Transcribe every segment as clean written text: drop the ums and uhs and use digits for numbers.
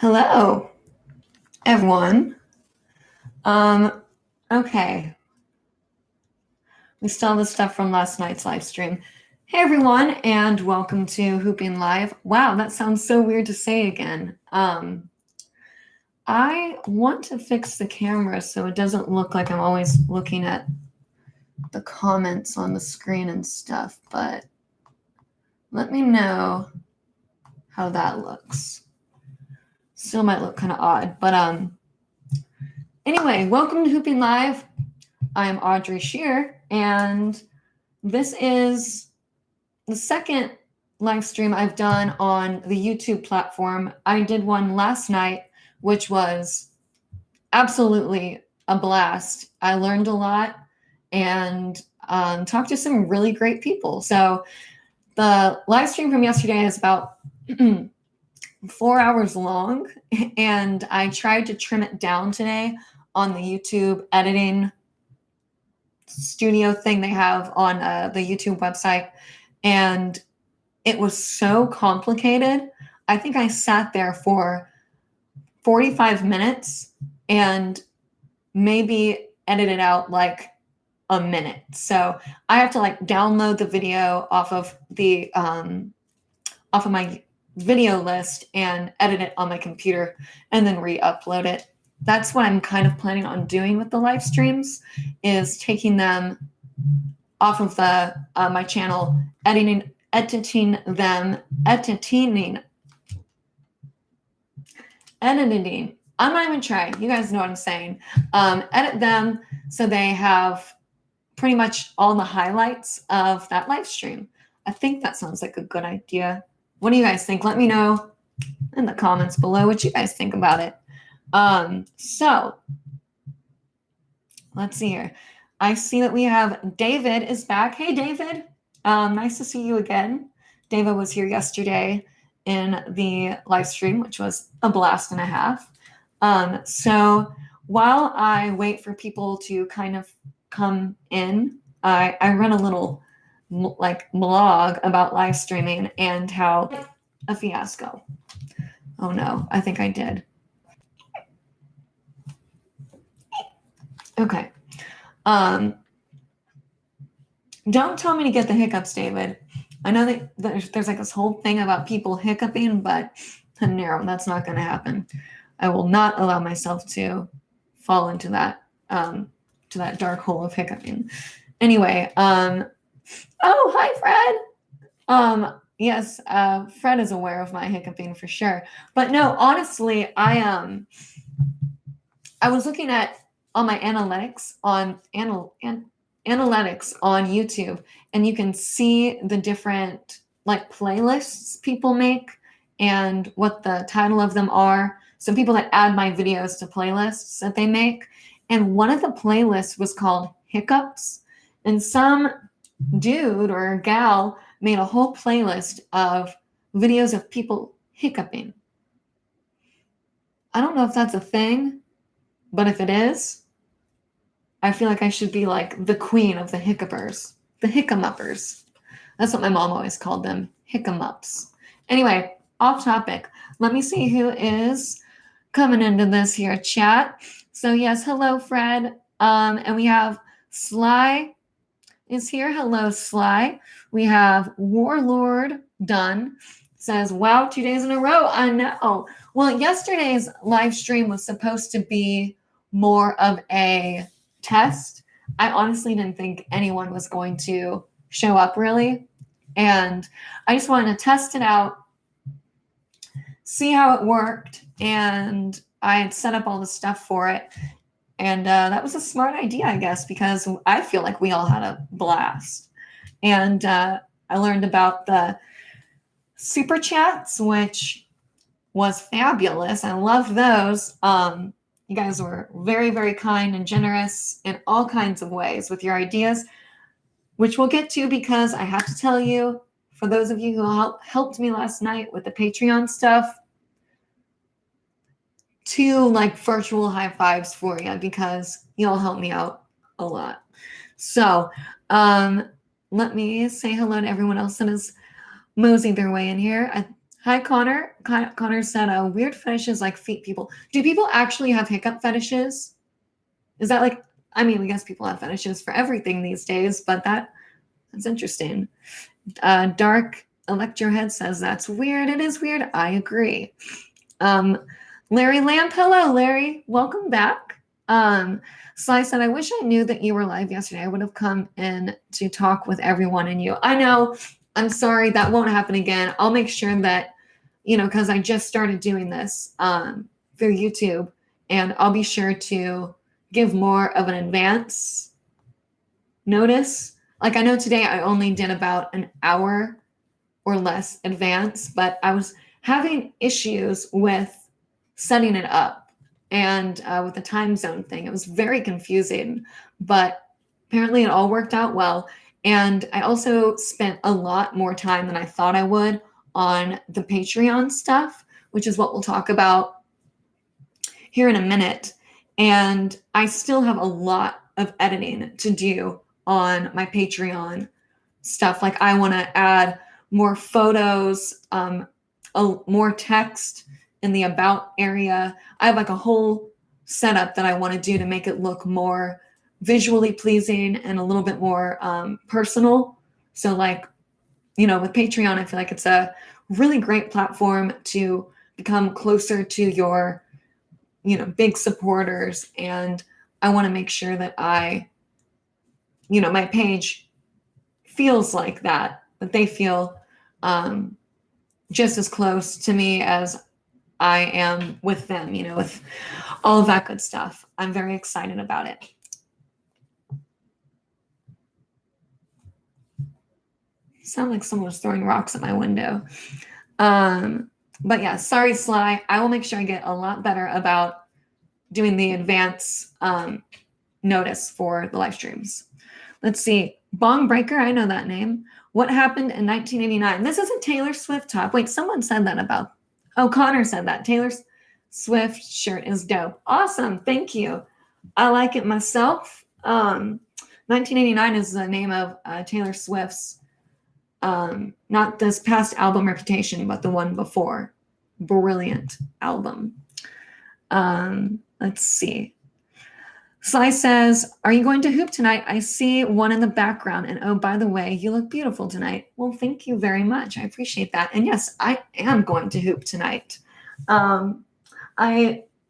Hello, everyone. Okay. We still have the stuff from last night's live stream. Hey, everyone, and welcome to Hooping Live. Wow, that sounds so weird to say again. I want to fix the camera so it doesn't look like I'm always looking at the comments on the screen and stuff, but let me know how that looks. Still might look kind of odd, but anyway, welcome to Hooping Live. I'm Audrey Scherer, and this is the second live stream I've done on the YouTube platform. I did one last night, which was absolutely a blast. I learned a lot and talked to some really great people. So the live stream from yesterday is about 4 hours long, and I tried to trim it down today on the YouTube editing studio thing they have on the YouTube website, and it was so complicated. I think I sat there for 45 minutes and maybe edited out like a minute. So I have to like download the video off of my video list and edit it on my computer and then re-upload it. That's what I'm kind of planning on doing with the live streams, is taking them off of the my channel, editing them. I'm not even trying. You guys know what I'm saying. Edit them so they have pretty much all the highlights of that live stream. I think that sounds like a good idea. What do you guys think? Let me know in the comments below what you guys think about it. So let's see here. I see that we have David is back. Hey, David. Nice to see you again. David was here yesterday in the live stream, which was a blast and a half. So while I wait for people to kind of come in, I run a little blog about live streaming and how a fiasco. Oh no, I think I did. Okay. Don't tell me to get the hiccups, David. I know that there's like this whole thing about people hiccuping, but no, that's not going to happen. I will not allow myself to fall into that dark hole of hiccuping. Anyway, oh, hi, Fred. Yes, Fred is aware of my hiccuping for sure. But no, honestly, I was looking at all my analytics on YouTube, and you can see the different like playlists people make and what the title of them are. So people that add my videos to playlists that they make. And one of the playlists was called Hiccups. And some dude or gal made a whole playlist of videos of people hiccuping. I don't know if that's a thing, but if it is, I feel like I should be like the queen of the hiccupers, the hickamuppers. That's what my mom always called them, hickamups. Anyway, off topic. Let me see who is coming into this here chat. So yes, hello, Fred. And we have Sly is here. Hello, Sly. We have Warlord Dunn. Says, wow, 2 days in a row. I know. Well, yesterday's live stream was supposed to be more of a test. I honestly didn't think anyone was going to show up really. And I just wanted to test it out, see how it worked. And I had set up all the stuff for it. And that was a smart idea, I guess, because I feel like we all had a blast. And I learned about the super chats, which was fabulous. I loved those. You guys were very, very kind and generous in all kinds of ways with your ideas, which we'll get to, because I have to tell you, for those of you who helped me last night with the Patreon stuff, 2 like virtual high fives for you, because you all helped me out a lot. So let me say hello to everyone else that is moseying their way in here. Hi, Connor. Connor said, weird fetishes like feet people. Do people actually have hiccup fetishes? Is that like, I mean, I guess people have fetishes for everything these days, but that's interesting. Dark Electrohead says, that's weird. It is weird. I agree. Larry Lamp, hello, Larry. Welcome back. Sly said, I wish I knew that you were live yesterday. I would have come in to talk with everyone and you. I know. I'm sorry. That won't happen again. I'll make sure that, because I just started doing this through YouTube, and I'll be sure to give more of an advance notice. Like I know today I only did about an hour or less advance, but I was having issues with setting it up and with the time zone thing. It was very confusing, but apparently it all worked out well. And I also spent a lot more time than I thought I would on the Patreon stuff, which is what we'll talk about here in a minute. And I still have a lot of editing to do on my Patreon stuff. Like I want to add more photos, more text in the about area. I have like a whole setup that I want to do to make it look more visually pleasing and a little bit more personal. So like, with Patreon, I feel like it's a really great platform to become closer to your, big supporters. And I want to make sure that my page feels like that they feel just as close to me as I am with them, with all of that good stuff. I'm very excited about it. Sound like someone was throwing rocks at my window. But yeah, sorry, Sly. I will make sure I get a lot better about doing the advance notice for the live streams. Let's see. Bong Breaker, I know that name. What happened in 1989? This is a Taylor Swift top. Wait, someone said that about. Oh, Connor said that. Taylor Swift shirt is dope. Awesome. Thank you. I like it myself. 1989 is the name of Taylor Swift's, not this past album Reputation, but the one before. Brilliant album. Let's see. Sly says, are you going to hoop tonight? I see one in the background. And oh, by the way, you look beautiful tonight. Well, thank you very much. I appreciate that. And yes, I am going to hoop tonight. Since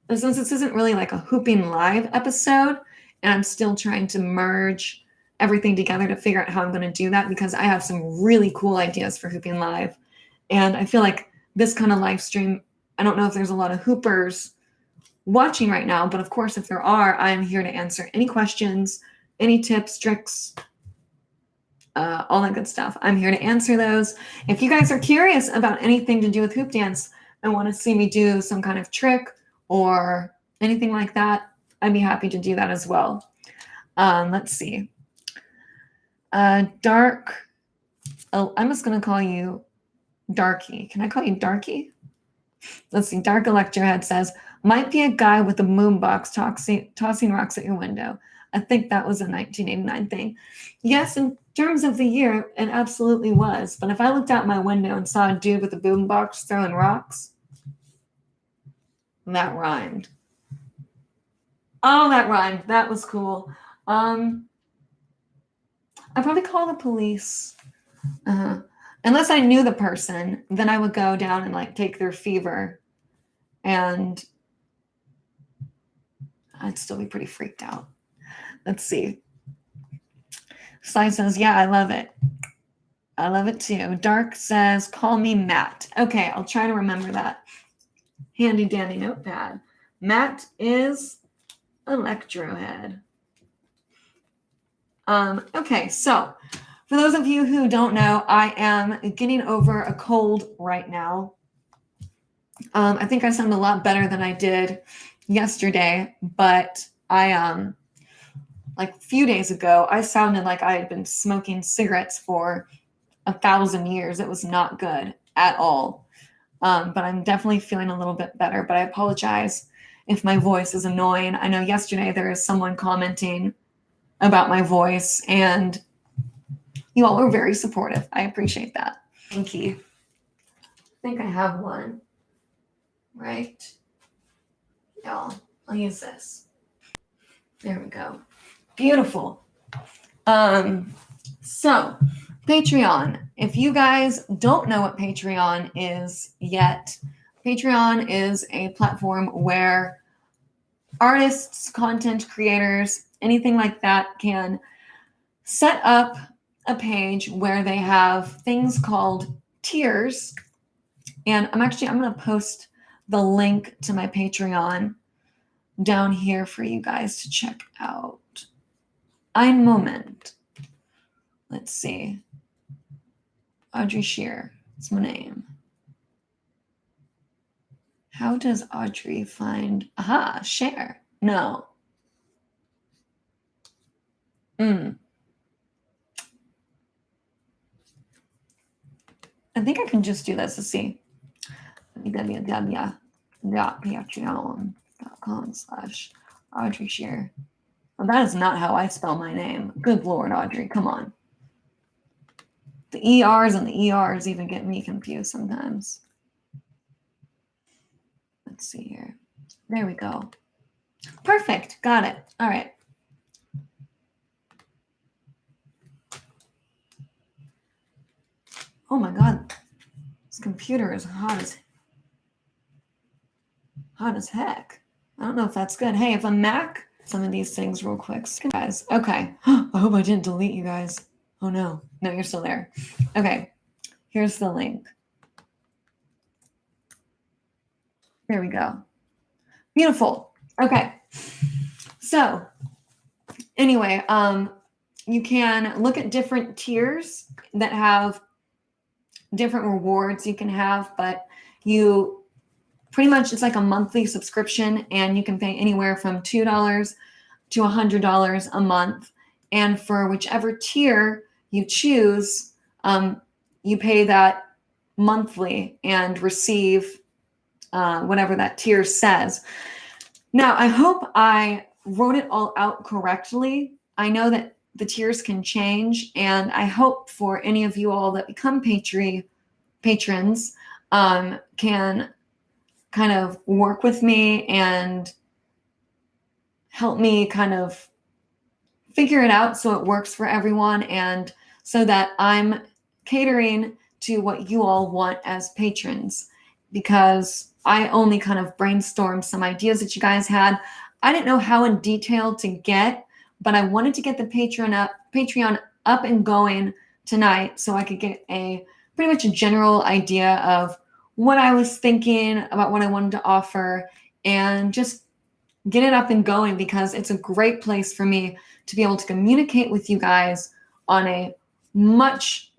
this isn't really like a hooping live episode, and I'm still trying to merge everything together to figure out how I'm going to do that, because I have some really cool ideas for hooping live. And I feel like this kind of live stream, I don't know if there's a lot of hoopers watching right now, but of course, if there are, I'm here to answer any questions, any tips, tricks, all that good stuff. I'm here to answer those. If you guys are curious about anything to do with hoop dance and want to see me do some kind of trick or anything like that, I'd be happy to do that as well. Let's see. Dark. Oh, I'm just going to call you Darky. Can I call you Darky? Let's see. Dark Electrohead says, might be a guy with a boombox tossing rocks at your window. I think that was a 1989 thing. Yes, in terms of the year, it absolutely was. But if I looked out my window and saw a dude with a boombox throwing rocks, that rhymed. Oh, that rhymed. That was cool. I'd probably call the police. Unless I knew the person, then I would go down and like take their fever, and I'd still be pretty freaked out. Let's see. Sly says, yeah, I love it. I love it too. Dark says, call me Matt. Okay, I'll try to remember that. Handy dandy notepad. Matt is Electrohead. Okay, so for those of you who don't know, I am getting over a cold right now. I think I sound a lot better than I did yesterday, but I like a few days ago, I sounded like I had been smoking cigarettes for 1,000 years. It was not good at all. But I'm definitely feeling a little bit better, but I apologize if my voice is annoying. I know yesterday there was someone commenting about my voice, and you all were very supportive. I appreciate that. Thank you. think I have one. Right? Y'all, I'll use this. There we go. Beautiful. So Patreon. If you guys don't know what Patreon is yet, Patreon is a platform where artists, content creators, anything like that can set up a page where they have things called tiers. And I'm going to post the link to my Patreon down here for you guys to check out. Ein Moment. Let's see. Audrey Scherer. That's my name. How does Audrey find... Aha, share. No. I think I can just do this. Let's see. www.patreon.com/Audrey Scherer. Well, that is not how I spell my name. Good Lord, Audrey. Come on. The ERs and the ERs even get me confused sometimes. Let's see here. There we go. Perfect. Got it. All right. Oh my God. This computer is hot as heck. I don't know if that's good. Hey, if a Mac, some of these things real quick. Guys. Okay. I hope I didn't delete you guys. Oh no. No, you're still there. Okay. Here's the link. There we go. Beautiful. Okay. So anyway, you can look at different tiers that have different rewards you can have, but you pretty much, it's like a monthly subscription, and you can pay anywhere from $2 to $100 a month. And for whichever tier you choose, you pay that monthly and receive whatever that tier says. Now, I hope I wrote it all out correctly. I know that the tiers can change, and I hope for any of you all that become patrons can kind of work with me and help me kind of figure it out so it works for everyone, and so that I'm catering to what you all want as patrons, because I only kind of brainstormed some ideas that you guys had. I didn't know how in detail to get, but I wanted to get the Patreon up and going tonight so I could get a pretty much a general idea of what I was thinking about, what I wanted to offer, and just get it up and going, because it's a great place for me to be able to communicate with you guys on a much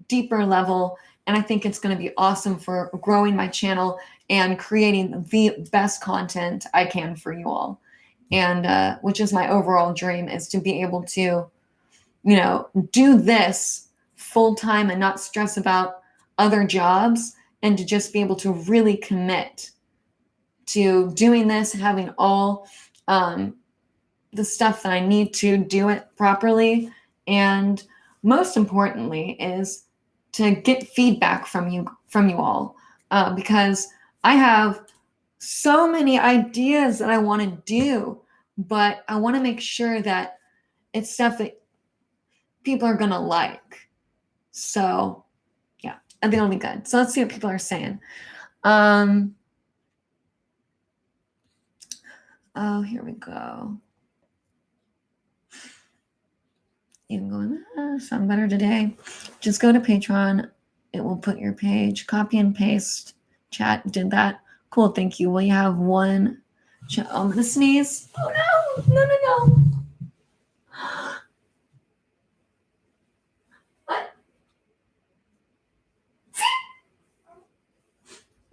deeper level. And I think it's going to be awesome for growing my channel and creating the best content I can for you all. And which is my overall dream, is to be able to, do this full time and not stress about other jobs, and to just be able to really commit to doing this, having all the stuff that I need to do it properly. And most importantly is to get feedback from you all, because I have so many ideas that I want to do, but I want to make sure that it's stuff that people are going to like. So yeah, I think it'll be good. So let's see what people are saying. Oh, here we go. You can go, sound better today. Just go to Patreon. It will put your page, copy and paste. Chat did that. Cool, thank you. Will you have one? I'm going to sneeze. Oh, no. What?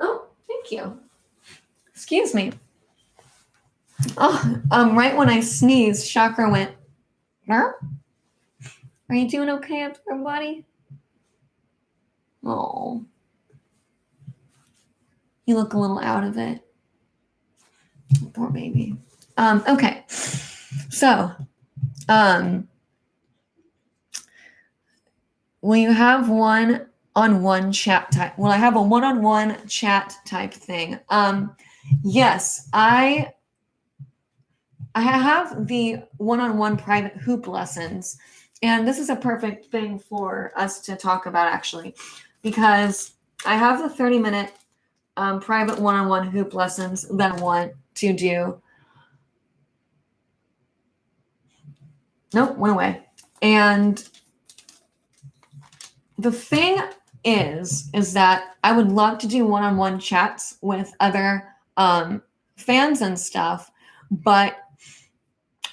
Oh, thank you. Excuse me. Oh, right when I sneezed, Chakra went, huh? Are you doing okay up there, buddy? Oh. You look a little out of it. Poor baby. Okay. So, will you have one on-one chat type. Will I have a one-on-one chat type thing? Yes, I have the one-on-one private hoop lessons, and this is a perfect thing for us to talk about actually, because I have the 30-minute private one-on-one hoop lessons that I want to do. Nope, went away. And the thing is that I would love to do one-on-one chats with other fans and stuff, but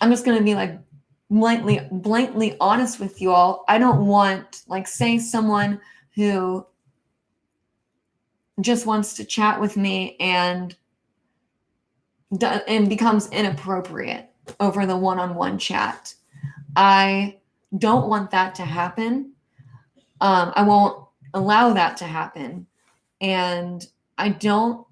I'm just going to be like blatantly honest with you all. I don't want, like, say someone who just wants to chat with me and becomes inappropriate over the one-on-one chat. I don't want that to happen. I won't allow that to happen. And I don't,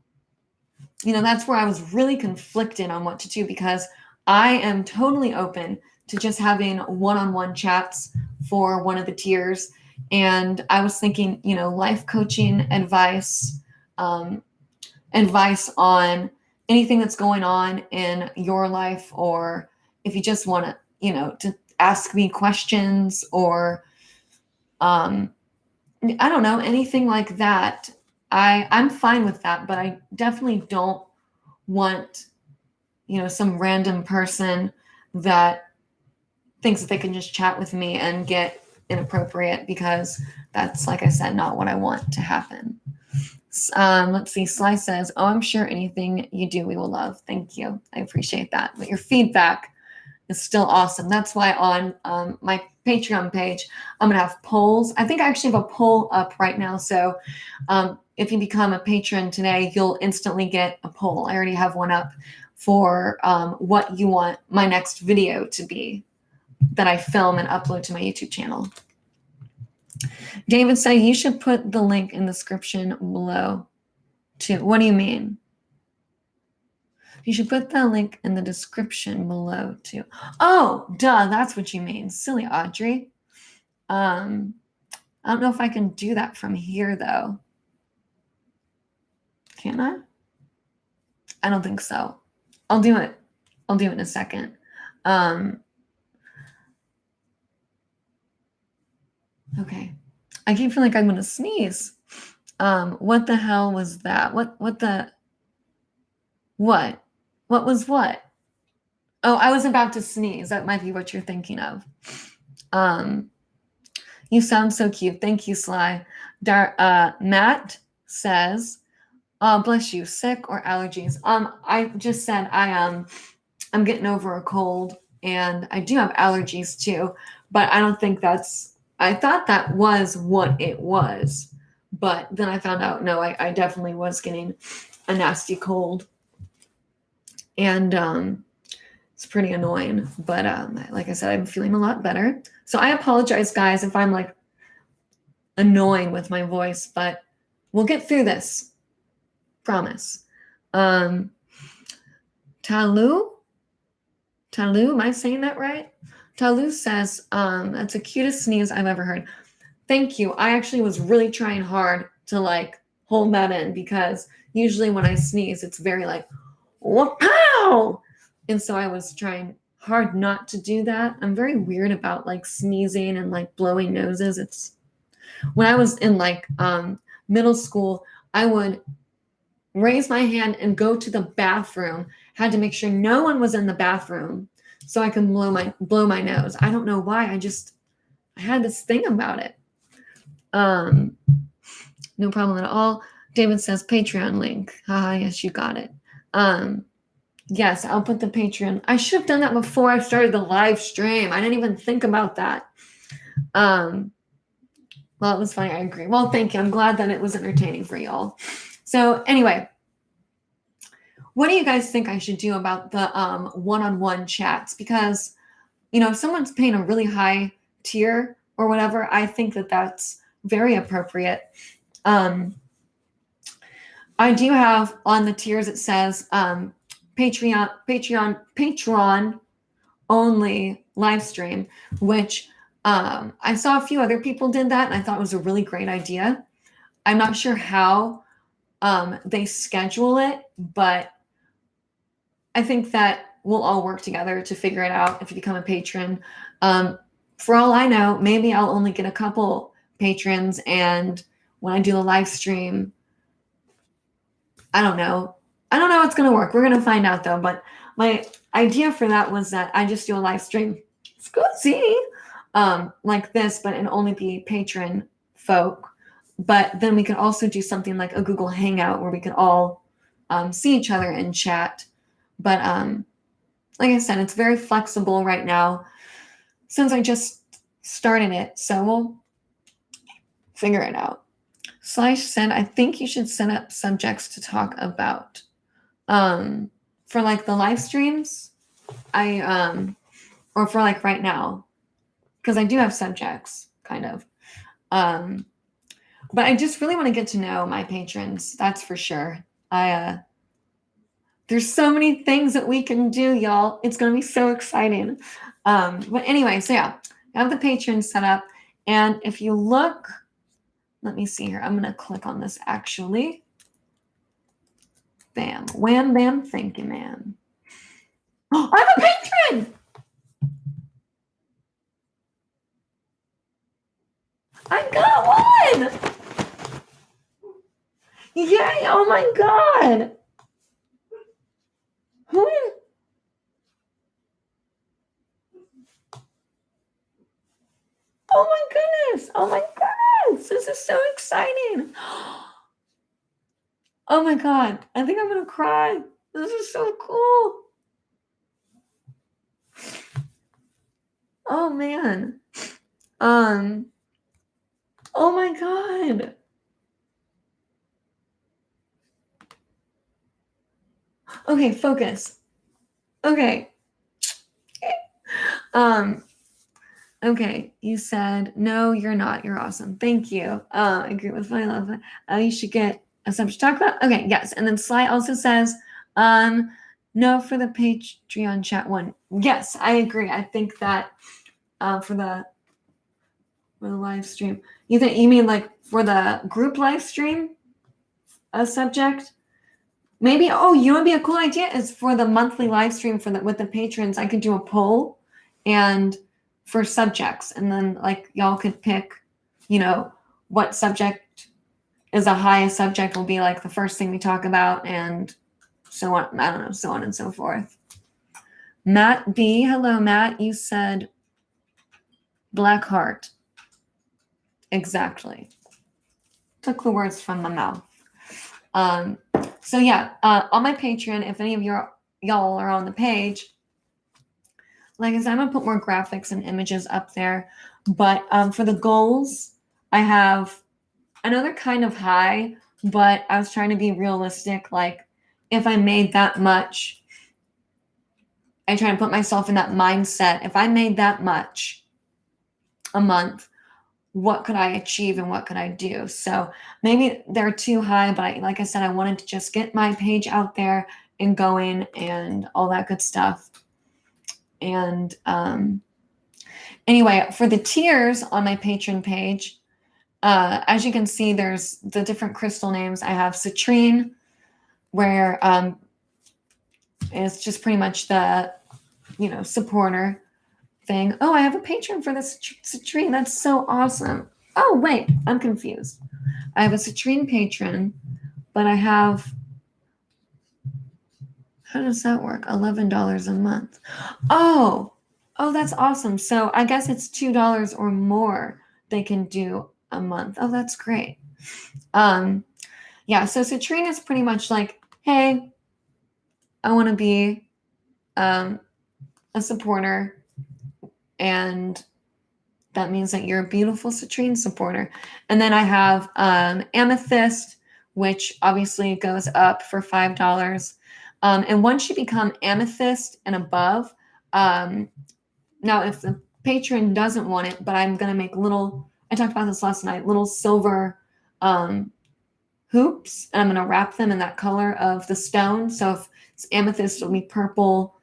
that's where I was really conflicted on what to do, because I am totally open to just having one-on-one chats for one of the tiers. And I was thinking, life coaching advice, advice on anything that's going on in your life, or if you just want to ask me questions, or I don't know, anything like that. I'm fine with that, but I definitely don't want, some random person that thinks that they can just chat with me and get inappropriate, because that's, like I said, not what I want to happen. Let's see. Sly says, "Oh, I'm sure anything you do, we will love." Thank you. I appreciate that. But your feedback is still awesome. That's why on my Patreon page, I'm going to have polls. I think I actually have a poll up right now. So if you become a patron today, you'll instantly get a poll. I already have one up for what you want my next video to be that I film and upload to my YouTube channel. David said you should put the link in the description below too. What do you mean? You should put the link in the description below too. Oh, duh, that's what you mean. Silly Audrey. I don't know if I can do that from here though. Can I? I don't think so. I'll do it. I'll do it in a second. Okay. I keep feeling like I'm going to sneeze. What the hell was that? What was what? Oh, I was about to sneeze. That might be what you're thinking of. You sound so cute. Thank you, Sly. Matt says, "Oh, bless you. Sick or allergies?" I just said I'm getting over a cold, and I do have allergies too, but I don't think I thought that was what it was, but then I found out, no, I definitely was getting a nasty cold, and it's pretty annoying, but like I said, I'm feeling a lot better. So I apologize, guys, if I'm like annoying with my voice, but we'll get through this. Promise. Talu, am I saying that right? Talu says, "That's the cutest sneeze I've ever heard." Thank you. I actually was really trying hard to like hold that in, because usually when I sneeze, it's very like, wow. And so I was trying hard not to do that. I'm very weird about like sneezing and like blowing noses. When I was in like middle school, I would raise my hand and go to the bathroom, had to make sure no one was in the bathroom so I can blow my nose. I don't know why. I had this thing about it. No problem at all. David says Patreon link. Yes, you got it. Yes, I'll put the Patreon. I should have done that before I started the live stream. I didn't even think about that. Well, it was funny. I agree. Well, thank you. I'm glad that it was entertaining for y'all. So anyway, what do you guys think I should do about the one-on-one chats? Because, if someone's paying a really high tier or whatever, I think that that's very appropriate. I do have on the tiers, it says Patreon only live stream, which I saw a few other people did that, and I thought it was a really great idea. I'm not sure how they schedule it, but I think that we'll all work together to figure it out if you become a patron. For all I know, maybe I'll only get a couple patrons, and when I do the live stream, I don't know. I don't know how it's going to work. We're going to find out, though. But my idea for that was that I just do a live stream. Scusi, like this, but it only be patron folk. But then we could also do something like a Google Hangout where we could all see each other and chat. But like I said, it's very flexible right now since I just started it. So we'll figure it out. Slash said, I think you should set up subjects to talk about. For like the live streams, or for like right now, because I do have subjects, kind of. But I just really want to get to know my patrons. That's for sure. There's so many things that we can do, y'all. It's going to be so exciting. But anyway, so yeah, I have the patrons set up. And if you look, let me see here. I'm going to click on this actually. Bam, wham, bam, thank you, man. Oh, I have a patron! I got one! Yay, oh my God. Who is... Oh my goodness, oh my goodness, this is so exciting. Oh my God, I think I'm gonna cry. This is so cool. Oh man. Oh my God. Okay, focus. Okay. Okay, you said, no, you're not. You're awesome. Thank you. I agree with my love. You should get a subject to talk about. Okay, yes. And then Sly also says, no for the Patreon chat one. Yes, I agree. I think that for the live stream, you mean like for the group live stream, a subject? Maybe, oh, you know what would be a cool idea is for the monthly live stream with the patrons, I could do a poll and for subjects, and then like y'all could pick, what subject is a highest subject will be like the first thing we talk about, and so on. I don't know, so on and so forth. Matt B, hello Matt. You said Black Heart. Exactly. Took the words from my mouth. So yeah, on my Patreon, if any of y'all are on the page, like I said, I'm gonna put more graphics and images up there. But for the goals, I have another kind of high, but I was trying to be realistic. Like if I made that much, I try to put myself in that mindset. If I made that much a month, what could I achieve and what could I do? So maybe they're too high, but like I said, I wanted to just get my page out there and going and all that good stuff. And anyway, for the tiers on my Patreon page, as you can see, there's the different crystal names. I have citrine, where it's just pretty much the, supporter thing. Oh, I have a patron for this citrine. That's so awesome. Oh, wait, I'm confused. I have a citrine patron, but I have, how does that work? $11 a month. Oh, that's awesome. So I guess it's $2 or more they can do a month. Oh, that's great. Yeah, so citrine is pretty much like, hey, I want to be a supporter, and that means that you're a beautiful citrine supporter. And then I have amethyst, which obviously goes up for $5. And once you become amethyst and above, now if the patron doesn't want it, but I'm going to make little, I talked about this last night, little silver hoops, and I'm going to wrap them in that color of the stone. So if it's amethyst, it'll be purple,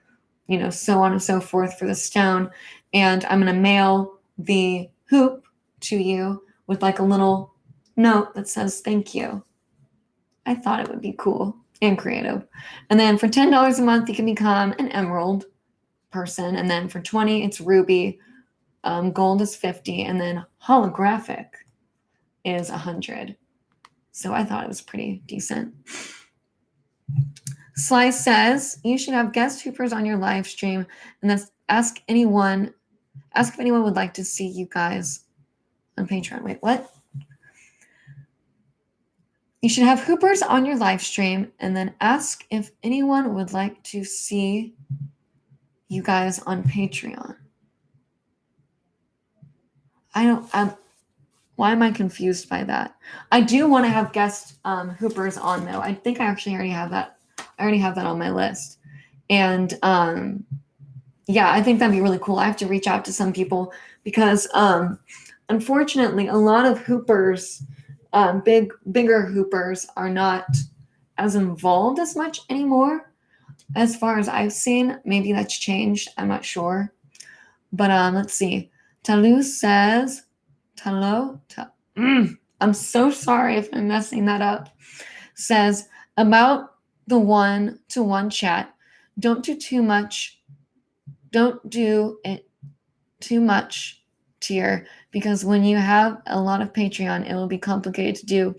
so on and so forth for the stone. And I'm going to mail the hoop to you with like a little note that says thank you. I thought it would be cool and creative. And then for $10 a month, you can become an emerald person. And then for 20, it's ruby. Gold is 50. And then holographic is 100. So I thought it was pretty decent. Slice says you should have guest hoopers on your live stream, and then ask if anyone would like to see you guys on Patreon. Wait, what? You should have hoopers on your live stream, and then ask if anyone would like to see you guys on Patreon. Why am I confused by that? I do want to have guest hoopers on though. I think I actually already have that. I already have that on my list. And yeah, I think that'd be really cool. I have to reach out to some people because unfortunately a lot of hoopers, bigger hoopers are not as involved as much anymore. As far as I've seen, maybe that's changed. I'm not sure. But let's see. Talu says, I'm so sorry if I'm messing that up. Says, about the one-to-one chat, don't do it too much tier, because when you have a lot of Patreon, it will be complicated to do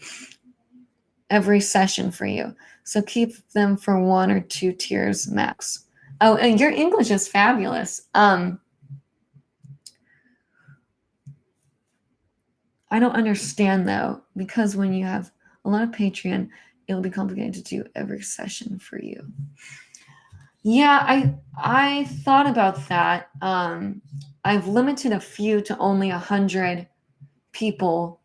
every session for you. So keep them for 1 or 2 tiers max. Oh, and your English is fabulous. I don't understand though, because when you have a lot of Patreon, it'll be complicated to do every session for you. Yeah, I thought about that. I've limited a few to only 100 people,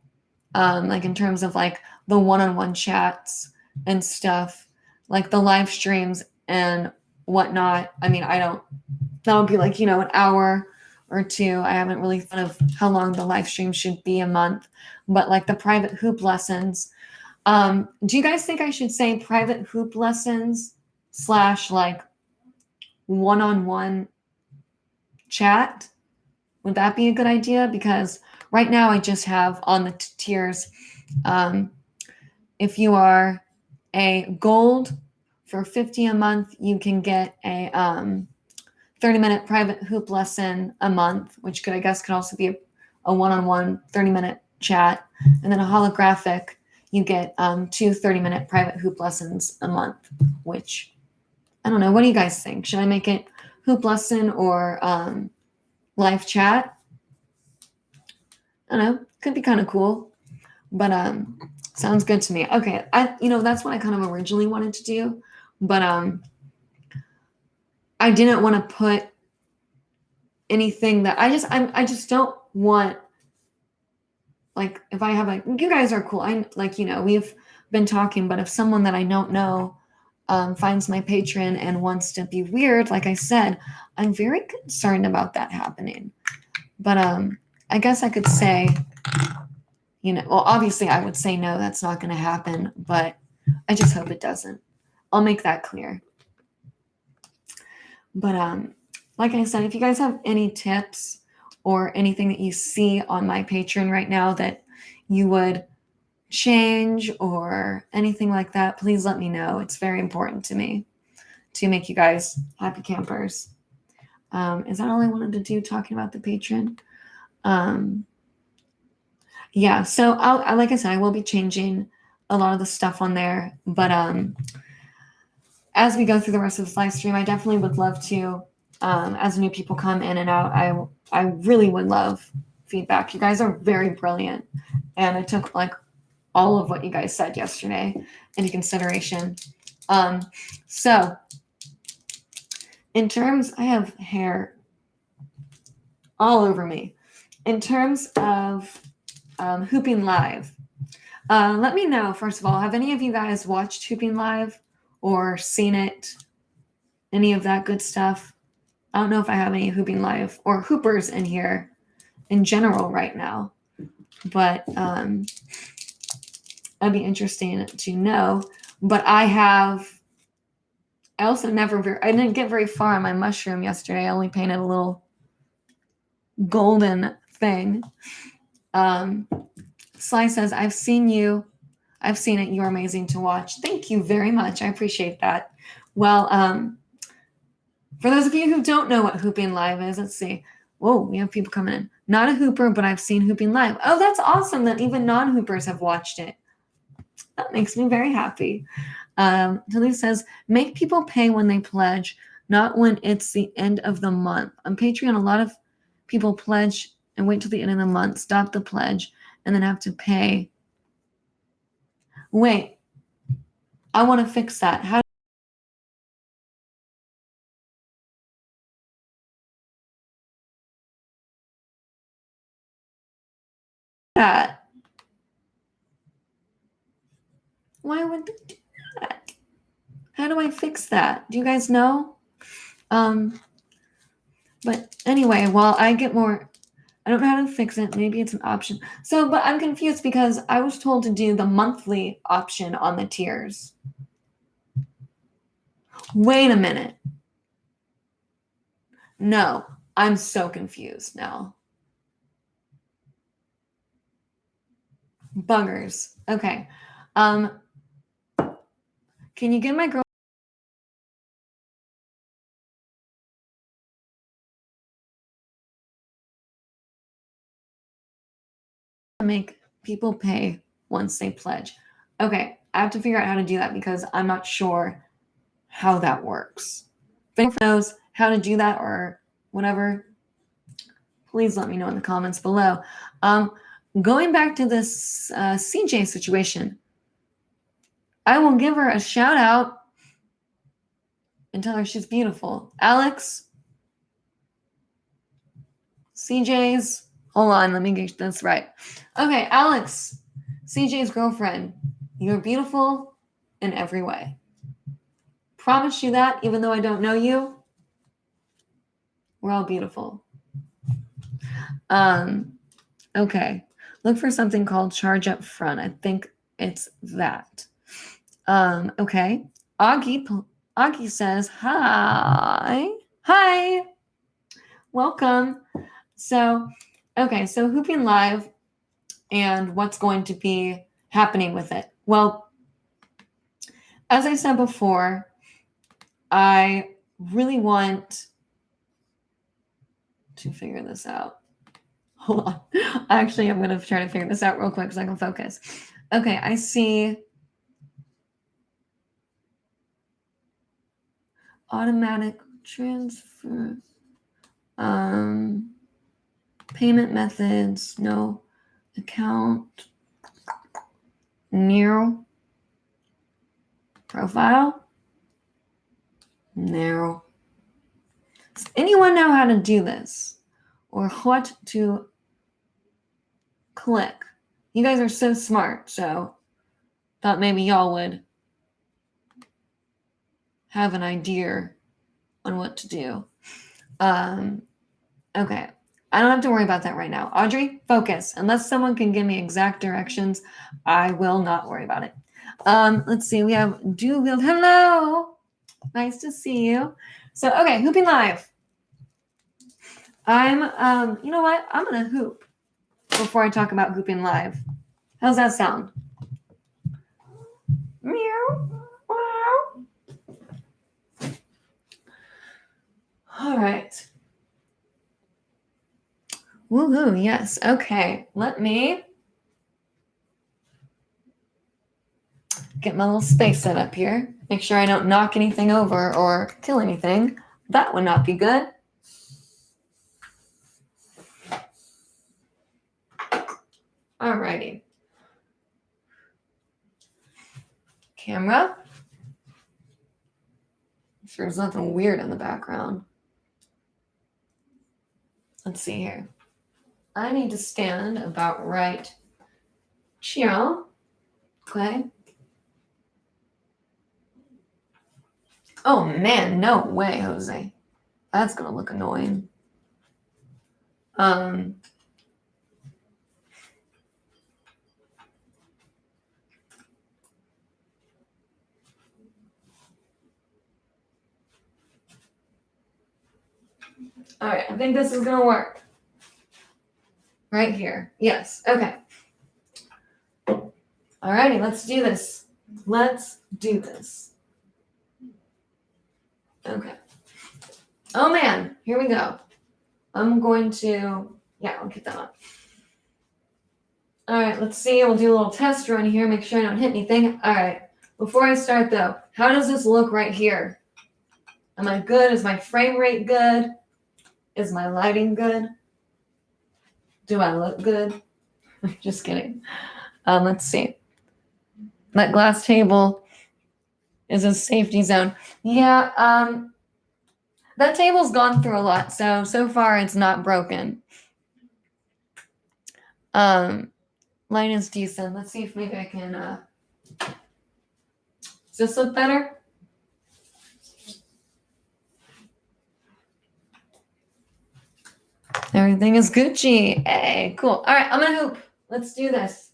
like in terms of like the one-on-one chats and stuff, like the live streams and whatnot. I mean, that would be like, an hour or 2. I haven't really thought of how long the live stream should be a month, but like the private hoop lessons. Do you guys think I should say private hoop lessons / like one-on-one chat? Would that be a good idea? Because right now I just have on the tiers, if you are a gold for $50 a month, you can get a 30-minute private hoop lesson a month, which could also be a one-on-one 30-minute chat. And then a holographic, you get 2 30-minute private hoop lessons a month, which I don't know. What do you guys think? Should I make it hoop lesson or live chat? I don't know. Could be kind of cool, but sounds good to me. Okay, that's what I kind of originally wanted to do, but I didn't want to put anything that I just don't want, like, if I have like, you guys are cool. We've been talking, but if someone that I don't know finds my Patreon and wants to be weird, like I said, I'm very concerned about that happening. But I guess I could say, well, obviously I would say no, that's not going to happen, but I just hope it doesn't. I'll make that clear. But like I said, if you guys have any tips or anything that you see on my Patreon right now that you would change or anything like that, please let me know. It's very important to me to make you guys happy campers. Is that all I wanted to do talking about the Patreon? Yeah, so like I said, I will be changing a lot of the stuff on there, but as we go through the rest of this live stream, I definitely would love to, as new people come in and out, I really would love feedback. You guys are very brilliant, and I took like all of what you guys said yesterday into consideration. So in terms, I have hair all over me. In terms of Hooping Live, let me know, first of all, have any of you guys watched Hooping Live or seen it? Any of that good stuff? I don't know if I have any Hooping Live or hoopers in here in general right now, but that'd be interesting to know. But I I didn't get very far on my mushroom yesterday. I only painted a little golden thing. Sly says, I've seen you. I've seen it. You're amazing to watch. Thank you very much. I appreciate that. Well, for those of you who don't know what Hooping Live is, let's see. Whoa, we have people coming in. Not a hooper, but I've seen Hooping Live. Oh, that's awesome that even non-hoopers have watched it. That makes me very happy. Tilly says, make people pay when they pledge, not when it's the end of the month. On Patreon, a lot of people pledge and wait till the end of the month, stop the pledge, and then have to pay. Wait, I want to fix that. How that? Why would they do that? How do I fix that? Do you guys know? But anyway, while I get more, I don't know how to fix it. Maybe it's an option. So, but I'm confused because I was told to do the monthly option on the tiers. Wait a minute. No, I'm so confused now. Buggers. Okay. Can you give my girl to make people pay once they pledge? Okay, I have to figure out how to do that because I'm not sure how that works. If anyone knows how to do that or whatever, please let me know in the comments below. Going back to this CJ situation, I will give her a shout out and tell her she's beautiful. Alex, CJ's, hold on, let me get this right. Okay, Alex, CJ's girlfriend, you're beautiful in every way. Promise you that, even though I don't know you, we're all beautiful. Okay, look for something called charge up front. I think it's that. Okay, Augie says, hi. Hi. Welcome. So, okay, so Hooping Live and what's going to be happening with it. Well, as I said before, I really want to figure this out. Hold on. Actually, I'm going to try to figure this out real quick so I can focus. Okay, I see automatic transfer. Payment methods, no account, narrow profile, narrow. Does anyone know how to do this or what to click? You guys are so smart, so thought maybe y'all would have an idea on what to do. Okay. I don't have to worry about that right now. Audrey, focus. Unless someone can give me exact directions, I will not worry about it. Let's see. We have Dowield. Hello. Nice to see you. So, okay, Hooping Live. You know what? I'm going to hoop before I talk about Hooping Live. How's that sound? Meow. Wow. All right. Woohoo, yes. Okay, let me get my little space set up here. Make sure I don't knock anything over or kill anything. That would not be good. Alrighty. Camera. If there's nothing weird in the background. Let's see here. I need to stand about right here. Okay. Oh man, no way, Jose. That's gonna look annoying. All right, I think this is gonna work. Right here. Yes. Okay. Alrighty, let's do this. Let's do this. Okay. Oh man, here we go. I'm going to, yeah, I'll get that up. All right, let's see. We'll do a little test run here, make sure I don't hit anything. All right, before I start though, how does this look right here? Am I good? Is my frame rate good? Is my lighting good? Do I look good? Just kidding. Let's see. That glass table is a safety zone. Yeah, that table's gone through a lot, so far it's not broken. Light is decent. Let's see if maybe I can, does this look better? Everything is Gucci. Hey, cool. All right, I'm gonna hoop. Let's do this.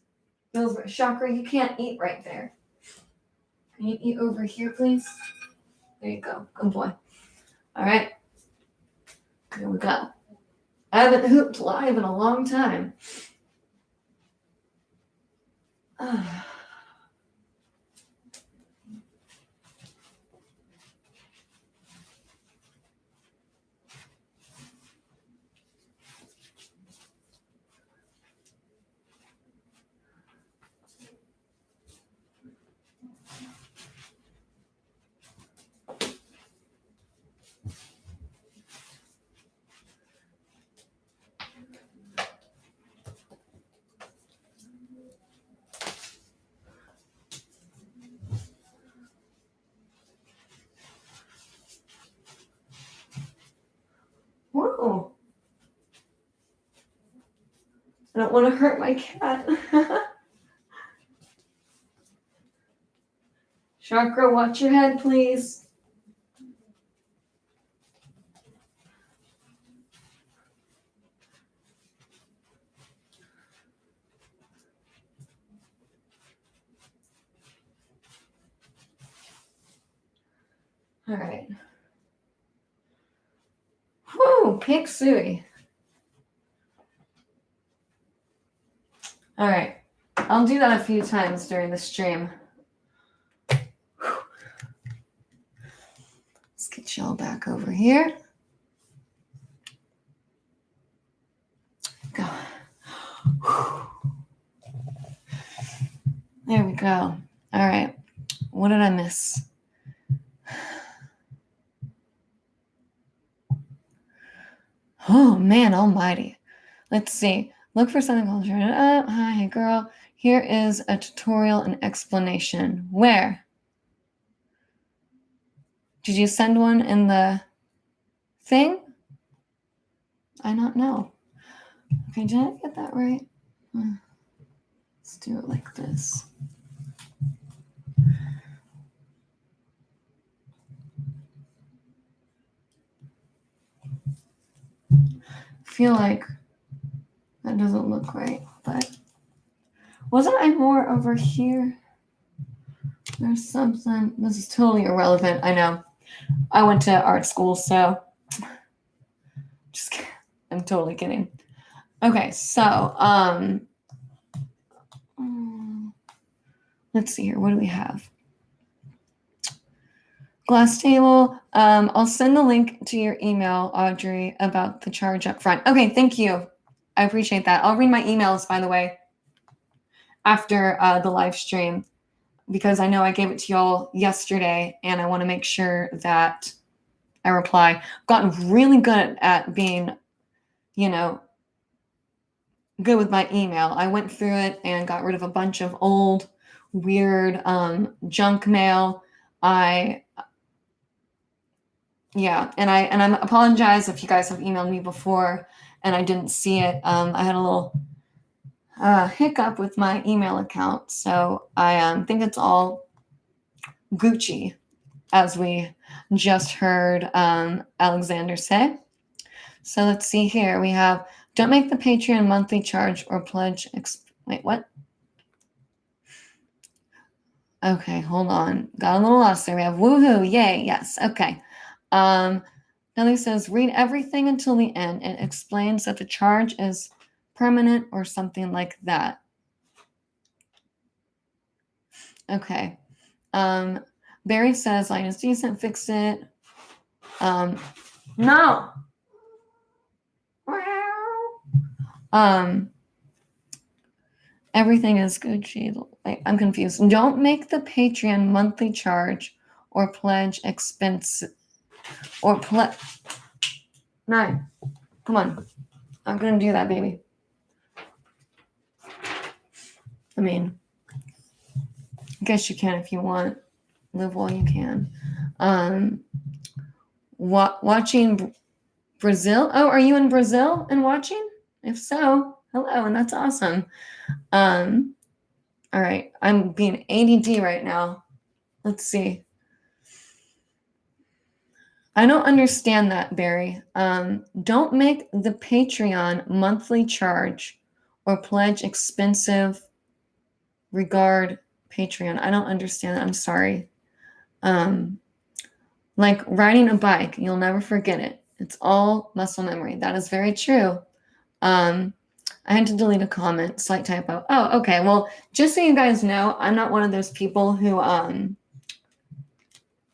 Chakra, you can't eat right there. Can you eat over here, please? There you go. Good boy. All right. Here we go. I haven't hooped live in a long time. Whoa. I don't want to hurt my cat. Chakra, watch your head, please. All right. Whoo, pig suey. All right. I'll do that a few times during the stream. Let's get y'all back over here. Go. There we go. All right. What did I miss? Oh, man almighty. Let's see. Look for something called hi, girl. Here is a tutorial and explanation. Where? Did you send one in the thing? I don't know. Okay, did I get that right? Let's do it like this. I feel like that doesn't look right, but wasn't I more over here? There's something. This is totally irrelevant. I know. I went to art school, so just kidding. I'm totally kidding. Okay, so let's see here. What do we have? Glass table. I'll send the link to your email, Audrey, about the charge up front. Okay, thank you. I appreciate that. I'll read my emails, by the way, after the live stream, because I know I gave it to y'all yesterday, and I want to make sure that I reply. I've gotten really good at being, good with my email. I went through it and got rid of a bunch of old, weird junk mail. And I apologize if you guys have emailed me before and I didn't see it. I had a little hiccup with my email account, so I think it's all Gucci, as we just heard Alexander say. So let's see here. We have, don't make the Patreon monthly charge or pledge. Wait, what? Okay, hold on. Got a little lost there. We have woohoo, yay, yes, okay. Nelly says, read everything until the end. It explains that the charge is permanent or something like that. Okay. Barry says line is decent, fix it. No. Everything is Gucci. Wait, I'm confused. Don't make the Patreon monthly charge or pledge expense or No, come on. I'm gonna do that, baby. I mean, I guess you can if you want. Live while you can. Watching Brazil. Oh, are you in Brazil and watching? If so, hello, and that's awesome. All right, I'm being ADD right now. Let's see. I don't understand that, Barry. Don't make the Patreon monthly charge or pledge expensive regard Patreon. I don't understand that. I'm sorry. Like riding a bike, you'll never forget it. It's all muscle memory. That is very true. I had to delete a comment, slight typo. Oh, okay. Well, just so you guys know, I'm not one of those people who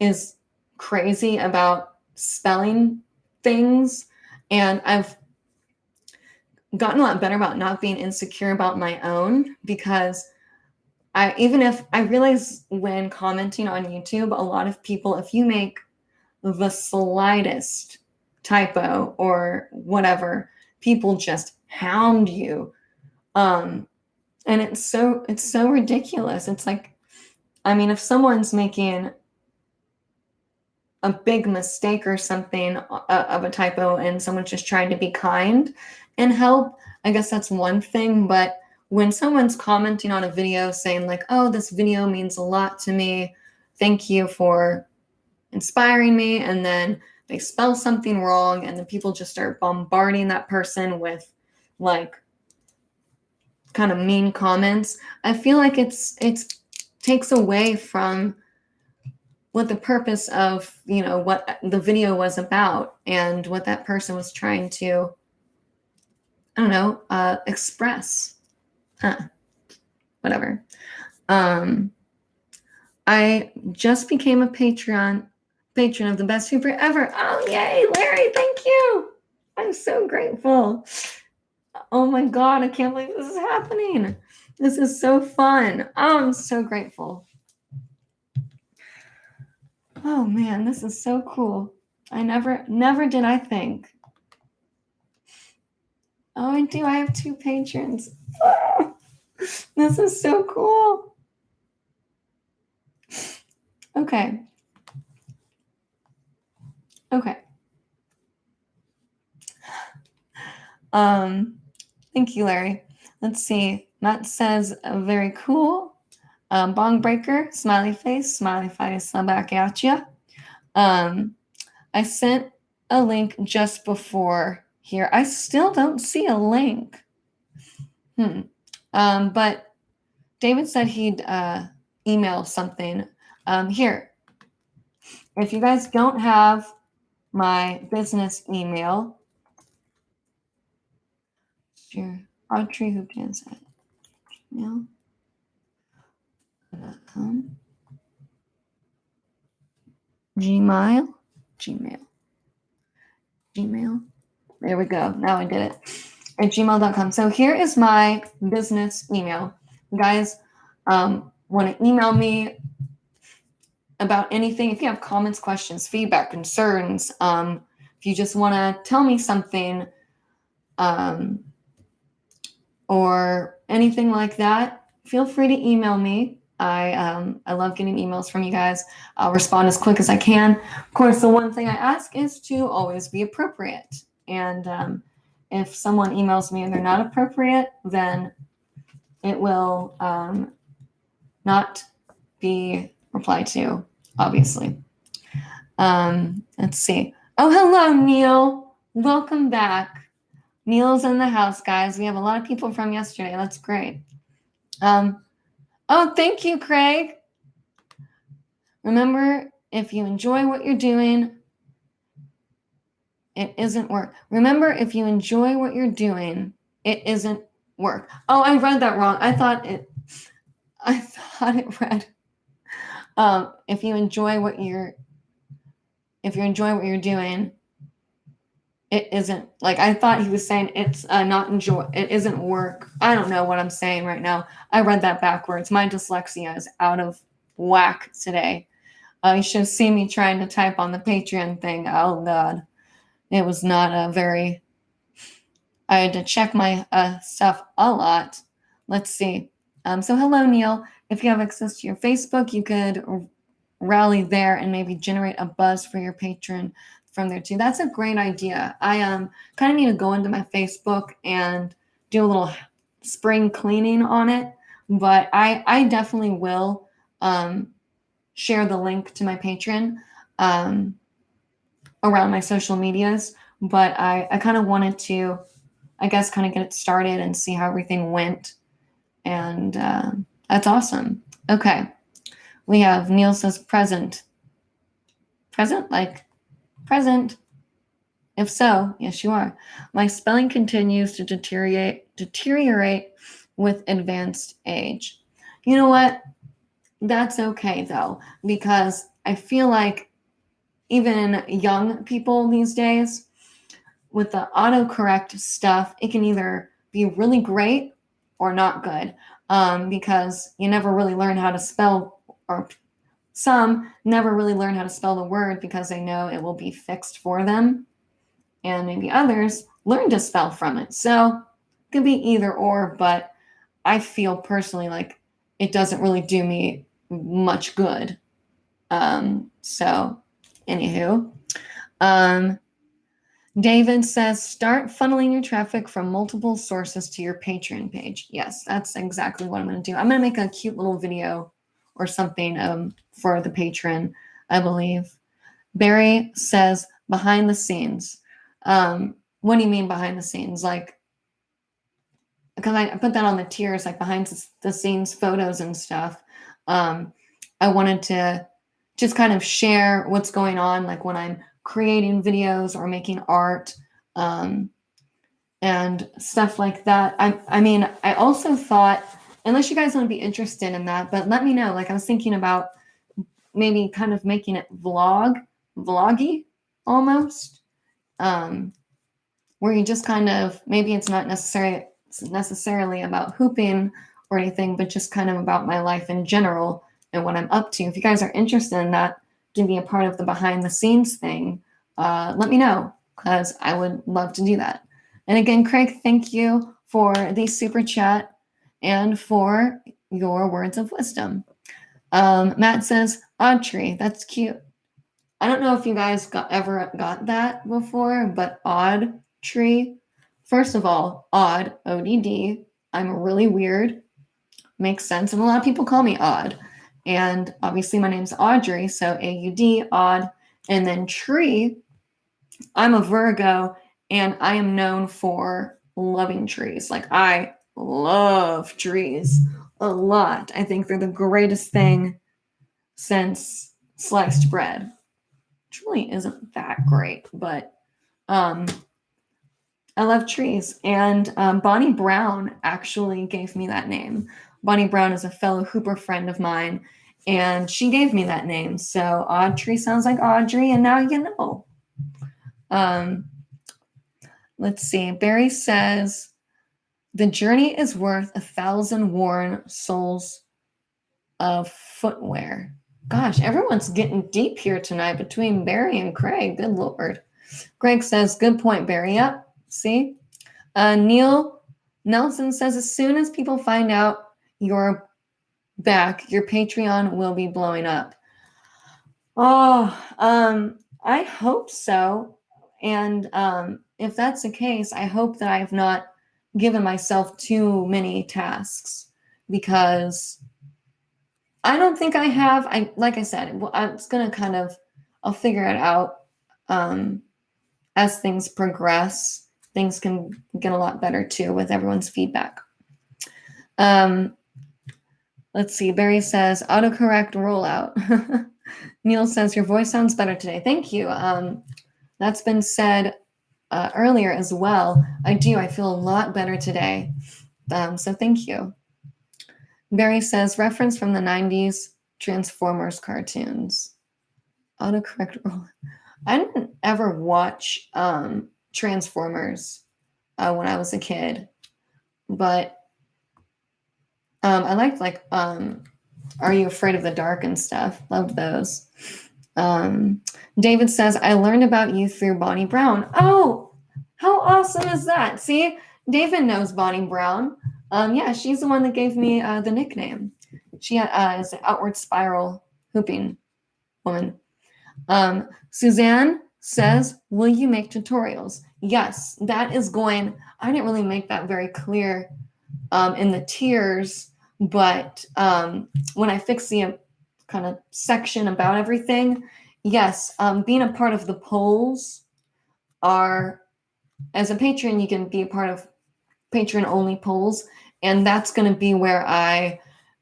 is crazy about spelling things. And I've gotten a lot better about not being insecure about my own, because even if I realize when commenting on YouTube, a lot of people, if you make the slightest typo or whatever, people just hound you. And it's so ridiculous. It's like, I mean, if someone's making a big mistake or something of a typo and someone's just trying to be kind and help, I guess that's one thing. But when someone's commenting on a video saying like, oh, this video means a lot to me, thank you for inspiring me, and then they spell something wrong and then people just start bombarding that person with like kind of mean comments, I feel like it's takes away from what the purpose of, what the video was about and what that person was trying to, I don't know, express. Whatever. I just became a patron of the best hooper ever. Oh, yay, Larry, thank you. I'm so grateful. Oh my God, I can't believe this is happening. This is so fun. Oh, I'm so grateful. Oh man, this is so cool. I never did I think. Oh, I do. I have 2 patrons. Oh, this is so cool. Okay. Thank you, Larry. Let's see. Matt says, very cool. Bong breaker, smiley face back at you. I sent a link just before here. I still don't see a link. But David said he'd email something. Here, if you guys don't have my business email, sure, Audrey who dance at gmail.com. Gmail. There we go. Now I did it. At gmail.com. So here is my business email. You guys want to email me about anything. If you have comments, questions, feedback, concerns, if you just want to tell me something, or anything like that, feel free to email me. I love getting emails from you guys. I'll respond as quick as I can. Of course, the one thing I ask is to always be appropriate. And if someone emails me and they're not appropriate, then it will not be replied to, obviously. Let's see. Oh, hello, Neil. Welcome back. Neil's in the house, guys. We have a lot of people from yesterday. That's great. Oh, thank you, Craig. Remember, if you enjoy what you're doing, it isn't work. Remember, if you enjoy what you're doing, It isn't work. Oh, I read that wrong. I thought it read, if you enjoy what you're doing, it isn't, like, I thought he was saying it's not enjoy, it isn't work. I don't know what I'm saying right now. I read that backwards. My dyslexia is out of whack today. You should have seen me trying to type on the Patreon thing. Oh God, it was not a very, I had to check my stuff a lot. Let's see. So hello, Neil. If you have access to your Facebook, you could rally there and maybe generate a buzz for your patron from there too. That's a great idea. I kind of need to go into my Facebook and do a little spring cleaning on it, but I definitely will share the link to my Patreon around my social medias. But I kind of wanted to, I guess, kind of get it started and see how everything went. And that's awesome. Okay. We have Neil says present. Present? Like present? If so, yes, you are. My spelling continues to deteriorate with advanced age. You know what? That's okay, though, because I feel like even young people these days, with the autocorrect stuff, it can either be really great or not good, because you never really learn how to spell, or some never really learn how to spell the word because they know it will be fixed for them, and maybe others learn to spell from it. So it could be either or, but I feel personally like it doesn't really do me much good. So anywho, David says, start funneling your traffic from multiple sources to your Patreon page. Yes, that's exactly what I'm going to do. I'm going to make a cute little video or something for the Patreon, I believe. Barry says, behind the scenes. What do you mean behind the scenes? Like, because I put that on the tiers, like behind the scenes photos and stuff. I wanted to just kind of share what's going on, like when I'm creating videos or making art, and stuff like that. I mean, I also thought, unless you guys want to be interested in that, but let me know. Like I was thinking about maybe kind of making it vloggy almost, where you just kind of, maybe it's not necessarily about hooping or anything, but just kind of about my life in general and what I'm up to. If you guys are interested in that, to be a part of the behind the scenes thing, let me know, because I would love to do that. And again, Craig, thank you for the super chat and for your words of wisdom. Matt says, Audrey, that's cute. I don't know if you guys ever got that before, but odd tree. First of all, odd, ODD. I'm really weird. Makes sense. And a lot of people call me odd. And obviously my name's Audrey, so AUD, odd. And then tree, I'm a Virgo, and I am known for loving trees. Like, I love trees a lot. I think they're the greatest thing since sliced bread. Truly isn't that great, but I love trees. And Bonnie Brown actually gave me that name. Bonnie Brown is a fellow Hooper friend of mine, and she gave me that name. So Audrey sounds like Audrey, and now you know. Let's see. Barry says, the journey is worth 1,000 worn soles of footwear. Gosh, everyone's getting deep here tonight between Barry and Craig. Good Lord. Greg says, good point, Barry. Yep. See? Neil Nelson says, as soon as people find out you're back, your Patreon will be blowing up. Oh, I hope so. And if that's the case, I hope that I have not given myself too many tasks, because I don't think I have. Like I said, it's going to kind of, I'll figure it out as things progress. Things can get a lot better too with everyone's feedback. Let's see. Barry says, autocorrect rollout. Neil says, your voice sounds better today. Thank you. That's been said earlier as well. I do. I feel a lot better today. So thank you. Barry says, reference from the 90s Transformers cartoons. Autocorrect rule. I didn't ever watch Transformers when I was a kid, but I liked like Are You Afraid of the Dark and stuff. Loved those. David says, I learned about you through Bonnie Brown. Oh, how awesome is that? See, David knows Bonnie Brown. Yeah, she's the one that gave me the nickname. She is an outward spiral hooping woman. Suzanne says, will you make tutorials? Yes, that is going, I didn't really make that very clear in the tiers, but when I fix the kind of section about everything, yes, being a part of the polls are, as a patron, you can be a part of patron-only polls, and that's going to be where I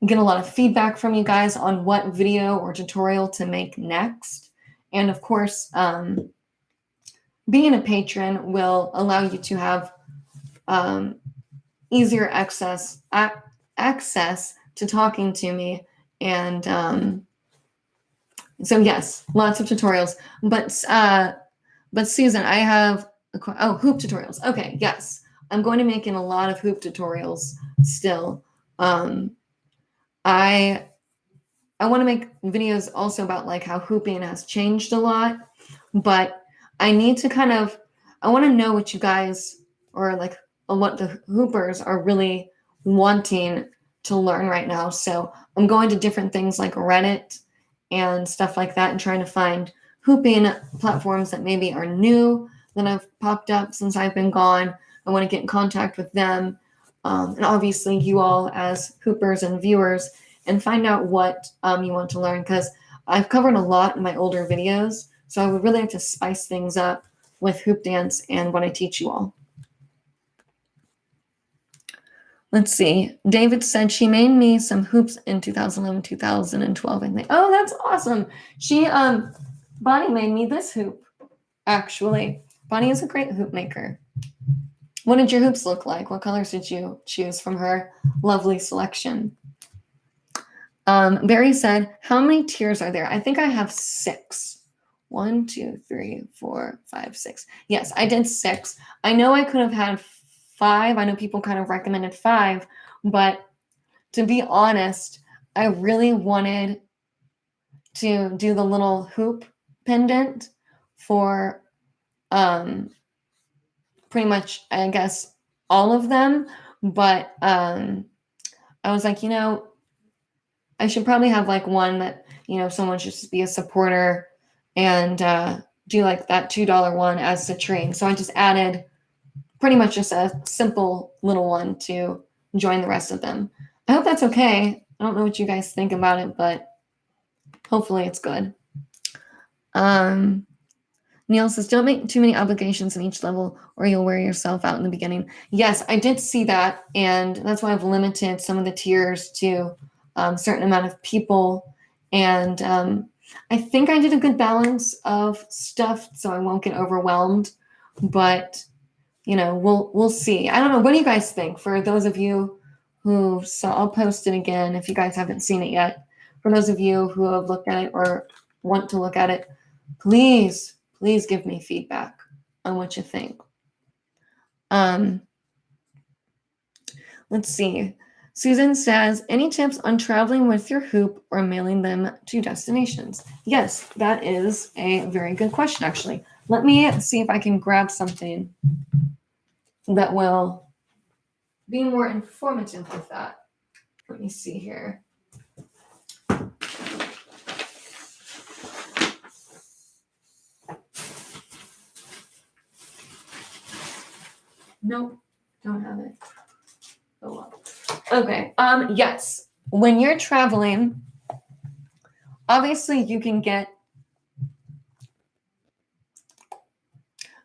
get a lot of feedback from you guys on what video or tutorial to make next. And of course, being a patron will allow you to have easier access to talking to me. And so yes, lots of tutorials. But Susan, I have hoop tutorials. Okay, yes, I'm going to make in a lot of hoop tutorials still. I want to make videos also about like how hooping has changed a lot, but I need to I want to know what you guys, or like what the hoopers are really wanting to learn right now. So I'm going to different things like Reddit and stuff like that and trying to find hooping platforms that maybe are new that have popped up since I've been gone. I want to get in contact with them. And obviously you all as hoopers and viewers, and find out what you want to learn, because I've covered a lot in my older videos. So I would really have to spice things up with hoop dance and what I teach you all. Let's see. David said she made me some hoops in 2011, 2012. I think. Oh, that's awesome. Bonnie made me this hoop, actually. Bonnie is a great hoop maker. What did your hoops look like? What colors did you choose from her lovely selection? Barry said, how many tiers are there? I think I have 6. 1, 2, 3, 4, 5, 6. Yes, I did 6. I know I could have had 5. I know people kind of recommended 5, but to be honest, I really wanted to do the little hoop pendant for pretty much, I guess, all of them. But I was like, I should probably have like one that, someone should just be a supporter and do like that $2 one as the train. So I just added pretty much just a simple little one to join the rest of them. I hope that's okay. I don't know what you guys think about it, but hopefully it's good. Neil says, don't make too many obligations in each level or you'll wear yourself out in the beginning. Yes, I did see that. And that's why I've limited some of the tiers to a certain amount of people. And I think I did a good balance of stuff so I won't get overwhelmed. But, we'll see. I don't know. What do you guys think? For those of you who saw, I'll post it again if you guys haven't seen it yet. For those of you who have looked at it or want to look at it, please give me feedback on what you think. Let's see. Susan says, any tips on traveling with your hoop or mailing them to destinations? Yes, that is a very good question, actually. Let me see if I can grab something that will be more informative with that. Let me see here. Nope, don't have it. Oh well. Okay. Yes. When you're traveling, obviously you can get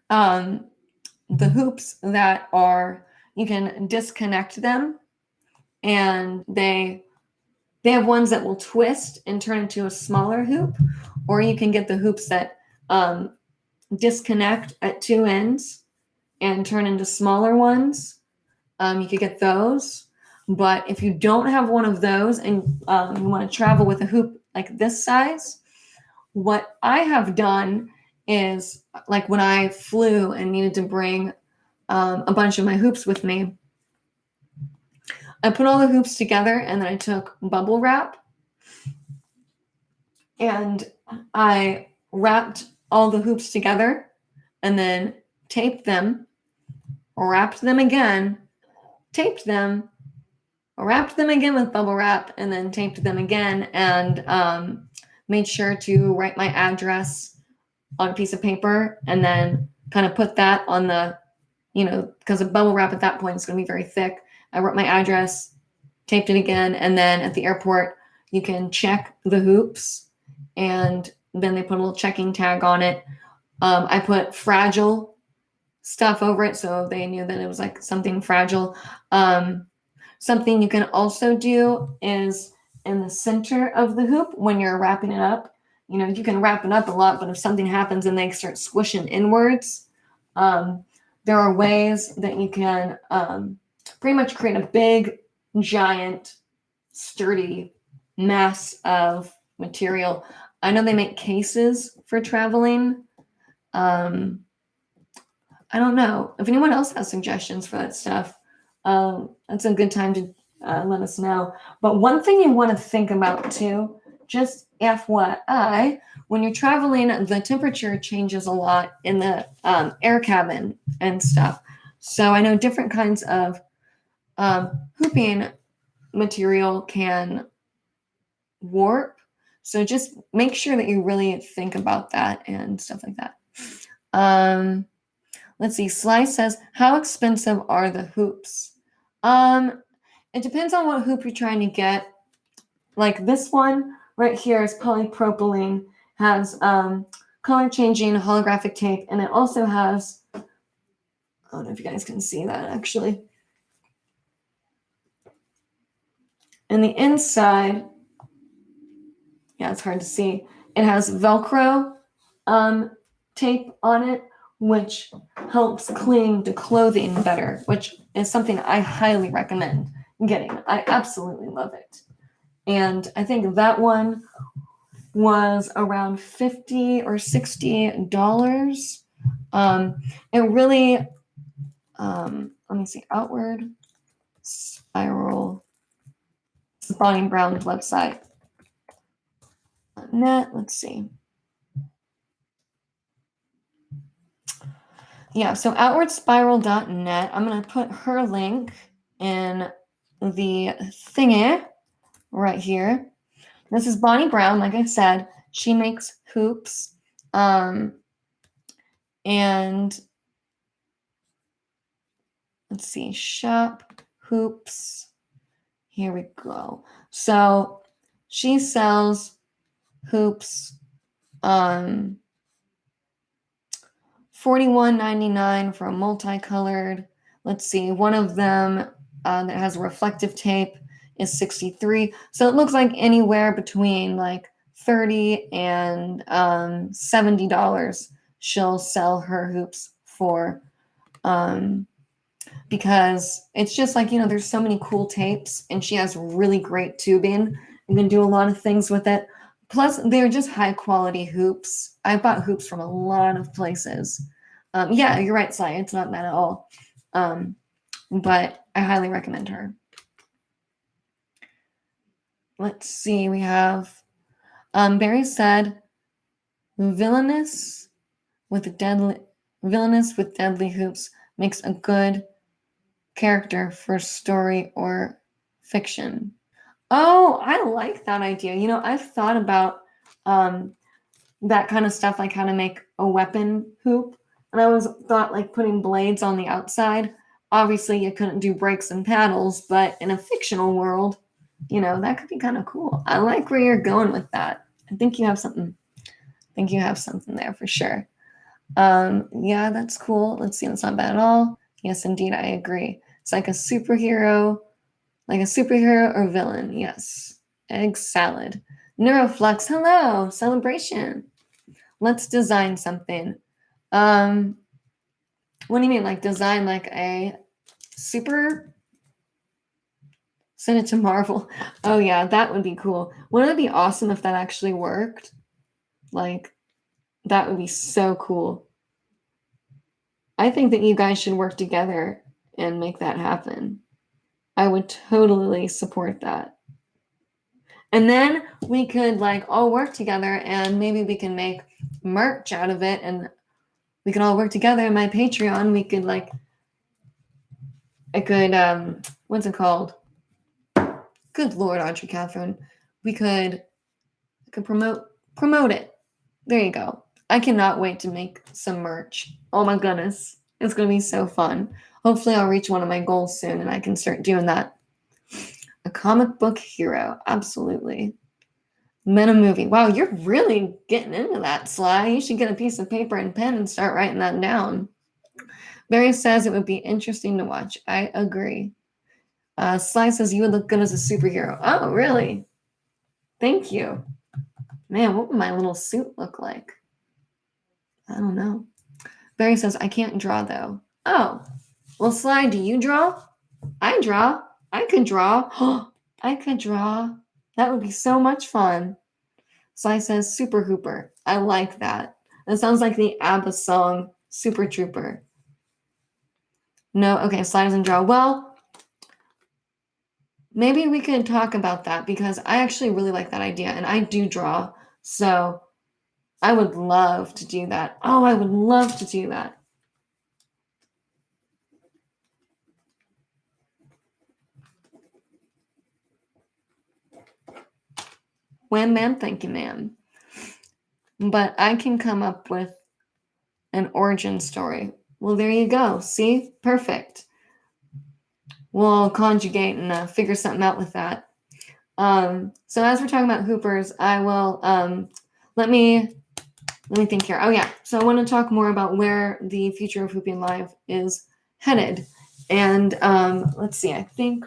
the hoops that you can disconnect them, and they have ones that will twist and turn into a smaller hoop, or you can get the hoops that disconnect at 2 ends and turn into smaller ones. You could get those. But if you don't have one of those and you want to travel with a hoop like this size, what I have done is, like when I flew and needed to bring a bunch of my hoops with me, I put all the hoops together and then I took bubble wrap and I wrapped all the hoops together and then taped them, wrapped them again, taped them, wrapped them again with bubble wrap, and then taped them again, and made sure to write my address on a piece of paper and then kind of put that on the, because the bubble wrap at that point is going to be very thick. I wrote my address, taped it again, and then at the airport, you can check the hoops, and then they put a little checking tag on it. I put fragile stuff over it so they knew that it was like something fragile. Something you can also do is in the center of the hoop when you're wrapping it up. You can wrap it up a lot, but if something happens and they start squishing inwards, there are ways that you can pretty much create a big, giant, sturdy mass of material. I know they make cases for traveling. I don't know. If anyone else has suggestions for that stuff, that's a good time to let us know. But one thing you want to think about too, just FYI, when you're traveling, the temperature changes a lot in the air cabin and stuff. So I know different kinds of hooping material can warp. So just make sure that you really think about that and stuff like that. Let's see. Slice says, how expensive are the hoops? It depends on what hoop you're trying to get. Like this one right here is polypropylene, has color changing holographic tape, and it also has, I don't know if you guys can see that actually. And the inside, yeah, it's hard to see. It has Velcro tape on it, which helps cling to clothing better, which is something I highly recommend getting. I absolutely love it. And I think that one was around $50 or $60. It really, let me see, Outward Spiral, Bonnie Brown's website. Net, let's see. Yeah, so outwardspiral.net. I'm going to put her link in the thingy right here. This is Bonnie Brown. Like I said, she makes hoops. And let's see, shop hoops. Here we go. So she sells hoops $41.99 for a multicolored. Let's see, one of them that has reflective tape is $63. So it looks like anywhere between like $30 and $70 she'll sell her hoops for, because it's just like, there's so many cool tapes and she has really great tubing. You can do a lot of things with it. Plus, they're just high quality hoops. I bought hoops from a lot of places. Yeah, you're right, Sly. It's not bad at all. But I highly recommend her. Let's see. We have Barry said, villainous with deadly hoops makes a good character for story or fiction. Oh, I like that idea. I've thought about that kind of stuff, like how to make a weapon hoop. And I always thought like putting blades on the outside. Obviously, you couldn't do brakes and paddles, but in a fictional world, that could be kind of cool. I like where you're going with that. I think you have something there for sure. Yeah, that's cool. Let's see. That's not bad at all. Yes, indeed. I agree. It's like a superhero or villain. Yes. Egg salad. Neuroflux. Hello. Celebration. Let's design something. What do you mean? Like design like a super? Send it to Marvel. Oh yeah, that would be cool. Wouldn't it be awesome if that actually worked? Like, that would be so cool. I think that you guys should work together and make that happen. I would totally support that. And then we could like all work together and maybe we can make merch out of it and we could all work together in my Patreon. We could like, I could, what's it called? Good Lord, Audrey Catherine. We could promote it. There you go. I cannot wait to make some merch. Oh my goodness. It's going to be so fun. Hopefully I'll reach one of my goals soon and I can start doing that. A comic book hero. Absolutely. Then a movie. Wow, you're really getting into that, Sly. You should get a piece of paper and pen and start writing that down. Barry says it would be interesting to watch. I agree. Sly says you would look good as a superhero. Oh, really? Thank you. Man, what would my little suit look like? I don't know. Barry says, I can't draw though. Oh, well, Sly, do you draw? I draw. I could draw. I could draw. That would be so much fun. Sly says, Super Hooper. I like that. That sounds like the ABBA song, Super Trooper. No, okay, Sly doesn't draw. Well, maybe we could talk about that because I actually really like that idea and I do draw. So I would love to do that. Oh, I would love to do that. Wham, ma'am, thank you, ma'am. But I can come up with an origin story. Well, there you go. See? Perfect. We'll conjugate and figure something out with that. So as we're talking about hoopers, I will let me think here. Oh yeah, so I want to talk more about where the future of Hooping Live is headed. And let's see, I think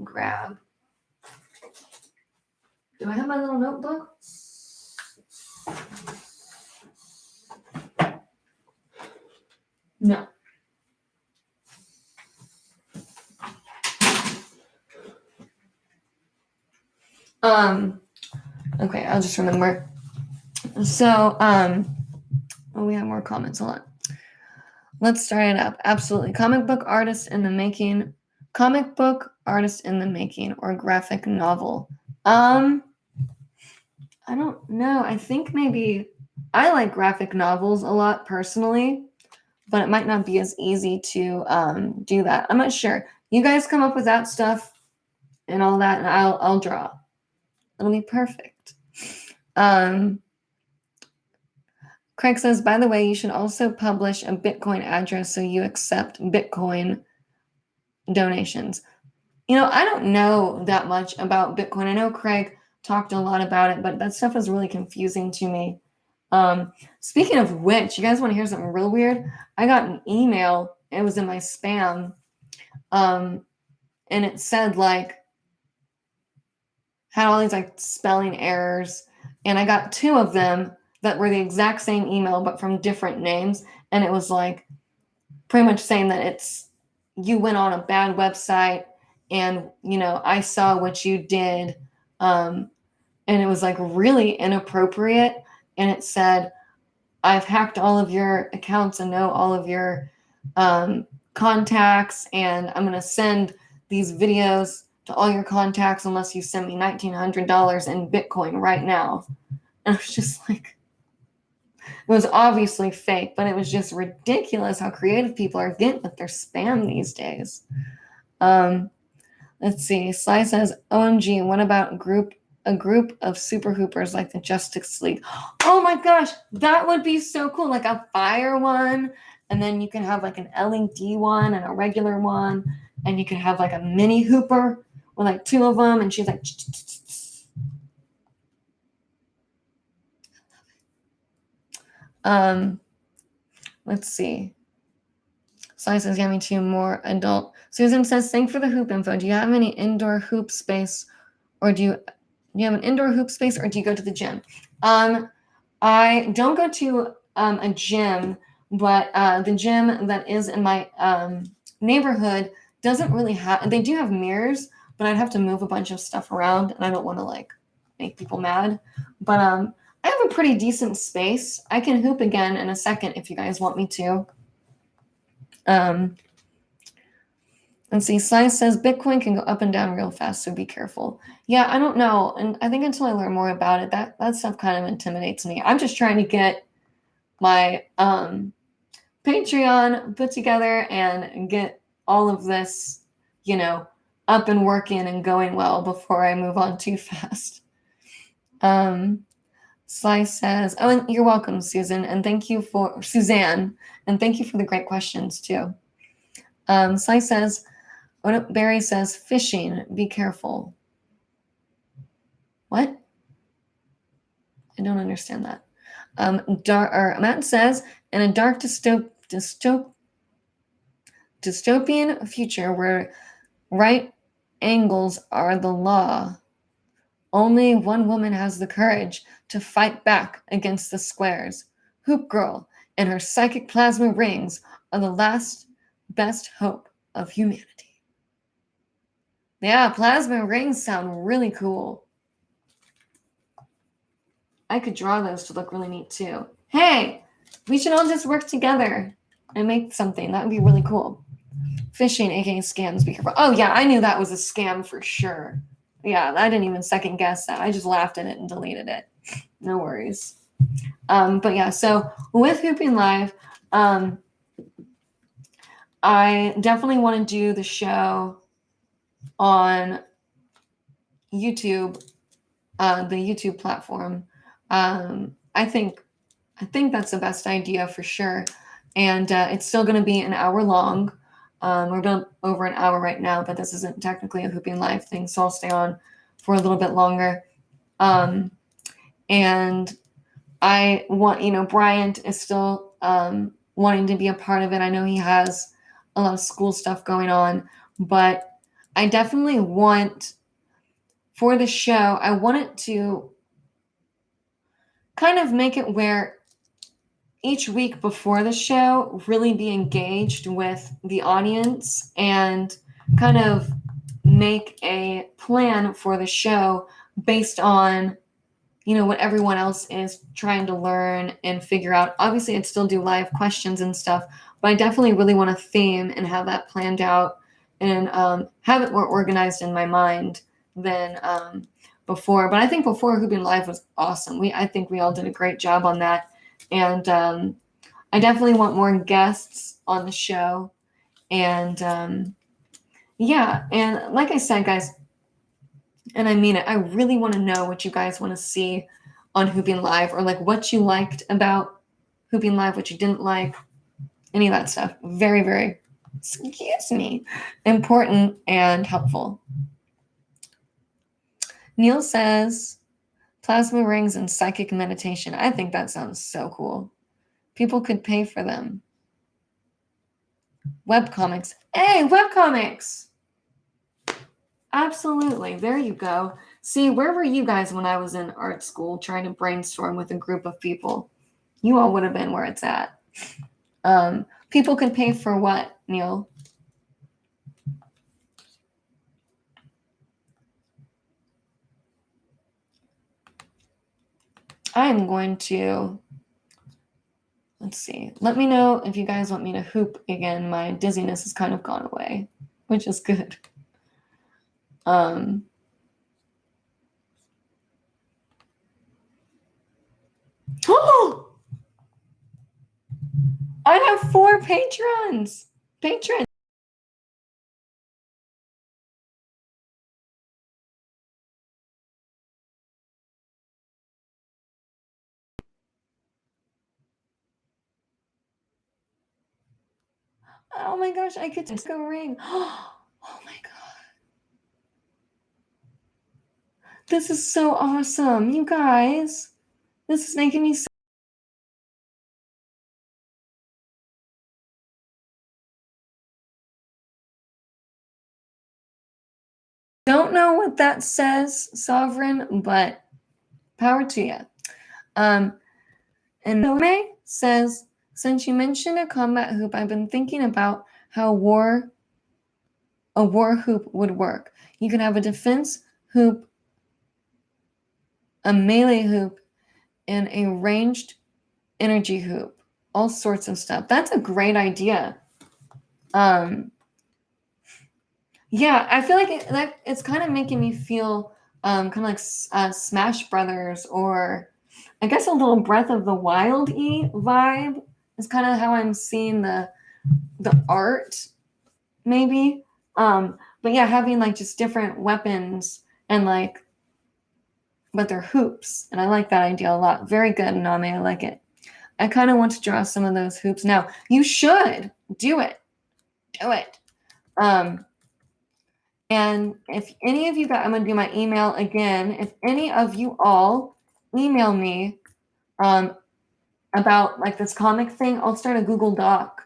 grab. Do I have my little notebook? No. Okay, I'll just remember. So, oh, we have more comments. Hold on. Let's start it up. Absolutely. Comic book artist in the making, or graphic novel. I don't know. I think maybe I like graphic novels a lot personally, but it might not be as easy to do that. I'm not sure. You guys come up with that stuff and all that, and I'll draw. It'll be perfect. Craig says, by the way, you should also publish a Bitcoin address so you accept Bitcoin donations. You know, I don't know that much about Bitcoin. I know Craig talked a lot about it, but that stuff is really confusing to me. Speaking of which, you guys want to hear something real weird? I got an email. It was in my spam. And it said like, had all these like spelling errors. And I got 2 of them that were the exact same email, but from different names. And it was like pretty much saying that you went on a bad website and, you know, I saw what you did. And it was like really inappropriate. And it said, I've hacked all of your accounts and know all of your contacts. And I'm going to send these videos to all your contacts unless you send me $1,900 in Bitcoin right now. And I was just like, it was obviously fake, but it was just ridiculous how creative people are getting with their spam these days. Let's see. Sly says, OMG, what about a group of super hoopers like the Justice League? Oh my gosh, that would be so cool. Like a fire one, and then you can have like an LED one and a regular one, and you can have like a mini hooper with like 2 of them, and she's like, let's see. Sly says, yeah, me too, more adult. Susan says, thanks for the hoop info. Do you have any indoor hoop space, or do you have an indoor hoop space, or do you go to the gym? I don't go to a gym, but the gym that is in my neighborhood doesn't really have, they do have mirrors, but I'd have to move a bunch of stuff around, and I don't want to like make people mad. But I have a pretty decent space. I can hoop again in a second if you guys want me to. Let's see. Slice says Bitcoin can go up and down real fast, so be careful. Yeah, I don't know, and I think until I learn more about it, that stuff kind of intimidates me. I'm just trying to get my Patreon put together and get all of this, up and working and going well before I move on too fast. Slice says, oh, and you're welcome, Susan, and thank you for Suzanne, and thank you for the great questions too. Slice says, Barry says, fishing, be careful. What? I don't understand that. Matt says, in a dark dystopian future where right angles are the law, only one woman has the courage to fight back against the squares. Hoop Girl and her psychic plasma rings are the last best hope of humanity. Yeah, plasma rings sound really cool. I could draw those to look really neat too. Hey, we should all just work together and make something. That would be really cool. Phishing, aka scams, be careful. Oh yeah, I knew that was a scam for sure. Yeah, I didn't even second guess that. I just laughed at it and deleted it. No worries. But yeah, so with Hooping Live, I definitely want to do the show on YouTube, the YouTube platform. I think that's the best idea for sure. And it's still going to be an hour long. We're going over an hour right now, but this isn't technically a Hooping Live thing, so I'll stay on for a little bit longer. And I want, Bryant is still wanting to be a part of it. I know he has a lot of school stuff going on, but I definitely want, for the show, I want it to kind of make it where each week before the show, really be engaged with the audience and kind of make a plan for the show based on, what everyone else is trying to learn and figure out. Obviously, I'd still do live questions and stuff, but I definitely really want a theme and have that planned out and have it more organized in my mind than before. But I think before Hooping Live was awesome. I think we all did a great job on that. And I definitely want more guests on the show. And yeah, and like I said, guys, and I mean it, I really want to know what you guys want to see on Hooping Live, or like what you liked about Hooping Live, what you didn't like, any of that stuff. Very, very, important and helpful. Neil says, plasma rings and psychic meditation. I think that sounds so cool. People could pay for them. Webcomics. Hey, webcomics! Absolutely. There you go. See, where were you guys when I was in art school trying to brainstorm with a group of people? You all would have been where it's at. People can pay for what, Neil? I'm going to, let's see. Let me know if you guys want me to hoop again. My dizziness has kind of gone away, which is good. Oh! I have 4 patrons. Oh my gosh, I could just go ring. Oh my god. This is so awesome, you guys. This is making me so. Don't know what that says, Sovereign, but power to you. And May says, Since you mentioned a combat hoop, I've been thinking about how a war hoop would work. You could have a defense hoop, a melee hoop, and a ranged energy hoop. All sorts of stuff. That's a great idea. Yeah, I feel like it's kind of making me feel kind of like Smash Brothers, or I guess a little Breath of the Wild-y vibe is kind of how I'm seeing the art, maybe. But yeah, having like just different weapons and like, but they're hoops, and I like that idea a lot. Very good, Name. I like it. I kind of want to draw some of those hoops now. You should do it. Do it. And if any of you guys, I'm going to do my email again. If any of you all email me about like this comic thing, I'll start a Google Doc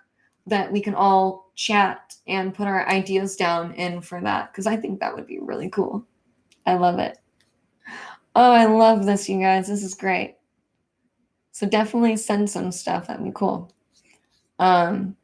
that we can all chat and put our ideas down in for that, because I think that would be really cool. I love it. Oh, I love this, you guys. This is great. So definitely send some stuff. That'd be cool. And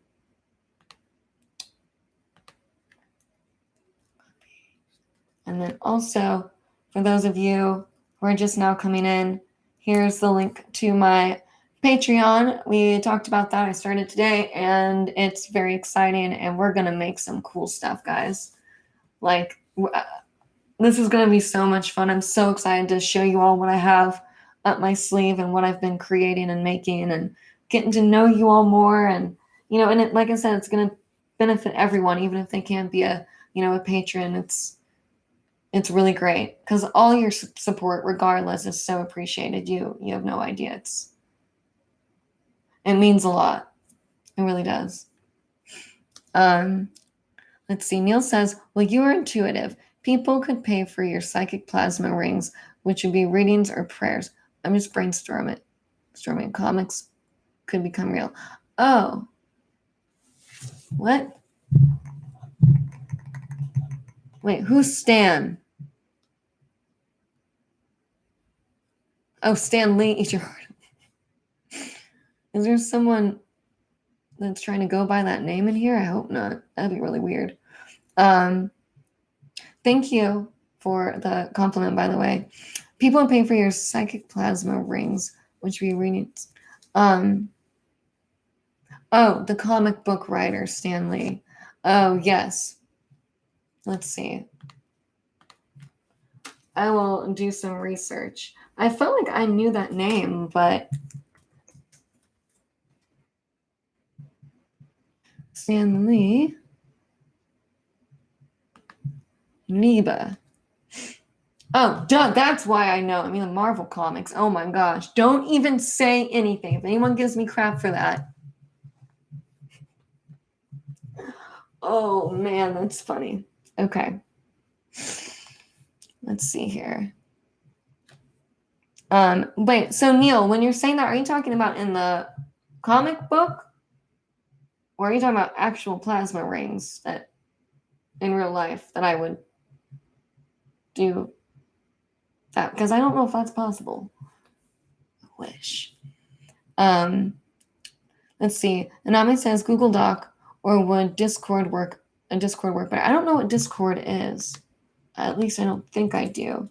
then also, for those of you who are just now coming in, here's the link to my Patreon. We talked about that. I started today, and it's very exciting, and we're going to make some cool stuff, guys. Like, this is going to be so much fun. I'm so excited to show you all what I have up my sleeve and what I've been creating and making, and getting to know you all more. And, you know, and it, like I said, it's going to benefit everyone, even if they can't be a patron. It's really great, because all your support, regardless, is so appreciated. You have no idea. It means a lot. It really does. Let's see. Neil says, well, you are intuitive. People could pay for your psychic plasma rings, which would be readings or prayers. I'm just brainstorming. Comics could become real. Oh. What? Wait, who's Stan? Oh, Stan Lee. Eat your heart. Is there someone that's trying to go by that name in here? I hope not. That'd be really weird. Thank you for the compliment, by the way. People pay for your psychic plasma rings, which we read. Oh, the comic book writer, Stan Lee. Oh, yes. Let's see. I will do some research. I felt like I knew that name, but Stan Lee. Neba. Oh, duh, that's why I know. I mean, the Marvel comics. Oh my gosh. Don't even say anything. If anyone gives me crap for that. Oh man, that's funny. Okay. Let's see here. Wait, so Neil, when you're saying that, are you talking about in the comic book? Or are you talking about actual plasma rings that in real life that I would do that? Because I don't know if that's possible. I wish. Let's see. Anami says Google Doc, or would Discord work? A Discord work, but I don't know what Discord is. At least I don't think I do.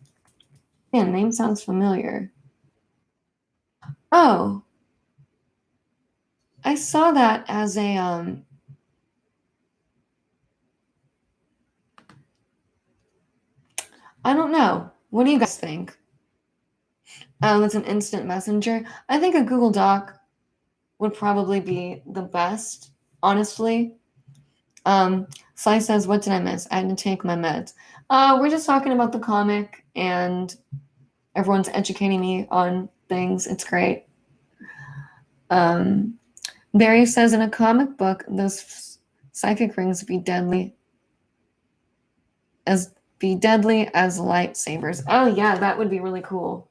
Yeah, name sounds familiar. Oh, I saw that as a I don't know. What do you guys think? It's an instant messenger. I think a Google Doc would probably be the best, honestly. Sly says, what did I miss? I had to take my meds. We're just talking about the comic, and everyone's educating me on things. It's great. Barry says, in a comic book, those psychic rings be deadly as lightsabers. Oh yeah, that would be really cool.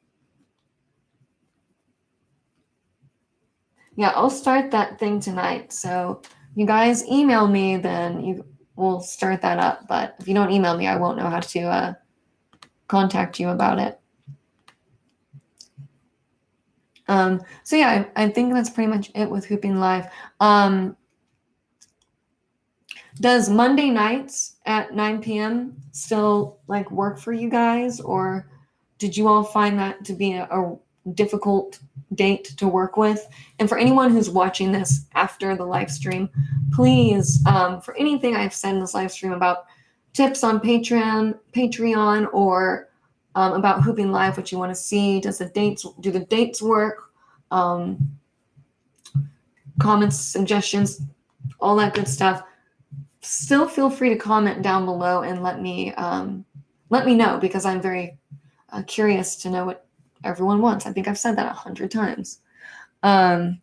Yeah, I'll start that thing tonight. So you guys email me, then we'll start that up. But if you don't email me, I won't know how to contact you about it. So yeah, I think that's pretty much it with Hooping Live. Does Monday nights at 9 p.m. still like work for you guys, or did you all find that to be a difficult date to work with? And for anyone who's watching this after the live stream, please, for anything I've said in this live stream about tips on Patreon, or about Hooping Live, what you want to see, do the dates work? Comments, suggestions, all that good stuff. Still feel free to comment down below and let me know, because I'm very curious to know what everyone wants. I think I've said that 100 times. You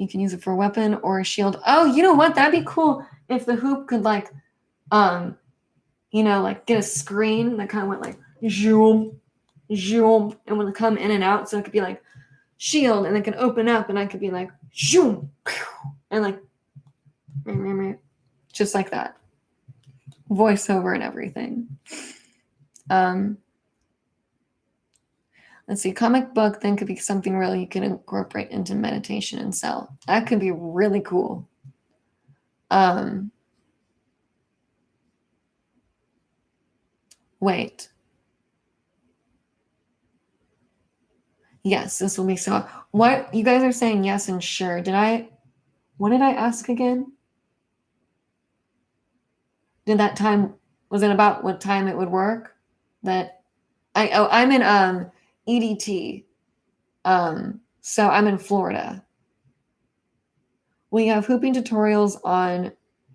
can use it for a weapon or a shield. Oh, you know what? That'd be cool if the hoop could like get a screen that kind of went like zoom, zoom, and would come in and out. So it could be like shield, and it can open up, and I could be like zoom, and like just like that, voiceover and everything. Let's see, comic book then could be something really you can incorporate into meditation and sell. That could be really cool. Wait. Yes, this will be so. What you guys are saying yes and sure. What did I ask again? Was it about what time it would work? I'm in EDT. So I'm in Florida. We have hooping tutorials on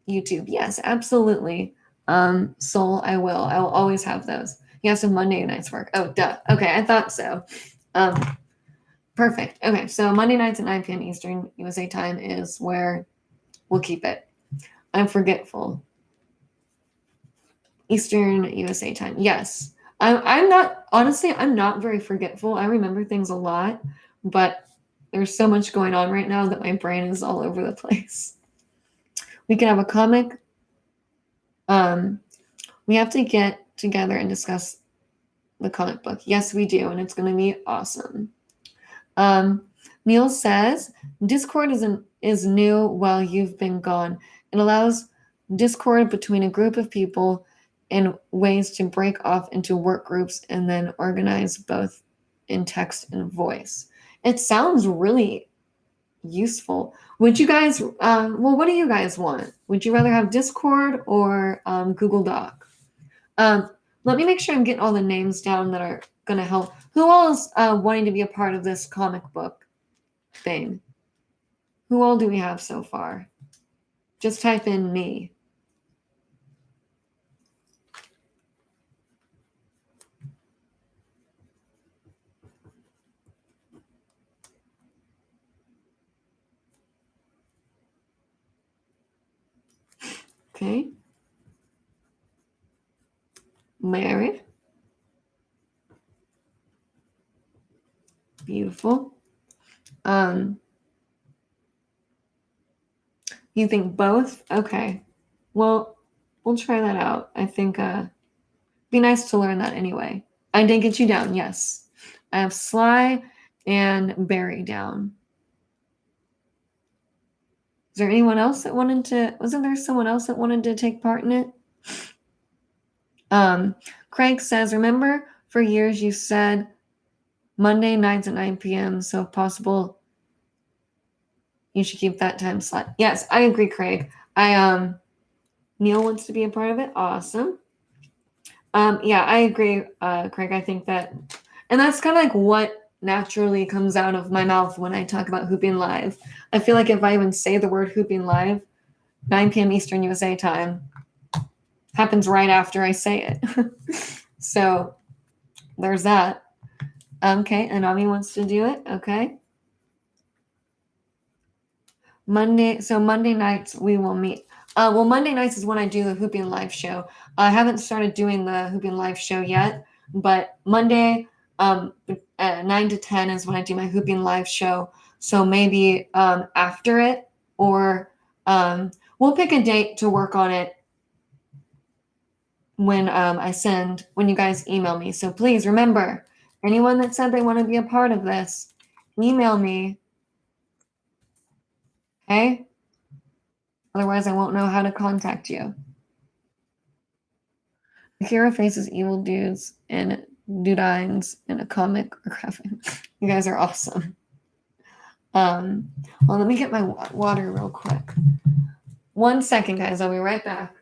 YouTube. Yes, absolutely. Soul, I will always have those. Yes, and Monday nights work. Oh, duh. Okay, I thought so. Perfect. Okay, so Monday nights at 9 p.m. Eastern USA time is where we'll keep it. I'm forgetful. Eastern USA time. Yes. I'm not very forgetful. I remember things a lot, but there's so much going on right now that my brain is all over the place. We can have a comic. We have to get together and discuss the comic book. Yes, we do, and it's going to be awesome. Neil says, Discord is new while you've been gone. It allows discord between a group of people and ways to break off into work groups and then organize both in text and voice. It sounds really useful. Would you guys, what do you guys want? Would you rather have Discord or Google Doc? Let me make sure I'm getting all the names down that are going to help. Who all is wanting to be a part of this comic book thing? Who all do we have so far? Just type in me. Okay. Mary. Beautiful. You think both? Okay. Well, we'll try that out. I think be nice to learn that anyway. I did get you down, yes. I have Sly and Barry down. Is there anyone else that wasn't there someone else that wanted to take part in it? Craig says, remember for years you said Monday nights at 9 p.m. So if possible, you should keep that time slot. Yes, I agree, Craig. Neil wants to be a part of it. Awesome. Yeah, I agree, Craig. I think that, and that's kind of like what naturally comes out of my mouth when I talk about Hooping Live. I feel like if I even say the word Hooping Live, 9 p.m. Eastern USA time happens right after I say it. So there's that. Okay, Anami wants to do it. Okay. Monday nights we will meet. Well, Monday nights is when I do the Hooping Live show. I haven't started doing the Hooping Live show yet, but Monday, 9 to 10 is when I do my Hooping Live show. So maybe after it, or we'll pick a date to work on it when you guys email me. So please remember, Anyone that said they want to be a part of this, email me. Okay? Otherwise, I won't know how to contact you. Akira faces evil dudes and dudines in a comic or graphic. You guys are awesome. Well, let me get my water real quick. 1 second, guys. I'll be right back.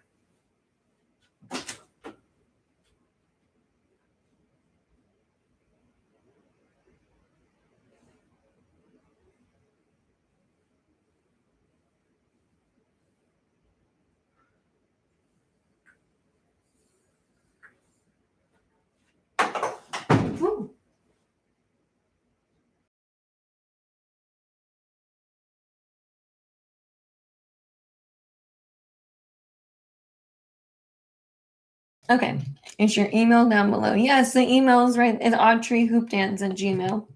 Woo. Okay, it's your email down below. Yes, the email is right. It's audreyhoopdance@gmail.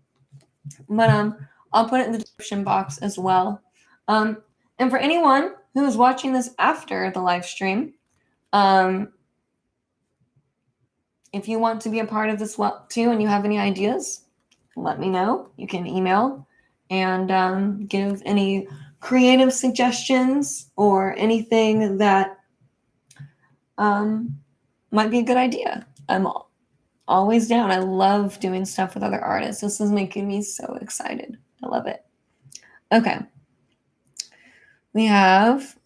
But I'll put it in the description box as well. And for anyone who is watching this after the live stream, if you want to be a part of this too and you have any ideas, let me know. You can email and give any creative suggestions or anything that might be a good idea. I'm always down. I love doing stuff with other artists. This is making me so excited. I love it. Okay. We have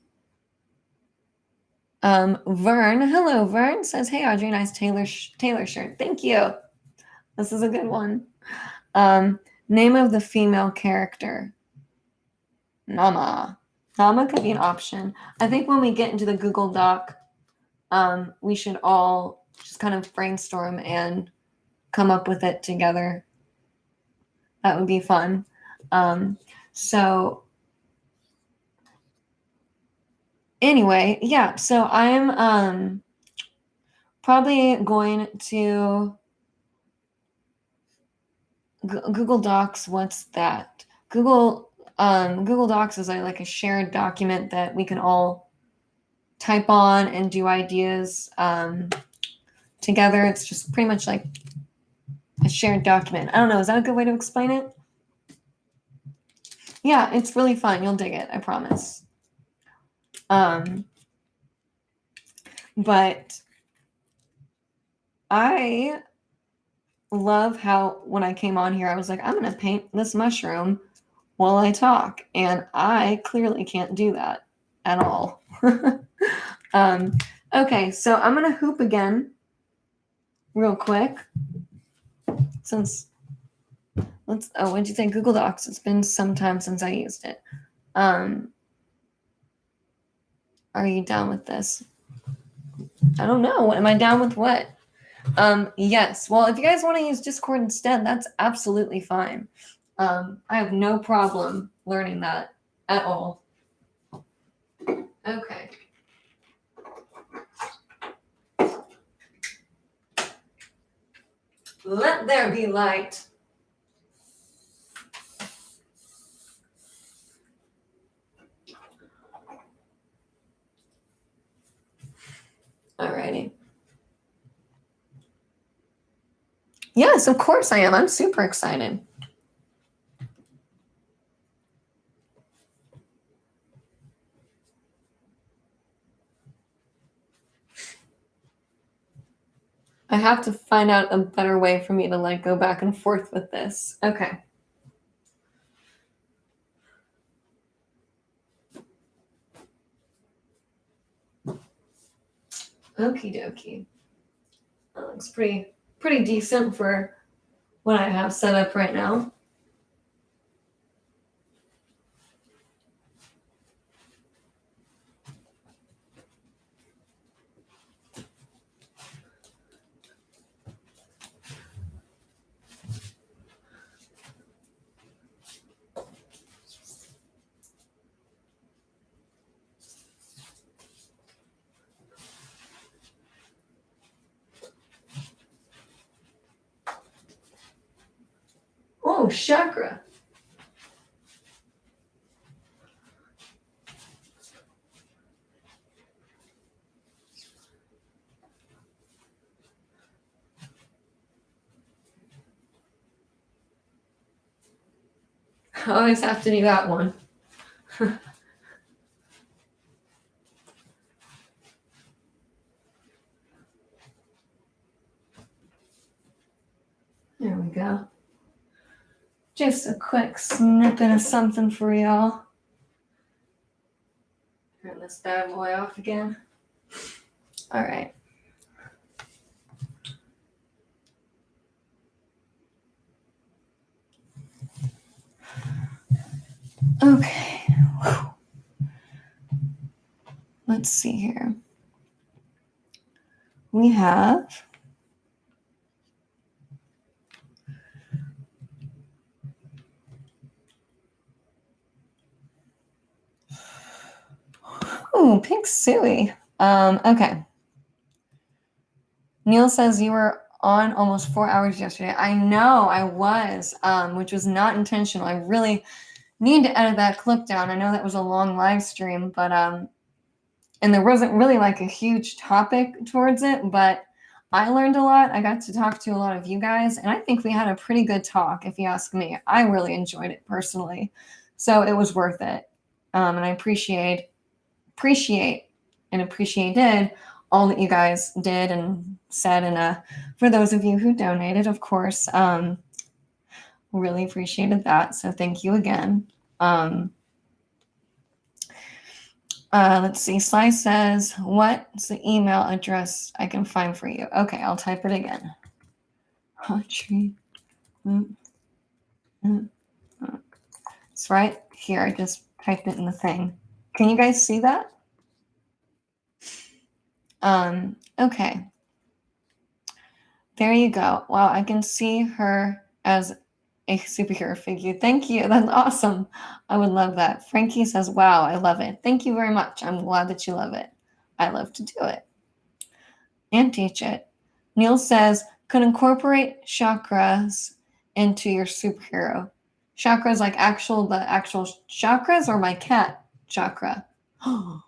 Vern. Hello, Vern. Says, hey, Audrey, nice Taylor shirt. Thank you. This is a good one. Name of the female character. Nama. Nama could be an option. I think when we get into the Google Doc, we should all just kind of brainstorm and come up with it together. That would be fun. So anyway, yeah, so I'm probably going to Google Docs. What's that? Google Docs is like a shared document that we can all type on and do ideas together. It's just pretty much like a shared document. I don't know. Is that a good way to explain it? Yeah, it's really fun. You'll dig it. I promise. But I love how when I came on here, I was like, I'm going to paint this mushroom while I talk. And I clearly can't do that at all. Okay, so I'm going to hoop again real quick. What'd you think? Google Docs. It's been some time since I used it. Are you down with this? I don't know. Am I down with what? Yes. Well, if you guys want to use Discord instead, that's absolutely fine. I have no problem learning that at all. Okay. Let there be light. Alrighty. Yes, of course I am. I'm super excited. I have to find out a better way for me to like go back and forth with this. Okay. Okie dokie. That looks pretty decent for what I have set up right now. Oh, chakra. I always have to do that one. There we go. Just a quick snippet of something for y'all. Turn this bad boy off again. All right. Okay. Whew. Let's see here. We have Pink Suey. Okay. Neil says you were on almost 4 hours yesterday. I know I was, which was not intentional. I really need to edit that clip down. I know that was a long live stream, but and there wasn't really like a huge topic towards it, but I learned a lot. I got to talk to a lot of you guys, and I think we had a pretty good talk, if you ask me. I really enjoyed it personally, so it was worth it. And I appreciated all that you guys did and said. And for those of you who donated, of course, really appreciated that. So thank you again. Let's see. Sly says, what's the email address I can find for you? Okay, I'll type it again. Audrey. It's right here. I just typed it in the thing. Can you guys see that? Okay. There you go. Wow, I can see her as a superhero figure. Thank you. That's awesome. I would love that. Frankie says, wow, I love it. Thank you very much. I'm glad that you love it. I love to do it and teach it. Neil says, could incorporate chakras into your superhero. Chakras like the actual chakras, or my cat chakra? Oh,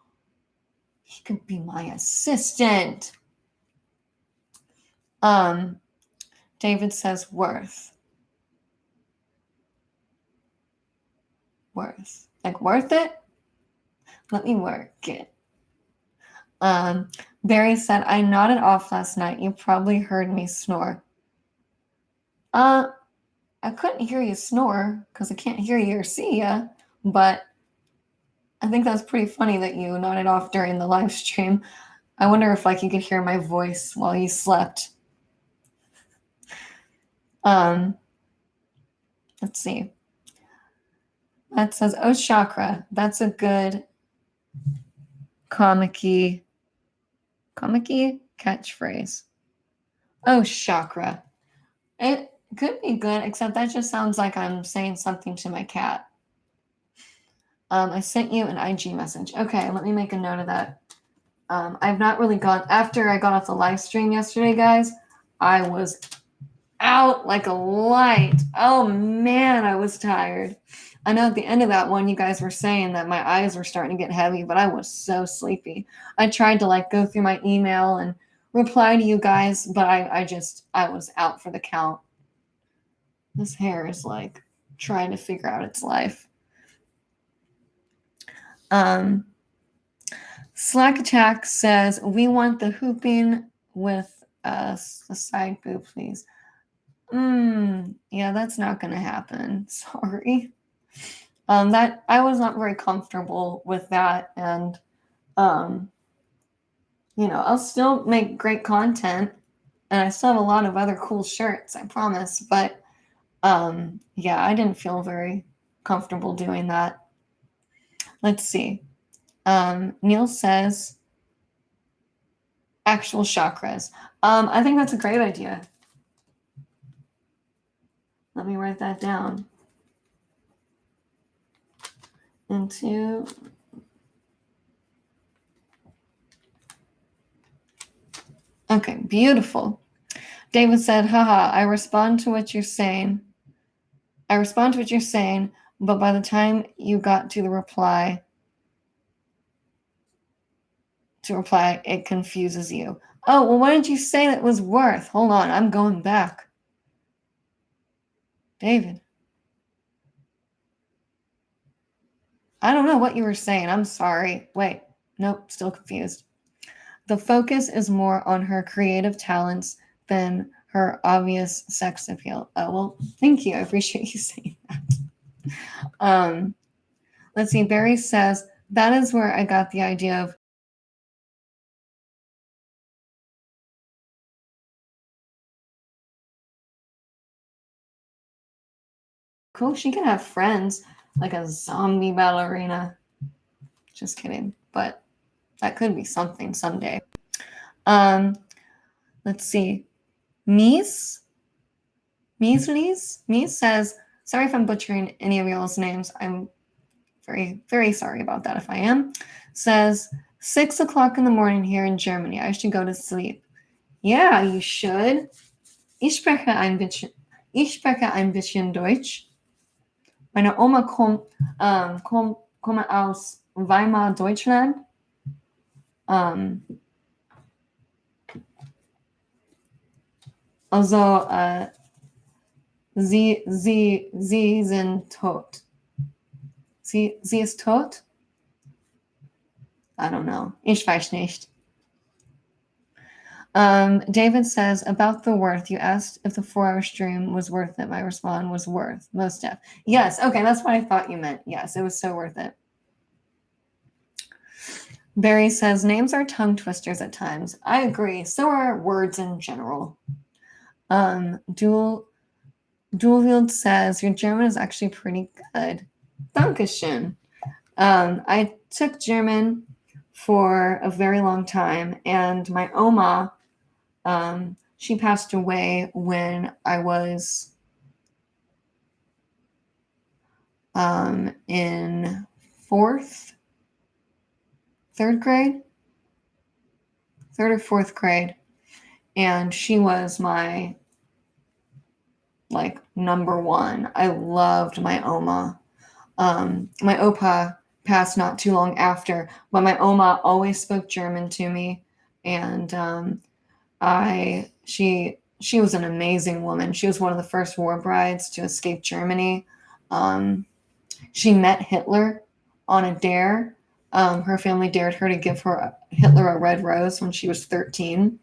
he could be my assistant. David says worth. Like worth it? Let me work it. Barry said, I nodded off last night. You probably heard me snore. I couldn't hear you snore because I can't hear you or see you, but I think that's pretty funny that you nodded off during the live stream. I wonder if like you could hear my voice while you slept. Let's see. That says, oh, chakra. That's a good comic-y catchphrase. Oh, chakra. It could be good, except that just sounds like I'm saying something to my cat. I sent you an IG message. Okay, let me make a note of that. I've not really gone, after I got off the live stream yesterday, guys, I was out like a light. Oh man, I was tired. I know at the end of that one, you guys were saying that my eyes were starting to get heavy, but I was so sleepy. I tried to like go through my email and reply to you guys, but I was out for the count. This hair is like trying to figure out its life. Slack Attack says, we want the hooping with a side boob, please. Yeah, that's not going to happen. Sorry. That I was not very comfortable with that. And, I'll still make great content and I still have a lot of other cool shirts, I promise. But, yeah, I didn't feel very comfortable doing that. Let's see. Neil says, actual chakras. I think that's a great idea. Let me write that down. Okay, beautiful. David said, haha, I respond to what you're saying, but by the time you got to the reply, it confuses you. Oh, well, why didn't you say that was worth? Hold on, I'm going back. David. I don't know what you were saying. I'm sorry. Wait, nope, still confused. The focus is more on her creative talents than her obvious sex appeal. Oh, well, thank you. I appreciate you saying that. Let's see. Barry says, that is where I got the idea of cool. She can have friends like a zombie ballerina. Just kidding. But that could be something someday. Let's see. Mies says, sorry if I'm butchering any of y'all's names. I'm very, very sorry about that if I am. Says, 6 o'clock in the morning here in Germany. I should go to sleep. Yeah, you should. Ich spreche ein bisschen Deutsch. Meine Oma komme aus Weimar, Deutschland. Also, sie sind tot. Sie ist tot? I don't know. Ich weiß nicht. David says, about the worth, you asked if the 4-hour stream was worth it. My response was worth. Most def. Yes, okay, that's what I thought you meant. Yes, it was so worth it. Barry says, names are tongue twisters at times. I agree. So are words in general. Dualfield says, your German is actually pretty good. Dankeschön. I took German for a very long time, and my Oma, she passed away when I was in third or fourth grade, and she was my number one. I loved my Oma. My Opa passed not too long after, but my Oma always spoke German to me, and she was an amazing woman. She was one of the first war brides to escape Germany. She met Hitler on a dare. Her family dared her to give Hitler a red rose when she was 13,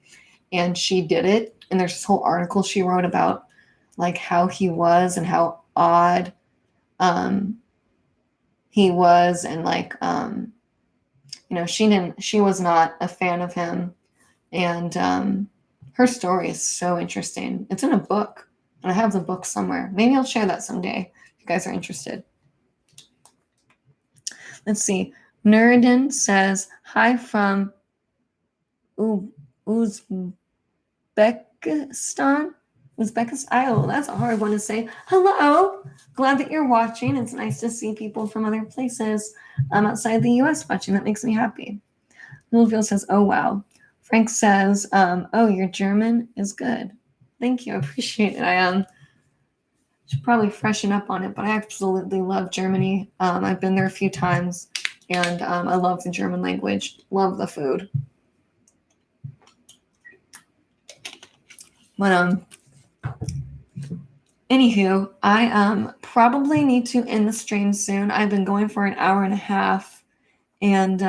and she did it. And there's this whole article she wrote about how he was and how odd he was, and she was not a fan of him, and her story is so interesting. It's in a book, and I have the book somewhere. Maybe I'll share that someday if you guys are interested. Let's see. Nuruddin says, hi from Uzbekistan. Oh, that's a hard one to say. Hello. Glad that you're watching. It's nice to see people from other places outside the U.S. watching. That makes me happy. Littlefield says, oh, wow. Frank says, oh, your German is good. Thank you. I appreciate it. I should probably freshen up on it, but I absolutely love Germany. I've been there a few times, and I love the German language. Love the food. But anywho, I probably need to end the stream soon. I've been going for an hour and a half, and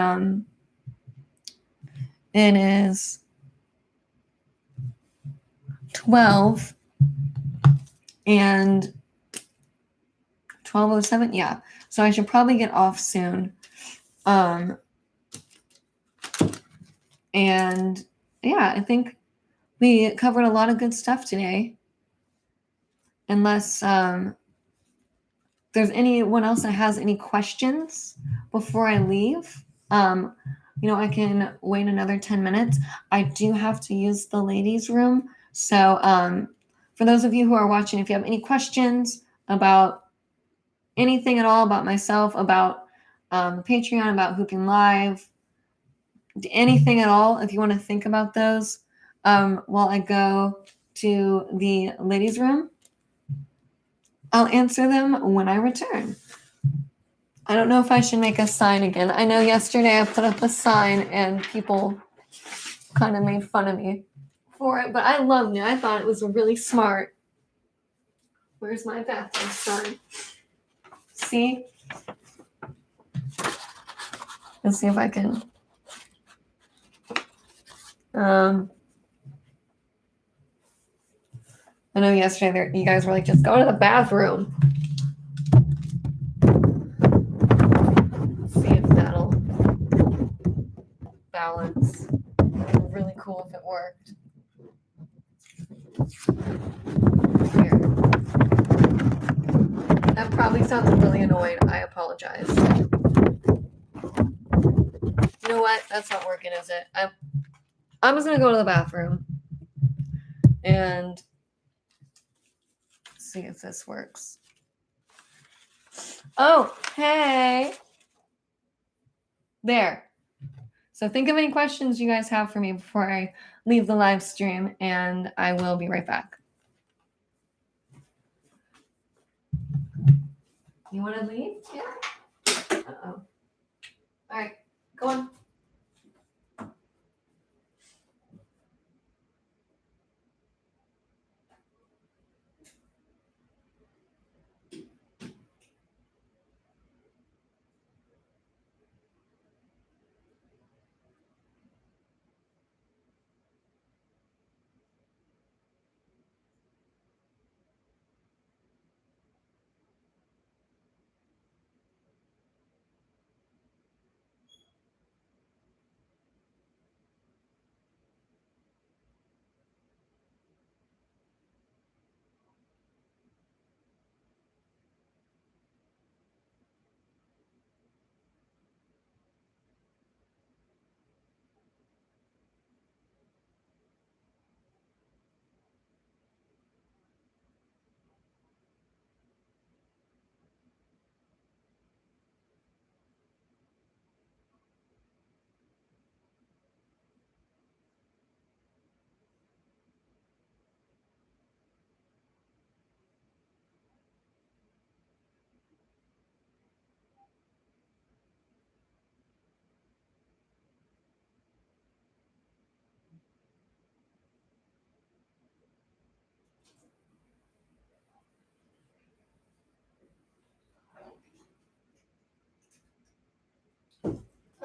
it is 12 and 12:07. Yeah, so I should probably get off soon. And yeah, I think we covered a lot of good stuff today. Unless there's anyone else that has any questions before I leave, I can wait another 10 minutes. I do have to use the ladies' room. So for those of you who are watching, if you have any questions about anything at all, about myself, about Patreon, about Hooping Live, anything at all, if you want to think about those while I go to the ladies' room, I'll answer them when I return. I don't know if I should make a sign again. I know yesterday I put up a sign and people kind of made fun of me for it, but I loved it. I thought it was really smart. Where's my bathroom sign? See? Let's see if I can. I know yesterday you guys were like, just go to the bathroom. Let's see if that'll balance. It'd be really cool if it worked. Here. That probably sounds really annoying. I apologize. You know what? That's not working, is it? I'm just gonna go to the bathroom and see if this works. Oh, hey. There. So think of any questions you guys have for me before I leave the live stream, and I will be right back. You want to leave? Yeah. Uh-oh. All right, go on.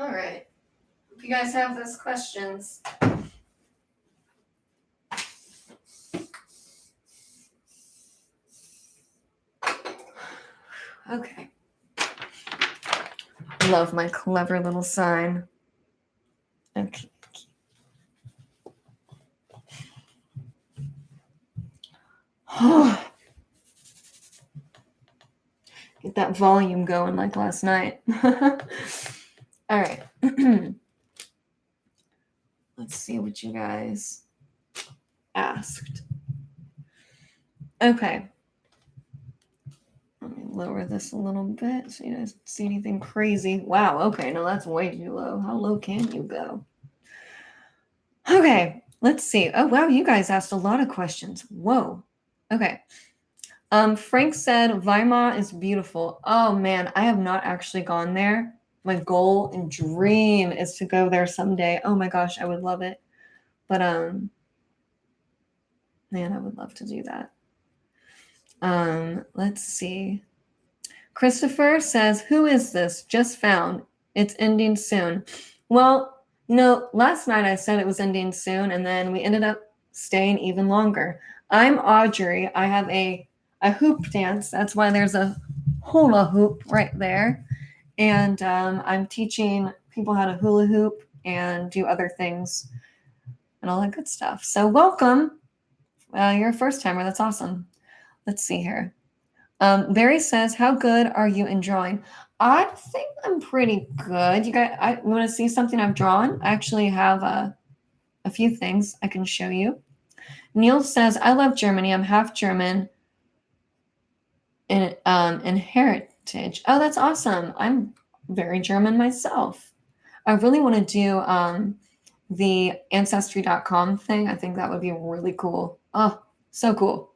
All right. If you guys have those questions. Okay. Love my clever little sign. Okay. Get that volume going like last night. All right. Let's see what you guys asked. Okay. Let me lower this a little bit so you guys don't see anything crazy. Wow. Okay. No, that's way too low. How low can you go? Okay. Let's see. Oh, wow. You guys asked a lot of questions. Whoa. Okay. Frank said Weimar is beautiful. Oh man, I have not actually gone there. My goal and dream is to go there someday. Oh my gosh, I would love it. But man, I would love to do that. Let's see. Christopher says, who is this? Just found. It's ending soon. Well, last night I said it was ending soon, and then we ended up staying even longer. I'm Audrey. I have a hoop dance. That's why there's a hula hoop right there. And I'm teaching people how to hula hoop and do other things and all that good stuff. So welcome. You're a first timer. That's awesome. Let's see here. Barry says, how good are you in drawing? I think I'm pretty good. You guys, I want to see something I've drawn. I actually have a few things I can show you. Neil says, I love Germany. I'm half German in heritage. Oh, that's awesome. I'm very German myself. I really want to do the Ancestry.com thing. I think that would be really cool. Oh, so cool.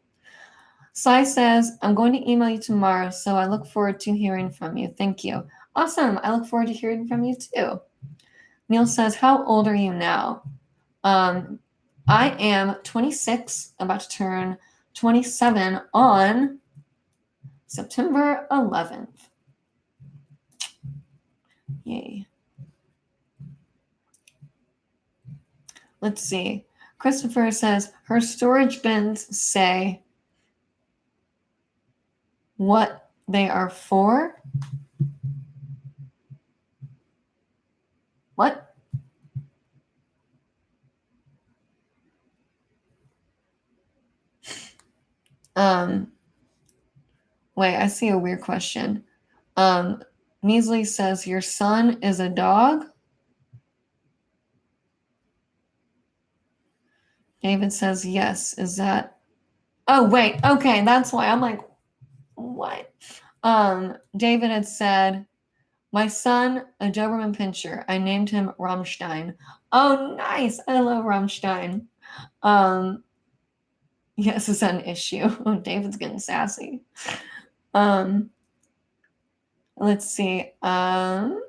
Sai says, I'm going to email you tomorrow, so I look forward to hearing from you. Thank you. Awesome. I look forward to hearing from you too. Neil says, how old are you now? I am 26, about to turn 27 on September 11th. Yay. Let's see. Christopher says her storage bins say what they are for. What? Wait, I see a weird question. Measley says your son is a dog. David says yes. Is that? Oh, wait. Okay, that's why I'm like, what? David had said, my son, a Doberman Pinscher. I named him Rammstein. Oh, nice. I love Rammstein. Yes, is that an issue? Oh, David's getting sassy. Let's see. Matt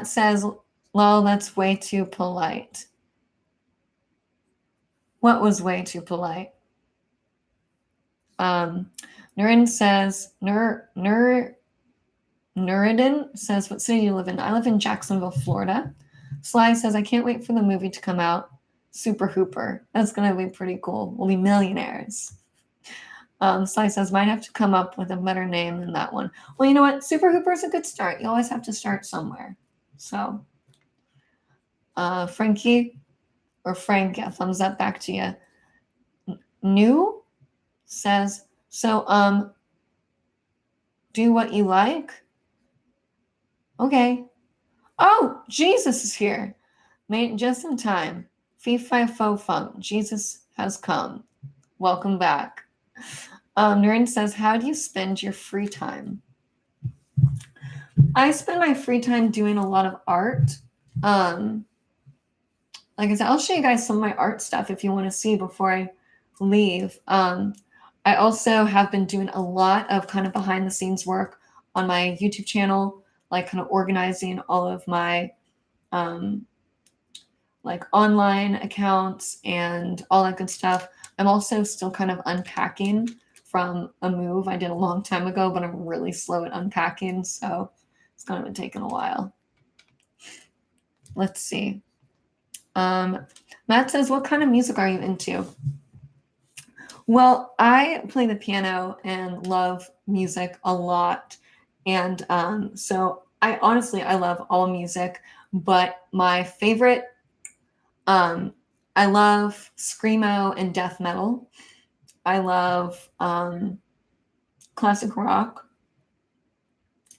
says, lol, that's way too polite. What was way too polite? Nurin says, Nuridin says, what city do you live in? I live in Jacksonville, Florida. Sly says, I can't wait for the movie to come out. Super Hooper. That's going to be pretty cool. We'll be millionaires. Sly says, might have to come up with a better name than that one. Well, you know what? Super Hooper is a good start. You always have to start somewhere. So, Frankie or Frank, yeah, thumbs up back to you. New says, so, do what you like. Okay. Oh, Jesus is here. Made just in time. Fee fi fo fum. Jesus has come. Welcome back. Nurin says, how do you spend your free time? I spend my free time doing a lot of art. Like I said, I'll show you guys some of my art stuff if you want to see before I leave. I also have been doing a lot of kind of behind the scenes work on my YouTube channel, like kind of organizing all of my like online accounts and all that good stuff. I'm also still kind of unpacking from a move I did a long time ago, but I'm really slow at unpacking, so it's kind of been taking a while. Let's see. Matt says, what kind of music are you into? Well, I play the piano and love music a lot. And so I love all music, but my favorite, I love screamo and death metal. I love classic rock.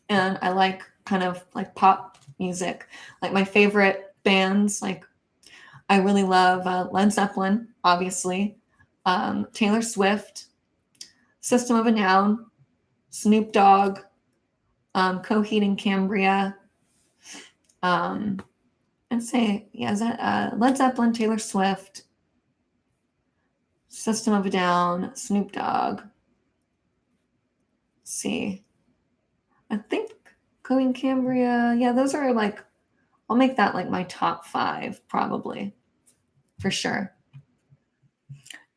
And I like kind of like pop music. Like my favorite bands, like I really love Led Zeppelin, obviously, Taylor Swift, System of a Down, Snoop Dogg, Coheed and Cambria. I'd say, yeah, is that Led Zeppelin, Taylor Swift, System of a Down, Snoop Dogg. Let's see. I think Coheed and Cambria. Yeah, those are like, I'll make that like my top 5 probably, for sure.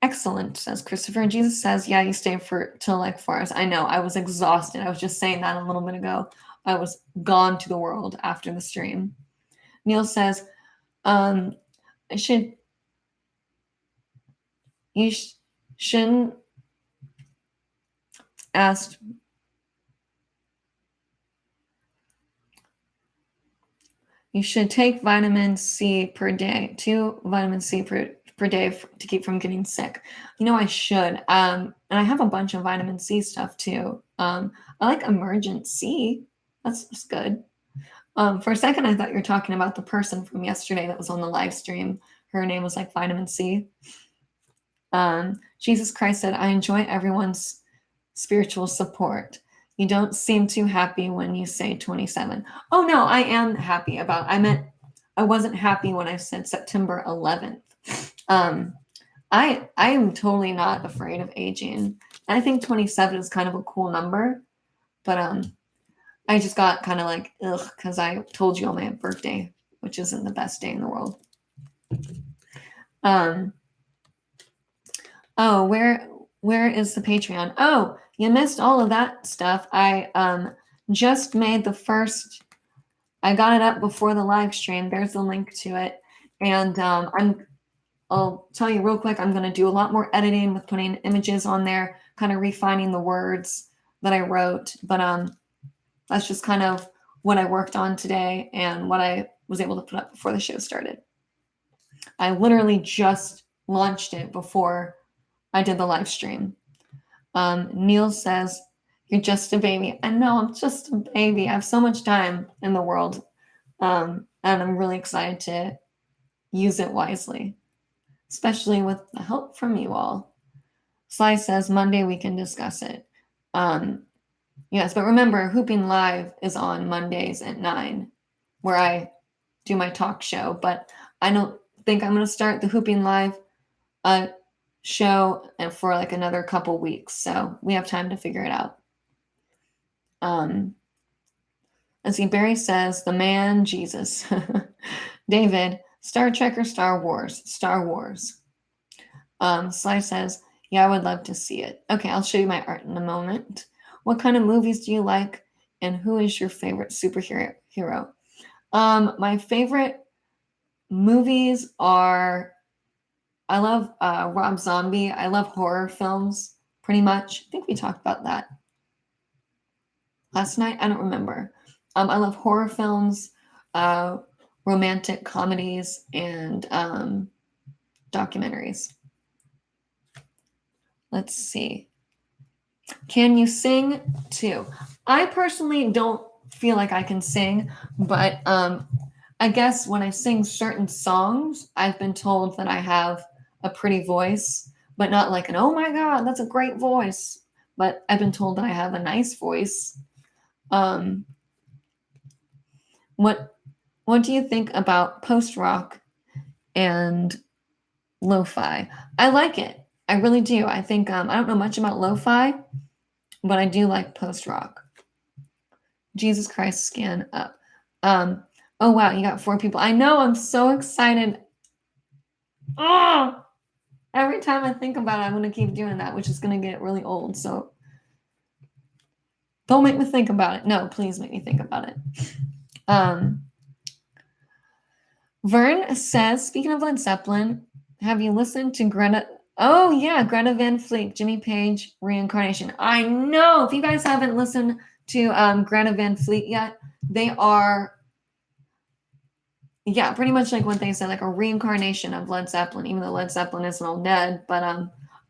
Excellent, says Christopher. And Jesus says, yeah, you stay till like 4 hours. I know, I was exhausted. I was just saying that a little bit ago. I was gone to the world after the stream. Neil says, shouldn't ask. You should take vitamin C per day, 2 vitamin C per day to keep from getting sick. You know, I should. And I have a bunch of vitamin C stuff too. I like Emergent C. That's just good. For a second, I thought you were talking about the person from yesterday that was on the live stream. Her name was like Vitamin C. Jesus Christ said, I enjoy everyone's spiritual support. You don't seem too happy when you say 27. Oh, no, I am happy about, I wasn't happy when I said September 11th. I am totally not afraid of aging. I think 27 is kind of a cool number, but I just got kind of like, ugh, because I told you on my birthday, which isn't the best day in the world. Oh, where is the Patreon? Oh, you missed all of that stuff. I just made the first, I got it up before the live stream. There's the link to it. And I'll tell you real quick, I'm going to do a lot more editing with putting images on there, kind of refining the words that I wrote. But that's just kind of what I worked on today and what I was able to put up before the show started. I literally just launched it before I did the live stream. Neil says, "You're just a baby." I know, I'm just a baby. I have so much time in the world. And I'm really excited to use it wisely, especially with the help from you all. Sly says, "Monday we can discuss it." Yes, but remember, Hooping Live is on Mondays at 9, where I do my talk show. But I don't think I'm going to start the Hooping Live show for like another couple weeks. So we have time to figure it out. Let's see, Barry says, "The man, Jesus." David, "Star Trek or Star Wars?" Star Wars. Sly says, "Yeah, I would love to see it." Okay, I'll show you my art in a moment. What kind of movies do you like, and who is your favorite superhero? My favorite movies are, I love Rob Zombie. I love horror films, pretty much. I think we talked about that last night. I don't remember. I love horror films, romantic comedies, and documentaries. Let's see. Can you sing too? I personally don't feel like I can sing, but I guess when I sing certain songs, I've been told that I have a pretty voice, but not like an, "Oh my God, that's a great voice." But I've been told that I have a nice voice. What do you think about post-rock and lo-fi? I like it. I really do. I think I don't know much about lo-fi, but I do like post-rock. Jesus Christ, scan up. Oh wow, you got 4 people. I know, I'm so excited. Oh, every time I think about it, I'm gonna keep doing that, which is gonna get really old. So don't make me think about it. No, please make me think about it. Vern says, speaking of Led Zeppelin, have you listened to Greta? Oh yeah, Greta Van Fleet, Jimmy Page, Reincarnation. I know. If you guys haven't listened to Greta Van Fleet yet, they are, yeah, pretty much like what they said, like a reincarnation of Led Zeppelin, even though Led Zeppelin isn't all dead. But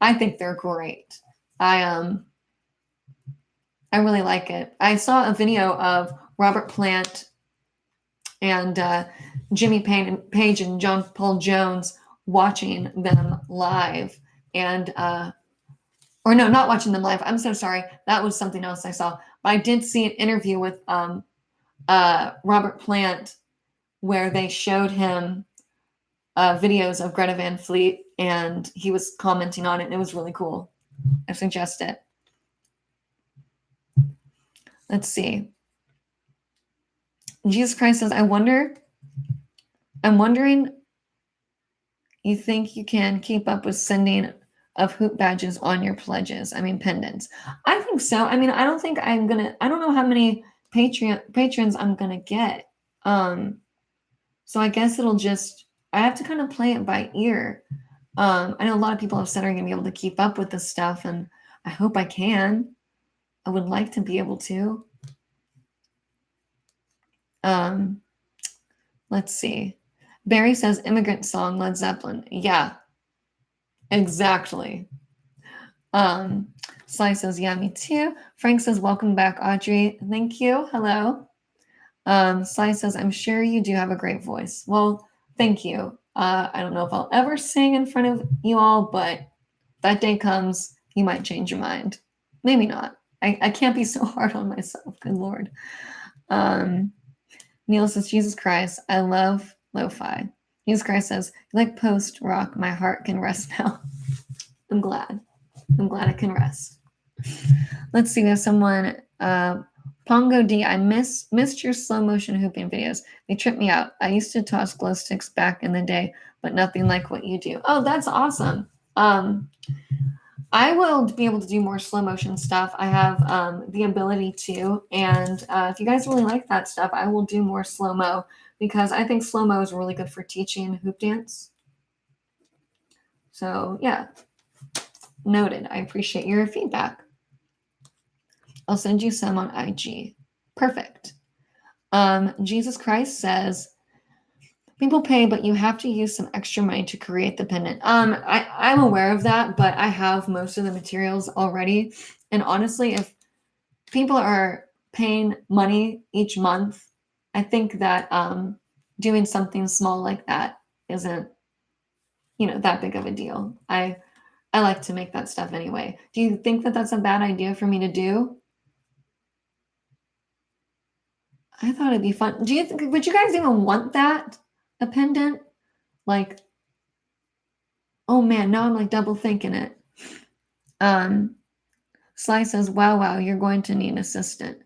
I think they're great. I really like it. I saw a video of Robert Plant and Jimmy Page and John Paul Jones watching them live, and or no, not watching them live. I'm so sorry. That was something else I saw. But I did see an interview with Robert Plant where they showed him videos of Greta Van Fleet, and he was commenting on it, and it was really cool. I suggest it. Let's see. Jesus Christ says, I'm wondering, you think you can keep up with sending of hoop badges on your pledges? I mean, pendants. I think so. I mean, I don't know how many patrons I'm gonna get. So I guess I have to kind of play it by ear. I know a lot of people have said are gonna be able to keep up with this stuff, and I hope I can. I would like to be able to. Let's see. Barry says immigrant song, Led Zeppelin. Yeah, exactly. Sly says, yeah, me too. Frank says, welcome back, Audrey. Thank you. Hello. Sly says, I'm sure you do have a great voice. Well, thank you. I don't know if I'll ever sing in front of you all, but that day comes, you might change your mind. Maybe not. I can't be so hard on myself. Good Lord. Neil says, Jesus Christ, I love lo-fi. Jesus Christ says, like post-rock, my heart can rest now. I'm glad I can rest. Let's see, there's someone, Pongo D, I missed your slow motion hooping videos. They tripped me out. I used to toss glow sticks back in the day, but nothing like what you do. Oh, that's awesome. I will be able to do more slow motion stuff. I have the ability to, and if you guys really like that stuff, I will do more slow-mo. because I think slow-mo is really good for teaching hoop dance. So yeah, noted. I appreciate your feedback. I'll send you some on IG. Perfect. Jesus Christ says, people pay, but you have to use some extra money to create the pendant. I'm aware of that, but I have most of the materials already. And honestly, if people are paying money each month, I think that doing something small like that isn't, that big of a deal. I like to make that stuff anyway. Do you think that that's a bad idea for me to do? I thought it'd be fun. Do you think, would you guys even want that? A pendant? Like, oh man, now I'm like double thinking it. Sly says, wow, you're going to need an assistant.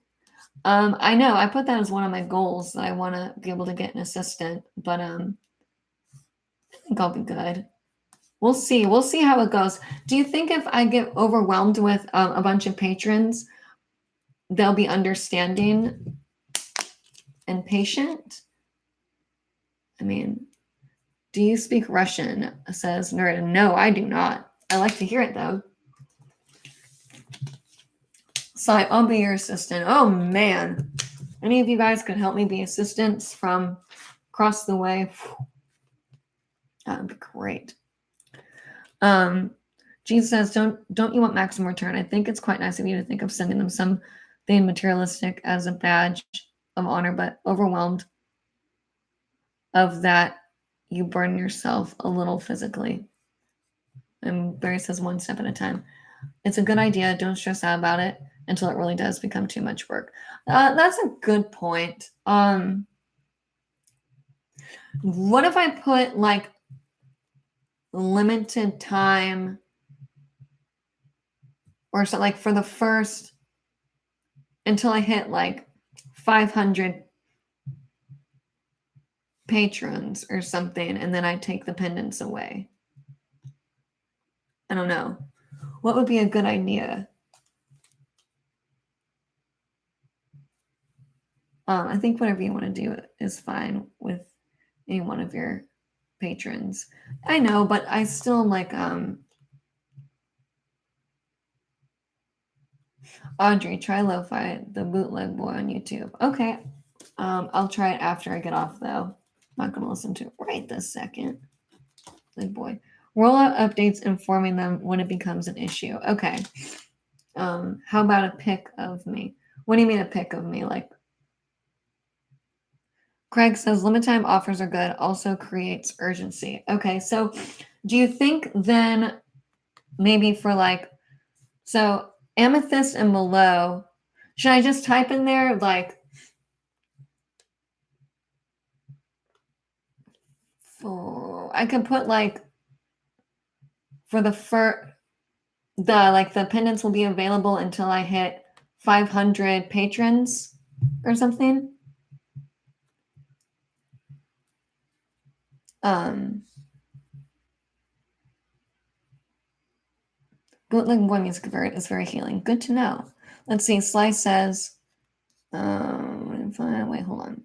I know, I put that as one of my goals, that I want to be able to get an assistant, but I think I'll be good. We'll see how it goes. Do you think if I get overwhelmed with a bunch of patrons, they'll be understanding and patient? I mean, do you speak Russian? Says Nerd. No, I do not. I like to hear it though. So I'll be your assistant. Oh man. Any of you guys could help me be assistants from across the way? That would be great. Jesus says, don't you want maximum return? I think it's quite nice of you to think of sending them something materialistic as a badge of honor, but overwhelmed of that, you burn yourself a little physically. And Barry says, one step at a time. It's a good idea. Don't stress out about it until it really does become too much work. That's a good point. What if I put like limited time or so, like for the first, until I hit like 500 patrons or something, and then I take the pendants away? I don't know. What would be a good idea? I think whatever you want to do is fine with any one of your patrons. I know, but I still like Audrey, try Lo-Fi, the bootleg boy on YouTube. Okay. I'll try it after I get off though. I'm not gonna listen to it right this second. Bootleg boy. Rollout updates informing them when it becomes an issue. Okay. How about a pic of me? What do you mean a pic of me? Like Craig says limit time offers are good, also creates urgency. Okay, so do you think then maybe for like, so amethyst and below, should I just type in there like I could put like for the the pendants will be available until I hit 500 patrons or something. Bootleg boy music is very healing. Good to know. Let's see. Sly says, wait, hold on.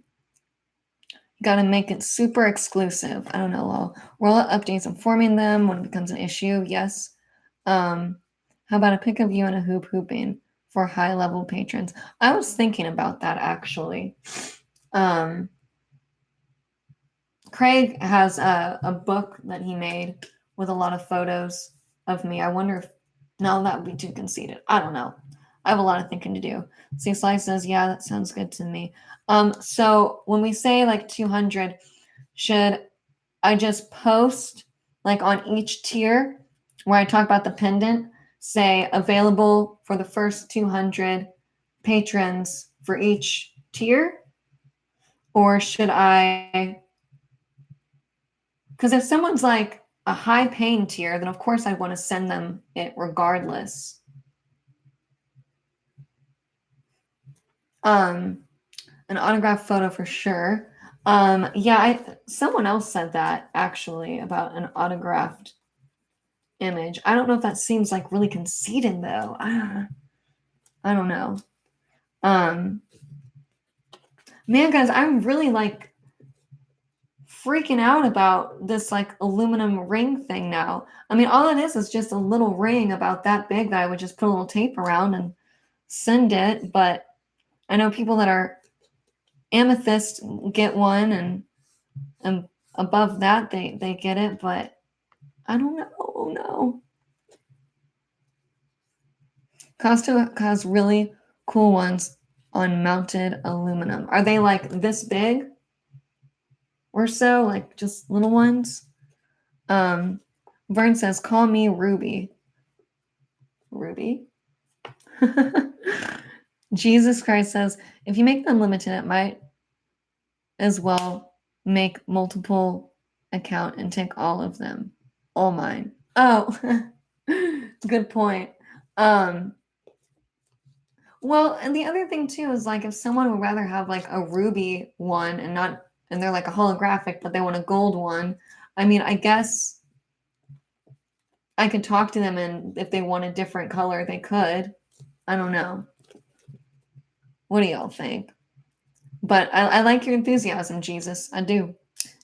You got to make it super exclusive. I don't know. Roll updates informing them when it becomes an issue. Yes. How about a pic of you and a hooping for high level patrons? I was thinking about that actually. Craig has a book that he made with a lot of photos of me. I wonder if, no, that would be too conceited. I don't know. I have a lot of thinking to do. See, Slice says, yeah, that sounds good to me. So when we say like 200, should I just post like on each tier where I talk about the pendant, say available for the first 200 patrons for each tier? Or should I, because if someone's like a high paying tier, then of course I want to send them it regardless. An autographed photo for sure. Someone else said that actually about an autographed image. I don't know if that seems like really conceited though. I don't know. Man, guys, I'm really like freaking out about this like aluminum ring thing now. I mean, all it is just a little ring about that big that I would just put a little tape around and send it. But I know people that are amethyst get one, and above that they get it, but I don't know. Oh no. Costco has really cool ones on mounted aluminum. Are they like this big or so? Like just little ones? Vern says, call me Ruby. Ruby? Jesus Christ says, if you make them limited, it might as well make multiple account and take all of them. All mine. Oh, good point. Well, and the other thing too is like if someone would rather have like a ruby one and they're like a holographic, but they want a gold one. I mean, I guess I could talk to them, and if they want a different color, they could. I don't know. What do y'all think? But I like your enthusiasm, Jesus. I do.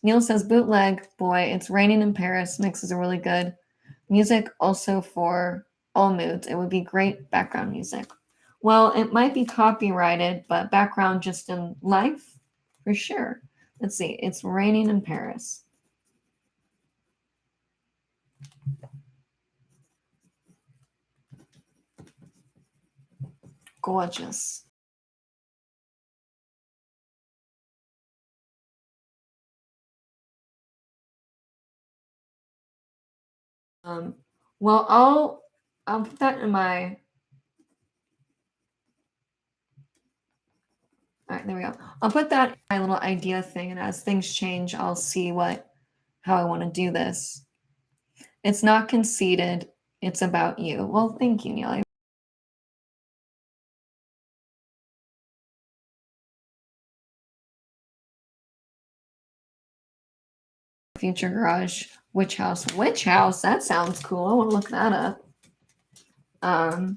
Neil says, bootleg, boy, it's raining in Paris. Mixes are really good. Music also for all moods. It would be great background music. Well, it might be copyrighted, but background just in life, for sure. Let's see. It's raining in Paris. Gorgeous. Well, I'll put that in my. All right, there we go. I'll put that in my little idea thing, and as things change, I'll see how I want to do this. It's not conceited. It's about you. Well, thank you, Neil. Future garage. Witch house. Witch house. That sounds cool. I want to look that up. Got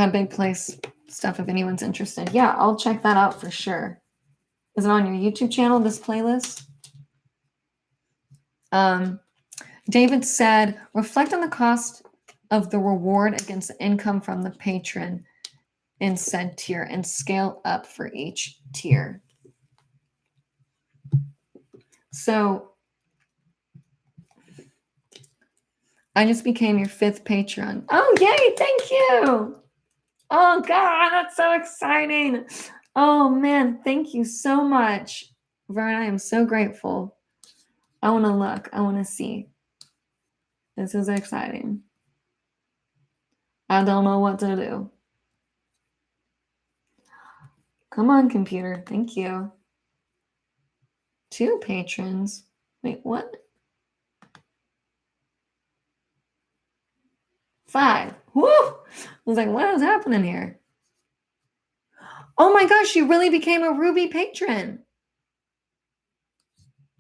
a big place stuff if anyone's interested. Yeah, I'll check that out for sure. Is it on your YouTube channel, this playlist? David said, reflect on the cost of the reward against the income from the patron in said tier and scale up for each tier. So I just became your 5th patron. Oh, yay, thank you. Oh, God, that's so exciting. Oh, man, thank you so much. Vern, I am so grateful. I want to look. I want to see. This is exciting. I don't know what to do. Come on, computer. Thank you. 2 patrons. Wait, what? 5. Woo! I was like, what is happening here? Oh my gosh, you really became a Ruby patron.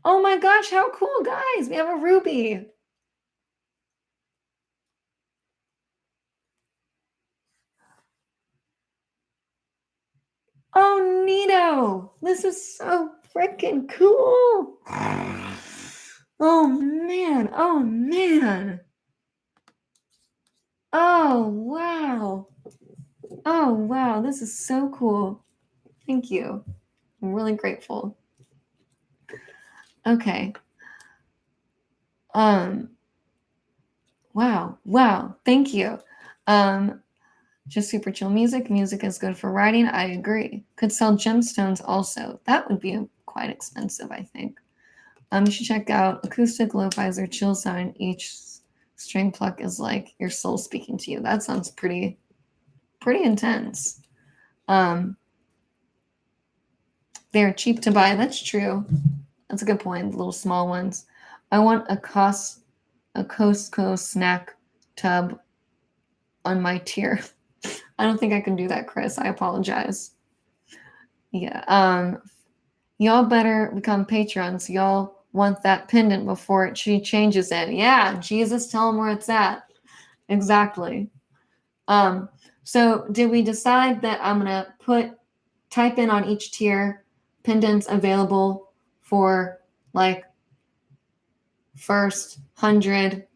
Oh my gosh, how cool, guys. We have a Ruby. Oh, neato. This is so freaking cool. Oh, man. Oh, man. Oh, wow. Oh, wow. This is so cool. Thank you. I'm really grateful. Okay. Wow. Thank you. Just super chill music. Music is good for writing. I agree. Could sell gemstones also. That would be quite expensive, I think. You should check out acoustic lo-fi's or chill sound. Each string pluck is like your soul speaking to you. That sounds pretty intense. They're cheap to buy. That's true. That's a good point. The little small ones. I want a Costco snack tub on my tier. I don't think I can do that, Chris. I apologize. Yeah. Y'all better become patrons. Y'all want that pendant before she changes it. Yeah, Jesus, tell them where it's at. Exactly. So did we decide that I'm gonna type in on each tier pendants available for like first 100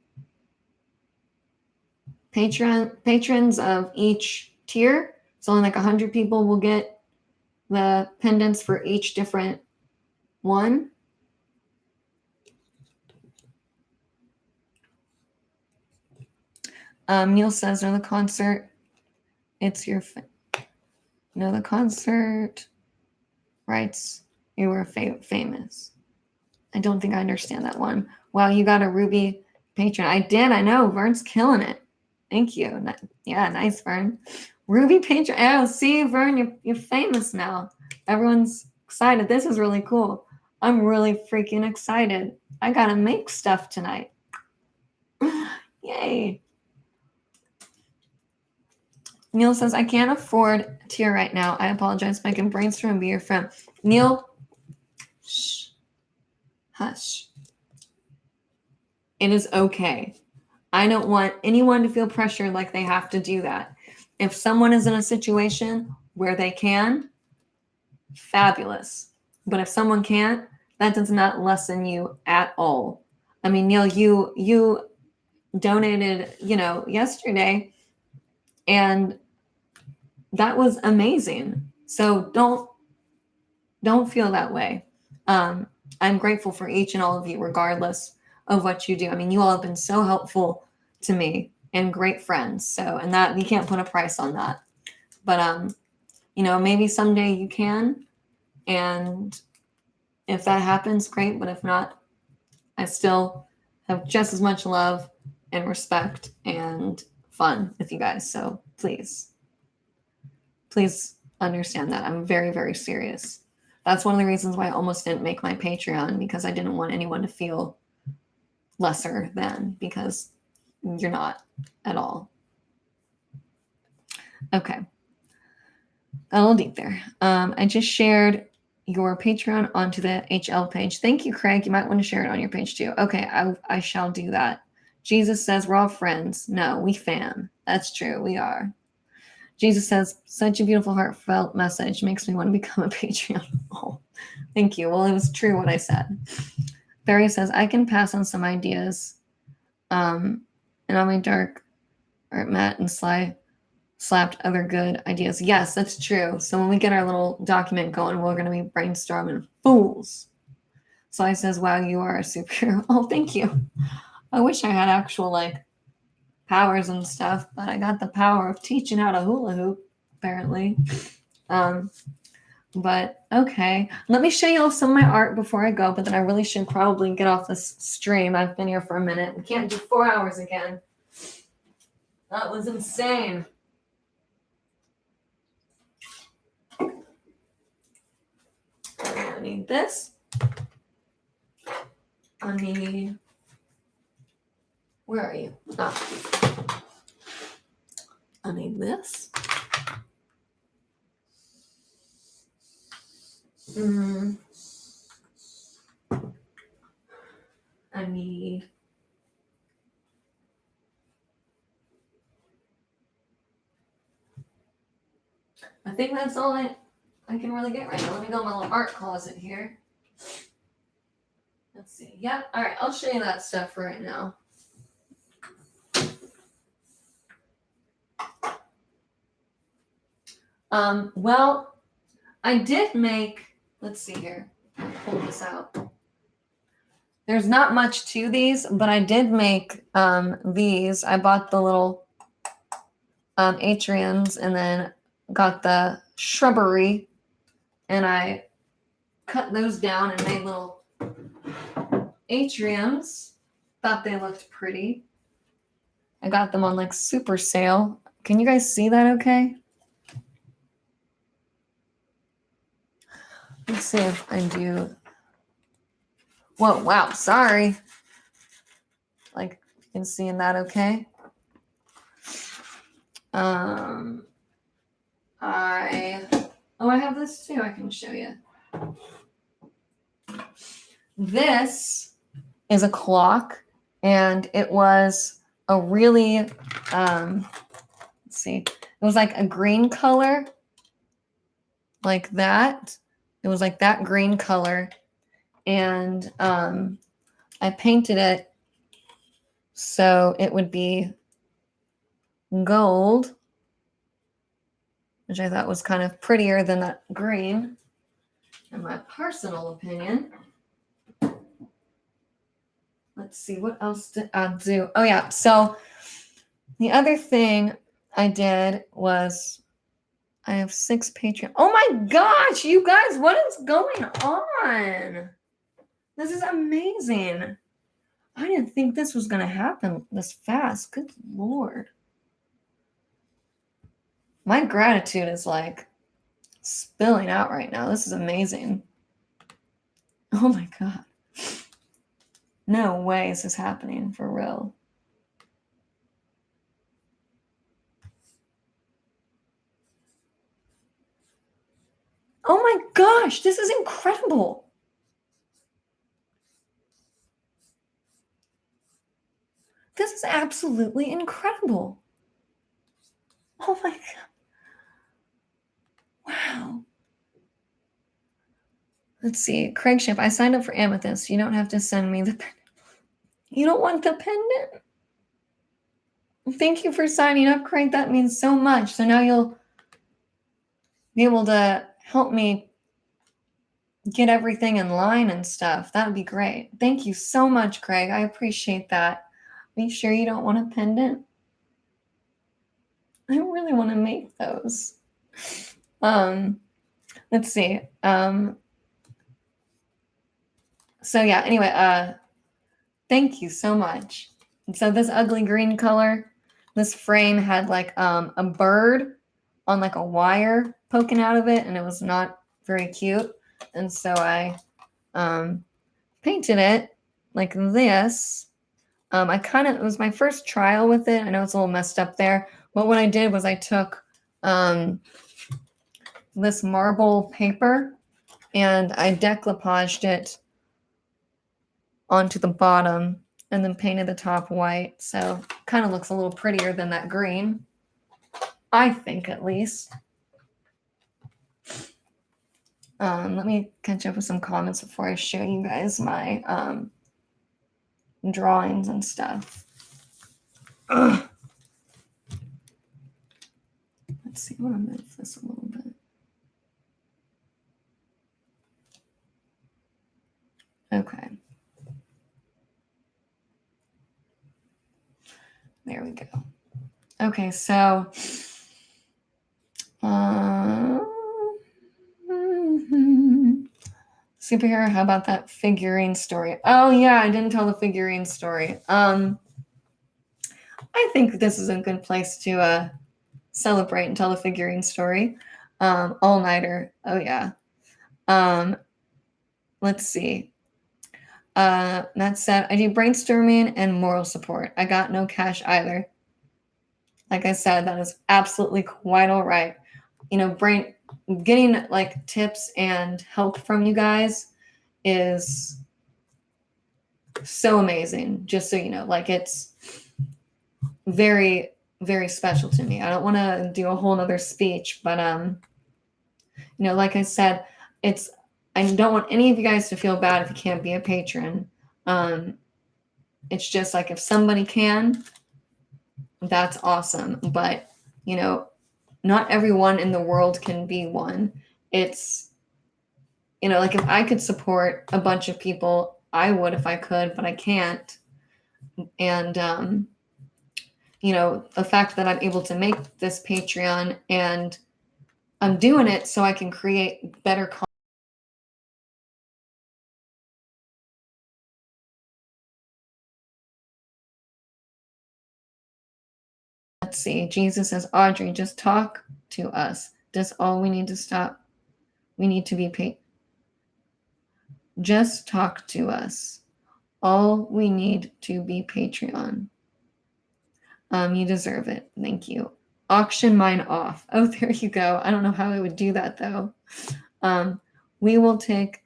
patrons of each tier. So only like 100 people will get the pendants for each different one. Neil says, no, the concert. It's your... No, the concert writes, you were famous. I don't think I understand that one. Wow, you got a Ruby patron. I did. I know. Vern's killing it. Thank you. Yeah, nice, Vern. Ruby patron. Oh, see, Vern, you're famous now. Everyone's excited. This is really cool. I'm really freaking excited. I got to make stuff tonight. Yay. Neil says, I can't afford a tier right now. I apologize, but I can brainstorm and be your friend. Neil, shh. Hush. It is okay. I don't want anyone to feel pressured like they have to do that. If someone is in a situation where they can, fabulous. But if someone can't, that does not lessen you at all. I mean, Neil, you donated, yesterday, and that was amazing. So don't feel that way. I'm grateful for each and all of you, regardless of what you do. I mean, you all have been so helpful to me and great friends. So, and that you can't put a price on that. But, maybe someday you can. And if that happens, great. But if not, I still have just as much love and respect and fun with you guys. So please understand that. I'm very, very serious. That's one of the reasons why I almost didn't make my Patreon, because I didn't want anyone to feel lesser than, because you're not at all. Okay. Got a little deep there. I just shared your Patreon onto the HL page. Thank you, Craig. You might want to share it on your page too. Okay, I shall do that. Jesus says we're all friends. No, we fam. That's true. We are. Jesus says, such a beautiful, heartfelt message. Makes me want to become a Patreon. Oh, thank you. Well, it was true what I said. Barry says, I can pass on some ideas. And on my dark art Matt and Sly slapped other good ideas. Yes, that's true. So when we get our little document going, we're going to be brainstorming fools. Sly says, wow, you are a superhero. Oh, thank you. I wish I had actual powers and stuff, but I got the power of teaching how to hula hoop, apparently. But okay, let me show you all some of my art before I go, but then I really should probably get off this stream. I've been here for a minute. We can't do 4 hours again. That was insane. I need this. I need... Where are you? Oh. I need this. I need... I think that's all I can really get right now. Let me go in my little art closet here. Let's see. Yeah. All right. I'll show you that stuff right now. Well, I did make, let's see here. I'll pull this out. There's not much to these, but I did make these. I bought the little atriums and then got the shrubbery, and I cut those down and made little atriums. Thought they looked pretty. I got them on super sale. Can you guys see that okay? Let's see if I do. Whoa, wow, sorry. You can see in that okay? I have this too. I can show you. This is a clock, and it was a really, let's see, it was a green color, like that. It was that green color, and I painted it so it would be gold, which I thought was kind of prettier than that green, in my personal opinion. Let's see, what else did I do? Oh yeah, so the other thing I did was I have 6 Patreon. Oh my gosh, you guys, what is going on? This is amazing. I didn't think this was going to happen this fast. Good Lord. My gratitude is like spilling out right now. This is amazing. Oh my God. No way is this happening for real. Oh my gosh, this is incredible. This is absolutely incredible. Oh my God. Wow. Let's see. Craig Ship, I signed up for Amethyst. You don't have to send me the pendant. You don't want the pendant? Thank you for signing up, Craig. That means so much. So now you'll be able to help me get everything in line and stuff. That would be great. Thank you so much, Craig. I appreciate that. Are you sure you don't want a pendant? I really want to make those. Let's see. So yeah, anyway, thank you so much. And so this ugly green color, this frame had like a bird on like a wire poking out of it, and it was not very cute. And so I painted it like this. It was my first trial with it. I know it's a little messed up there, but what I did was I took this marble paper and I decoupaged it onto the bottom and then painted the top white. So kind of looks a little prettier than that green, I think, at least. Let me catch up with some comments before I show you guys my drawings and stuff. Ugh. Let's see, I want to move this a little bit. Okay. There we go. Okay, so superhero, how about that figurine story? Oh yeah, I didn't tell the figurine story. I think this is a good place to celebrate and tell the figurine story. All-nighter. Oh yeah. Let's see. That said, I do brainstorming and moral support. I got no cash either. Like I said, that is absolutely quite all right. You know, getting like tips and help from you guys is so amazing. Just so you know, like it's very, very special to me. I don't want to do a whole nother speech, but you know, like I said, I don't want any of you guys to feel bad if you can't be a patron. It's just like if somebody can, that's awesome. But, you know, not everyone in the world can be one. It's, you know, like if I could support a bunch of people, I would if I could, but I can't. And, you know, the fact that I'm able to make this Patreon and I'm doing it so I can create better content. Let's see. Jesus says, Audrey, just talk to us. That's all we need to stop. We need to be paid. Just talk to us. All we need to be Patreon. You deserve it. Thank you. Auction mine off. Oh, there you go. I don't know how I would do that though. We will take.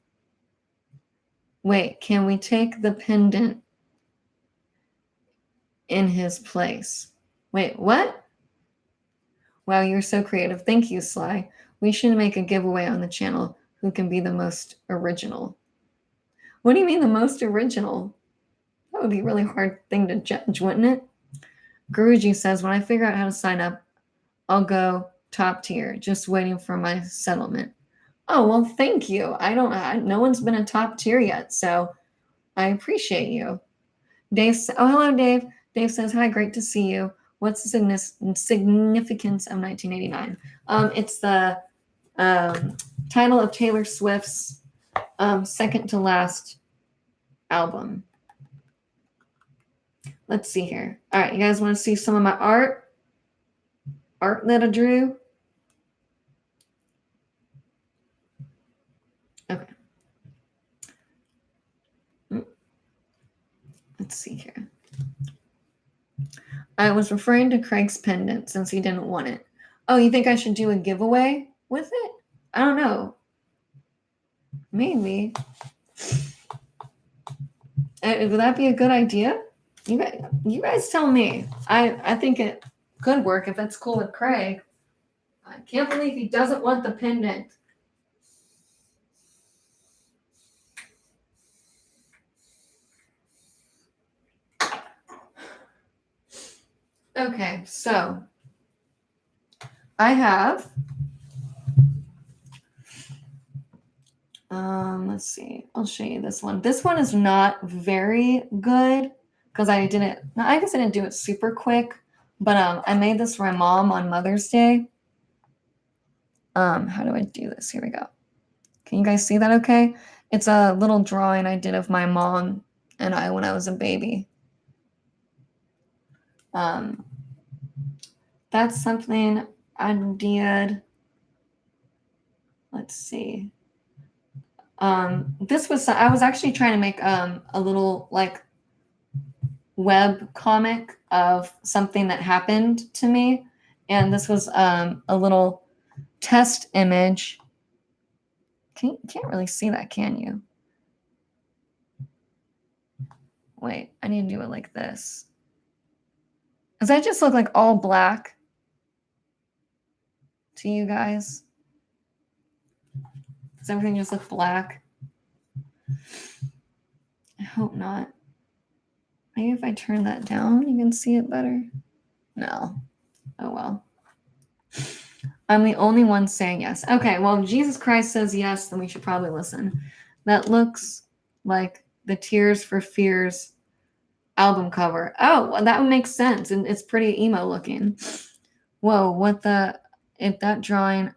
Wait, can we take the pendant in his place? Wait, what? Wow, you're so creative. Thank you, Sly. We should make a giveaway on the channel. Who can be the most original? What do you mean the most original? That would be a really hard thing to judge, wouldn't it? Guruji says, when I figure out how to sign up, I'll go top tier, just waiting for my settlement. Oh, well, thank you. No one's been a top tier yet, so I appreciate you. Hello, Dave. Dave says, hi, great to see you. What's the significance of 1989? It's the title of Taylor Swift's second to last album. Let's see here. All right, you guys want to see some of my art? Art that I drew? Okay. Let's see here. I was referring to Craig's pendant since he didn't want it. Oh, you think I should do a giveaway with it? I don't know. Maybe. Would that be a good idea? You guys tell me. I think it could work if it's cool with Craig. I can't believe he doesn't want the pendant. Okay, so I have let's see. I'll show you this one. This one is not very good because I guess I didn't do it super quick, but I made this for my mom on Mother's Day. How do I do this? Here we go. Can you guys see that okay? It's a little drawing I did of my mom and I when I was a baby. That's something I did. Let's see. I was actually trying to make a little like web comic of something that happened to me. And this was a little test image. You can't really see that, can you? Wait, I need to do it like this. Does that just look like all black to you guys? Does everything just look black? I hope not. Maybe if I turn that down, you can see it better. No. Oh, well. I'm the only one saying yes. Okay, well, if Jesus Christ says yes, then we should probably listen. That looks like the Tears for Fears album cover. Oh, well, that would make sense. And it's pretty emo looking. Whoa, if that drawing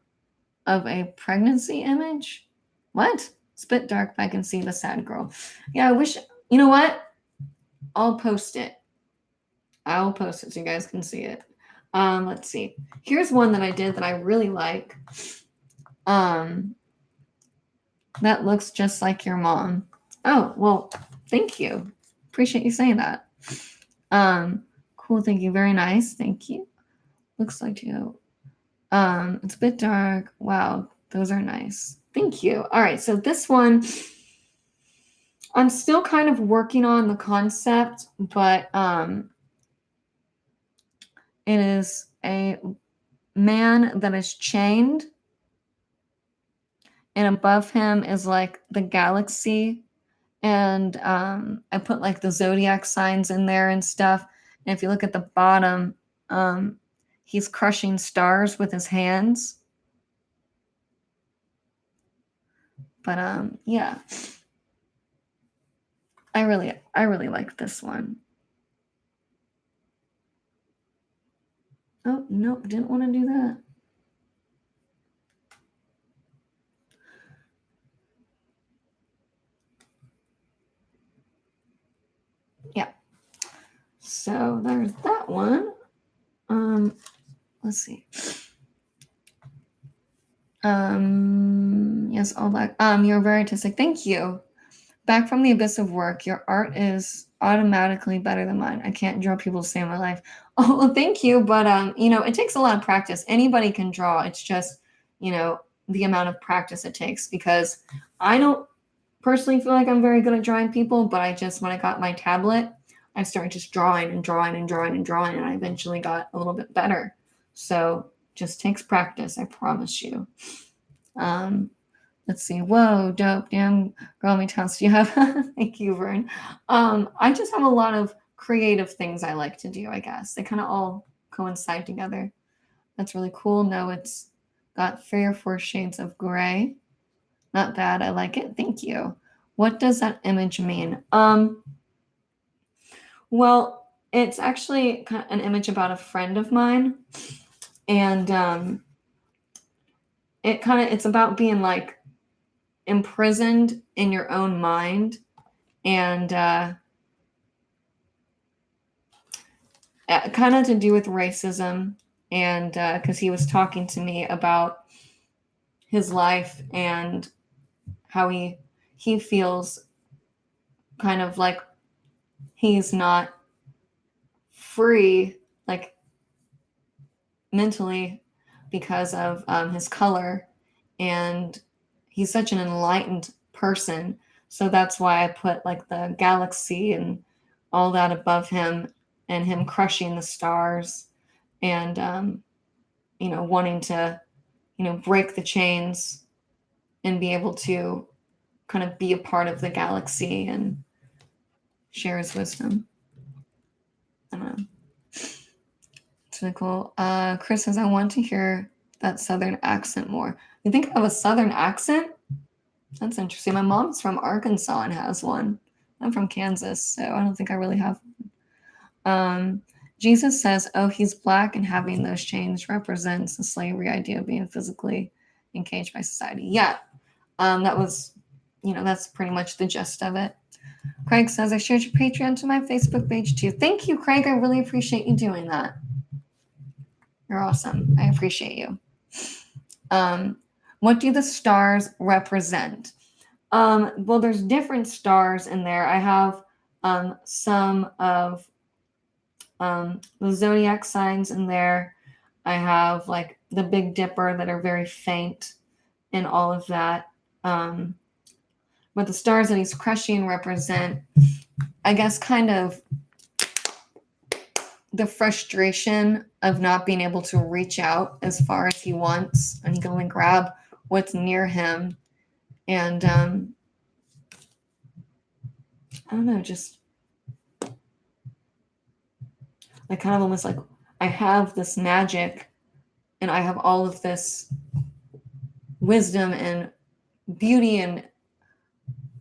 of a pregnancy image? What? It's a bit dark, but I can see the sad girl. Yeah, I wish, you know what? I'll post it. I'll post it so you guys can see it. Let's see. Here's one that I did that I really like. That looks just like your mom. Oh, well, thank you. Appreciate you saying that. Cool, thank you. Very nice. Thank you. Looks like you. It's a bit dark. Wow, those are nice. Thank you. All right, so this one, I'm still kind of working on the concept, but it is a man that is chained, and above him is like the galaxy, and I put like the zodiac signs in there and stuff. And if you look at the bottom, he's crushing stars with his hands. But yeah, I really like this one. Oh, nope, didn't want to do that. Yeah. So there's that one. Let's see. Yes, all black. You're very artistic. Thank you. Back from the abyss of work, your art is automatically better than mine. I can't draw people to save my life. Oh, well, thank you. But, it takes a lot of practice. Anybody can draw. It's just, the amount of practice it takes, because I don't personally feel like I'm very good at drawing people, but when I got my tablet, I started just drawing and drawing and drawing and drawing, and I eventually got a little bit better. So just takes practice, I promise you. Let's see. Whoa, dope. Damn, girl, me toast. You have, thank you, Vern. I just have a lot of creative things I like to do, I guess. They kind of all coincide together. That's really cool. No, it's got 3 or 4 shades of gray. Not bad. I like it. Thank you. What does that image mean? Well, it's actually kind of an image about a friend of mine. And it's about being like imprisoned in your own mind, and kind of to do with racism, and because he was talking to me about his life and how he feels kind of like he's not free, like mentally, because of his color, and he's such an enlightened person. So that's why I put like the galaxy and all that above him, and him crushing the stars, and wanting to break the chains and be able to kind of be a part of the galaxy and share his wisdom. I don't know. It's really cool. Chris says, I want to hear that Southern accent more. You think I have a Southern accent? That's interesting. My mom's from Arkansas and has one. I'm from Kansas, so I don't think I really have one. Jesus says, oh, he's black, and having those chains represents the slavery idea of being physically encaged by society. Yeah, that was, that's pretty much the gist of it. Craig says, I shared your Patreon to my Facebook page too. Thank you, Craig. I really appreciate you doing that. You're awesome. I appreciate you. What do the stars represent? Well, there's different stars in there. I have some of the zodiac signs in there. I have like the Big Dipper that are very faint and all of that. But the stars that he's crushing represent, I guess, kind of the frustration of not being able to reach out as far as he wants, and he can only grab what's near him. And I don't know, just like kind of almost like I have this magic and I have all of this wisdom and beauty and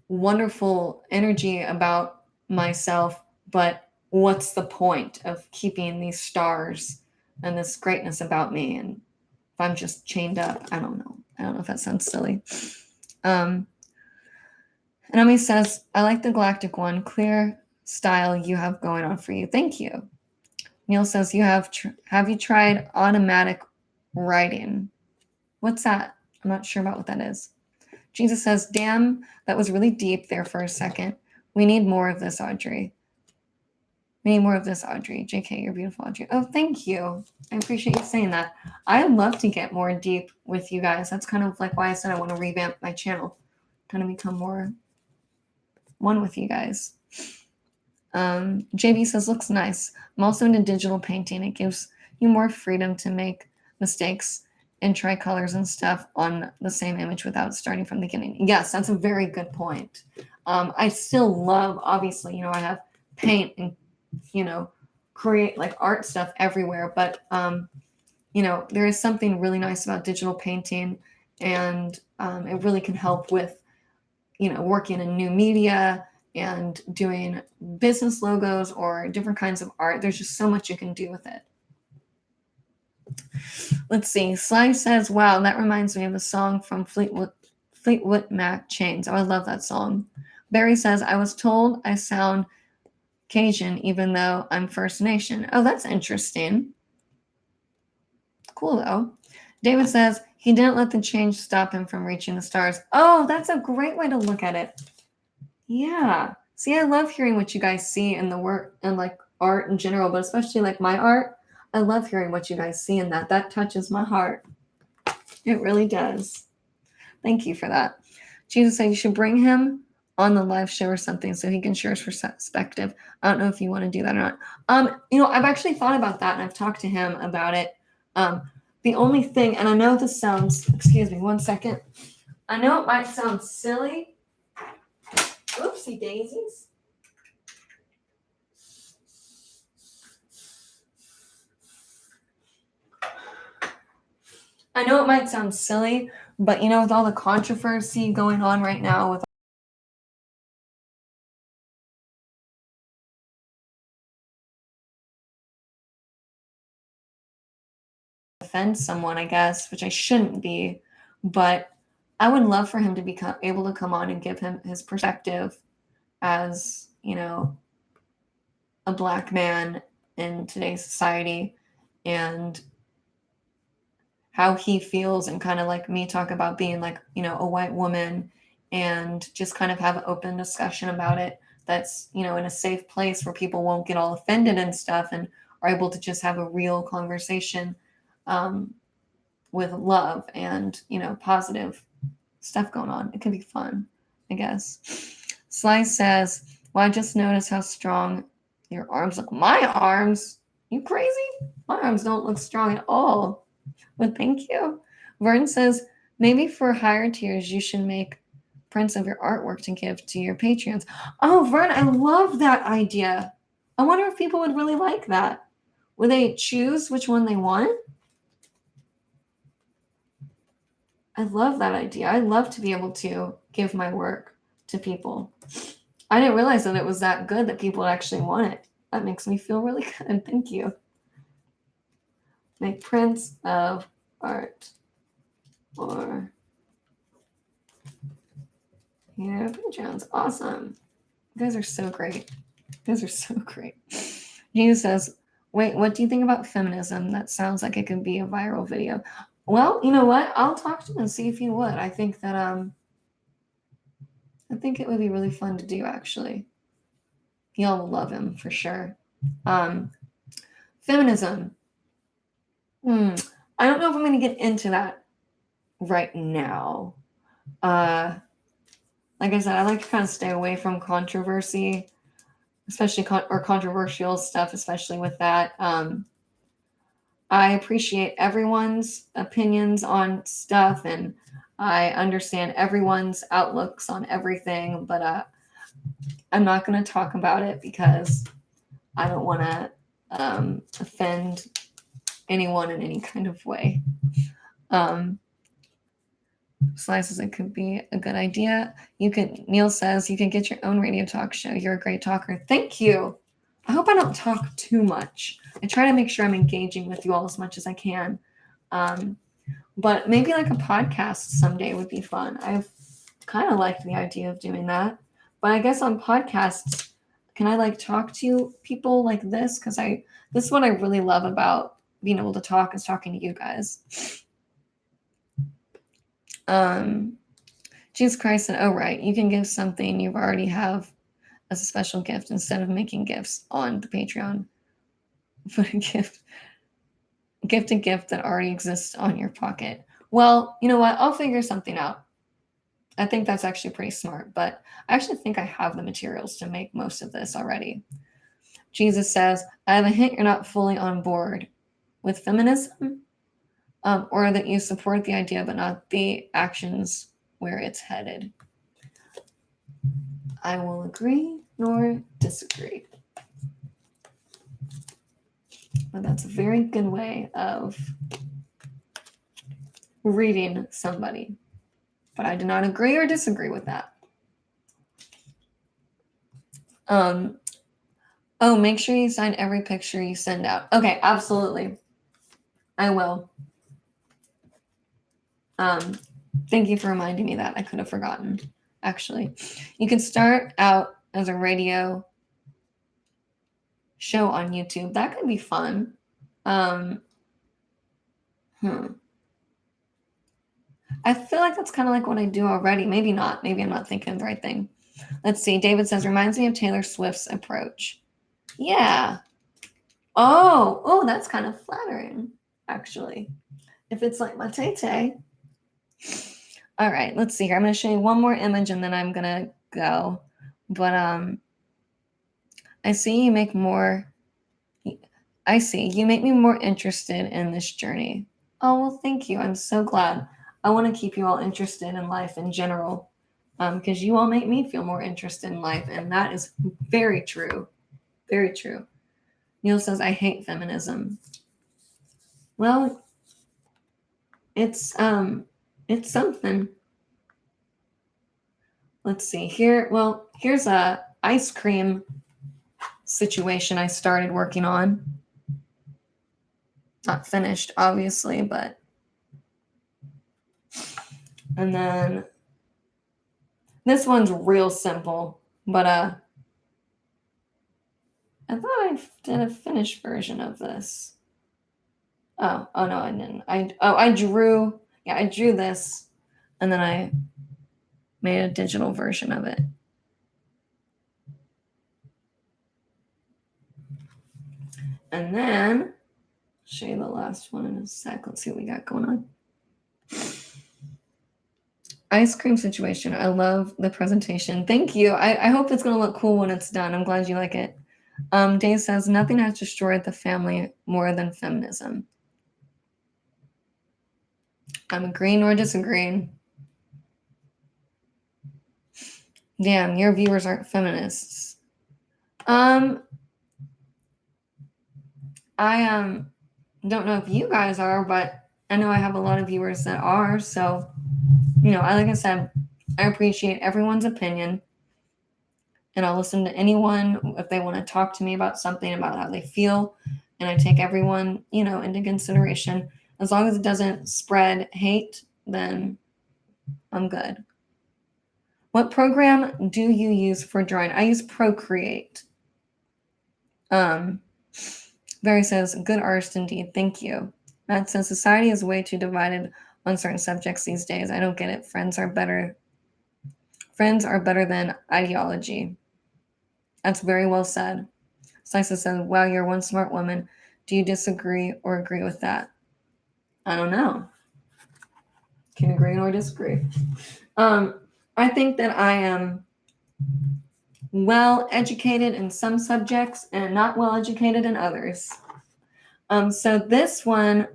wonderful energy about myself, but what's the point of keeping these stars and this greatness about me? And if I'm just chained up, I don't know if that sounds silly. And Ami says, I like the galactic one. Clear style you have going on for you. Thank you. Neil says, have you tried automatic writing? What's that? I'm not sure about what that is. Jesus says, damn, that was really deep there for a second. We need more of this, Audrey. JK, you're beautiful, Audrey. Oh, thank you. I appreciate you saying that. I love to get more deep with you guys. That's kind of like why I said I want to revamp my channel. Kind of become more one with you guys. JB says, looks nice. I'm also into digital painting. It gives you more freedom to make mistakes and try colors and stuff on the same image without starting from the beginning. Yes, that's a very good point. I still love, obviously, I have paint and, create like art stuff everywhere. But, there is something really nice about digital painting, and it really can help with, working in new media and doing business logos or different kinds of art. There's just so much you can do with it. Let's see. Sly says, wow, that reminds me of a song from Fleetwood Mac, Chains. Oh, I love that song. Barry says, I was told I sound Cajun even though I'm First Nation. Oh, that's interesting. Cool, though. David says, he didn't let the change stop him from reaching the stars. Oh, that's a great way to look at it. Yeah. See, I love hearing what you guys see in the work and like art in general, but especially like my art. I love hearing what you guys see in that. That touches my heart. It really does. Thank you for that. Jesus said you should bring him on the live show or something so he can share his perspective. I don't know if you want to do that or not. I've actually thought about that, and I've talked to him about it. The only thing, and I know this sounds, excuse me, one second. I know it might sound silly. Oopsie daisies. I know it might sound silly, but you know, with all the controversy going on right now with offend someone, I guess, which I shouldn't be, but I would love for him to be able to come on and give him his perspective as, you know, a Black man in today's society and how he feels, and kind of like me talk about being like, you know, a white woman, and just kind of have an open discussion about it that's, you know, in a safe place where people won't get all offended and stuff, and are able to just have a real conversation um, with love and, you know, positive stuff going on. It can be fun, I guess. Slice says, well, I just noticed how strong your arms look. My arms? You crazy? My arms don't look strong at all. But thank you. Vern says, maybe for higher tiers, you should make prints of your artwork to give to your Patreons. Oh, Vern, I love that idea. I wonder if people would really like that. Would they choose which one they want? I love that idea. I'd love to be able to give my work to people. I didn't realize that it was that good that people actually want it. That makes me feel really good. Thank you. Make prints of art or yeah, Patreons. Awesome. You guys are so great. You guys are so great. He says, wait, what do you think about feminism? That sounds like it could be a viral video. Well, you know what? I'll talk to him and see if he would. I think that I think it would be really fun to do, actually. Y'all will love him for sure. Feminism. I don't know if I'm going to get into that right now. Like I said, I like to kind of stay away from controversy, especially or controversial stuff, especially with that. I appreciate everyone's opinions on stuff, and I understand everyone's outlooks on everything, but I'm not going to talk about it because I don't want to offend anyone in any kind of way. Slices, it could be a good idea. Neil says you can get your own radio talk show. You're a great talker. Thank you. I hope I don't talk too much. I try to make sure I'm engaging with you all as much as I can. But maybe like a podcast someday would be fun. I've kind of liked the idea of doing that. But I guess on podcasts, can I like talk to people like this? Because this is what I really love about being able to talk, is talking to you guys. Jesus Christ said, oh, right, you can give something you already have as a special gift instead of making gifts on the Patreon. Put a gift that already exists on your pocket. Well, you know what? I'll figure something out. I think that's actually pretty smart, but I actually think I have the materials to make most of this already. Jesus says, I have a hint you're not fully on board with feminism, or that you support the idea but not the actions where it's headed. I will agree nor disagree. But that's a very good way of reading somebody. But I do not agree or disagree with that. Oh, make sure you sign every picture you send out. Okay, absolutely. I will. Thank you for reminding me that. I could have forgotten, actually. You can start out as a radio show on YouTube. That could be fun. I feel like that's kind of like what I do already. Maybe not. Maybe I'm not thinking of the right thing. Let's see. David says, reminds me of Taylor Swift's approach. Yeah. Oh, that's kind of flattering, actually. If it's like my tay-tay. All right, let's see here. I'm going to show you one more image and then I'm going to go. But I see you make me more interested in this journey. Oh, well, thank you. I'm so glad. I want to keep you all interested in life in general, because you all make me feel more interested in life, and that is very true. Very true. Neil says, I hate feminism. Well, it's something. Let's see here. Well, here's a ice cream situation I started working on. Not finished, obviously, but. And then this one's real simple, but I thought I did a finished version of this. Oh no, I didn't. I drew this, and then I made a digital version of it. And then I'll show you the last one in a sec. Let's see what we got going on. Ice cream situation. I love the presentation. Thank you. I hope it's going to look cool when it's done. I'm glad you like it. Dave says, nothing has destroyed the family more than feminism. I'm agreeing or disagreeing. Damn, your viewers aren't feminists. I don't know if you guys are, but I know I have a lot of viewers that are. So, like I said, I appreciate everyone's opinion. And I'll listen to anyone if they want to talk to me about something, about how they feel. And I take everyone, into consideration. As long as it doesn't spread hate, then I'm good. What program do you use for drawing? I use Procreate. Barry says, good artist indeed. Thank you. Matt says, society is way too divided on certain subjects these days. I don't get it. Friends are better than ideology. That's very well said. Slices said, wow, you're one smart woman. Do you disagree or agree with that? I don't know. Can agree or disagree. I think that I am well educated in some subjects and not well educated in others. So this one,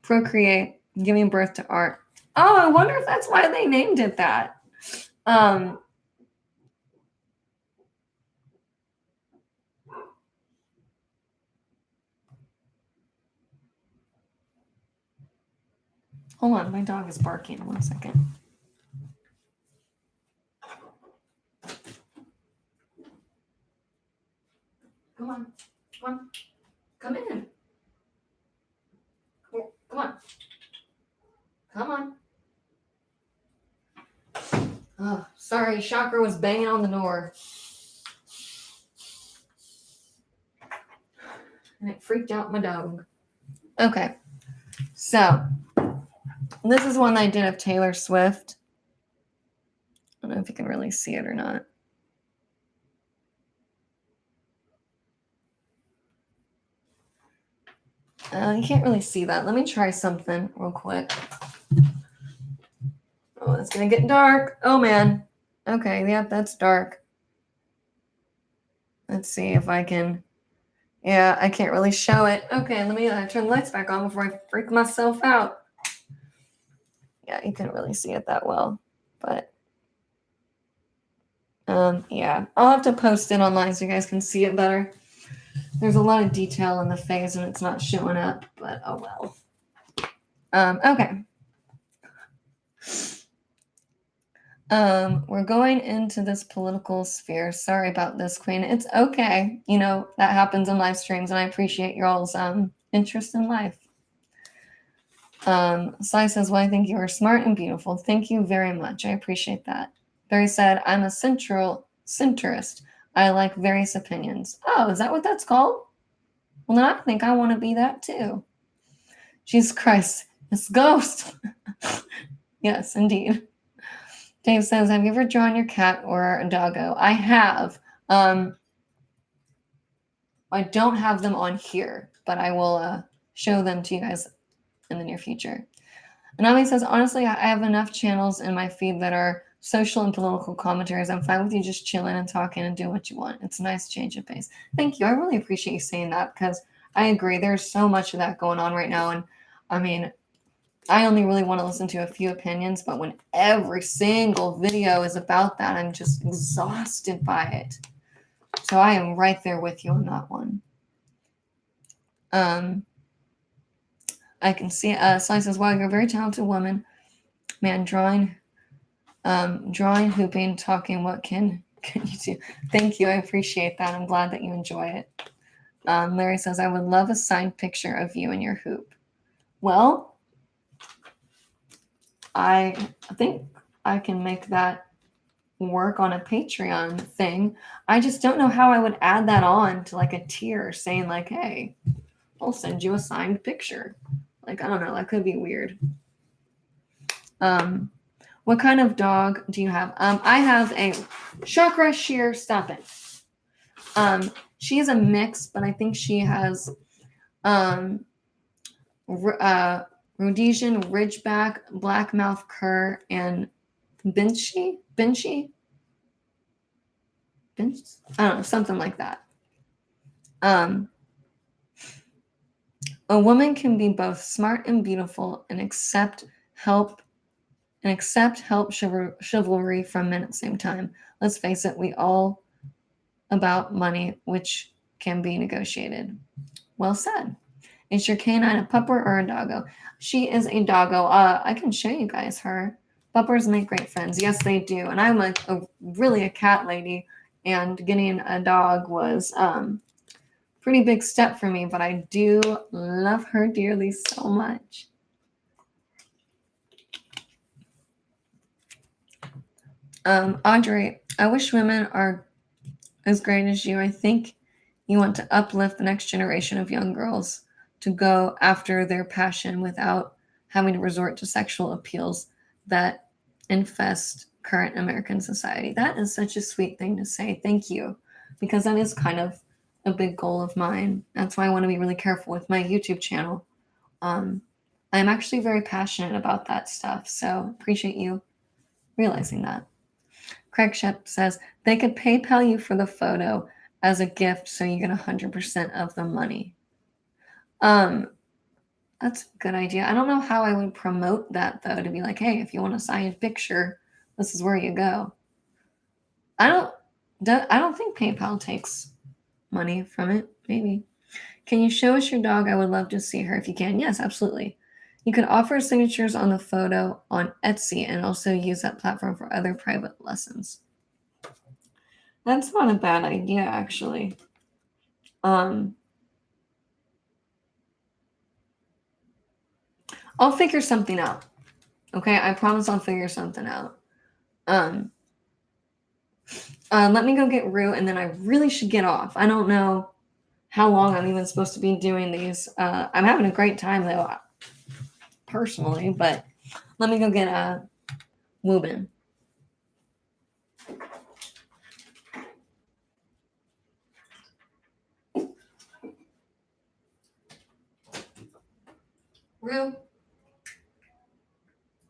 Procreate, giving birth to art. Oh, I wonder if that's why they named it that. Hold on, my dog is barking. 1 second. Come on. Come in. Come on. Oh, sorry, Shocker was banging on the door. And it freaked out my dog. Okay. So, this is one I did of Taylor Swift. I don't know if you can really see it or not. You can't really see that. Let me try something real quick. Oh, it's going to get dark. Oh, man. Okay, yeah, that's dark. Let's see if I can... Yeah, I can't really show it. Okay, let me turn the lights back on before I freak myself out. Yeah, you couldn't really see it that well, but... yeah, I'll have to post it online so you guys can see it better. There's a lot of detail in the face and it's not showing up, but oh well. Okay. We're going into this political sphere. Sorry about this, Queen. It's okay. That happens in live streams, and I appreciate your all's interest in life. Sly says, well, I think you are smart and beautiful. Thank you very much. I appreciate that. Barry said, I'm a centrist. I like various opinions. Oh, is that what that's called? Well, then I think I want to be that too. Jesus Christ, it's Ghost. Yes, indeed. Dave says, have you ever drawn your cat or a doggo? I have. I don't have them on here, but I will show them to you guys in the near future. Anami says, honestly, I have enough channels in my feed that are social and political commentaries. I'm fine with you just chilling and talking and doing what you want. It's a nice change of pace. Thank you. I really appreciate you saying that because I agree. There's so much of that going on right now. And I mean, I only really want to listen to a few opinions, but when every single video is about that, I'm just exhausted by it. So I am right there with you on that one. I can see Sly says, wow, you're a very talented woman. Man, drawing, hooping, talking, what can you do? Thank you. I appreciate that. I'm glad that you enjoy it. Larry says, I would love a signed picture of you and your hoop. Well, I think I can make that work on a Patreon thing. I just don't know how I would add that on to like a tier saying like, hey, I'll send you a signed picture. Like, I don't know. That could be weird. What kind of dog do you have? I have a Chakra Sheer. Stop it. She's a mix, but I think she has Rhodesian Ridgeback, Blackmouth Cur, and Binchy? I don't know, something like that. A woman can be both smart and beautiful and accept help chivalry from men at the same time. Let's face it, we all about money, which can be negotiated. Well said. Is your canine a pupper or a doggo? She is a doggo. I can show you guys her. Puppers make great friends. Yes, they do. And I'm really a cat lady, and getting a dog was pretty big step for me, but I do love her dearly so much. Audrey, I wish women are as great as you. I think you want to uplift the next generation of young girls to go after their passion without having to resort to sexual appeals that infest current American society. That is such a sweet thing to say. Thank you, because that is kind of a big goal of mine. That's why I want to be really careful with my YouTube channel. I'm actually very passionate about that stuff, so appreciate you realizing that. Craig Shep says, they could PayPal you for the photo as a gift so you get 100% of the money. That's a good idea. I don't know how I would promote that, though, to be like, hey, if you want a signed picture, this is where you go. I don't think PayPal takes money from it. Maybe. Can you show us your dog? I would love to see her if you can. Yes, absolutely. You can offer signatures on the photo on Etsy and also use that platform for other private lessons. That's not a bad idea, actually. I'll figure something out. Okay, I promise I'll figure something out. Let me go get Rue, and then I really should get off. I don't know how long I'm even supposed to be doing these. I'm having a great time, though, personally, but let me go get Woobin. Rue.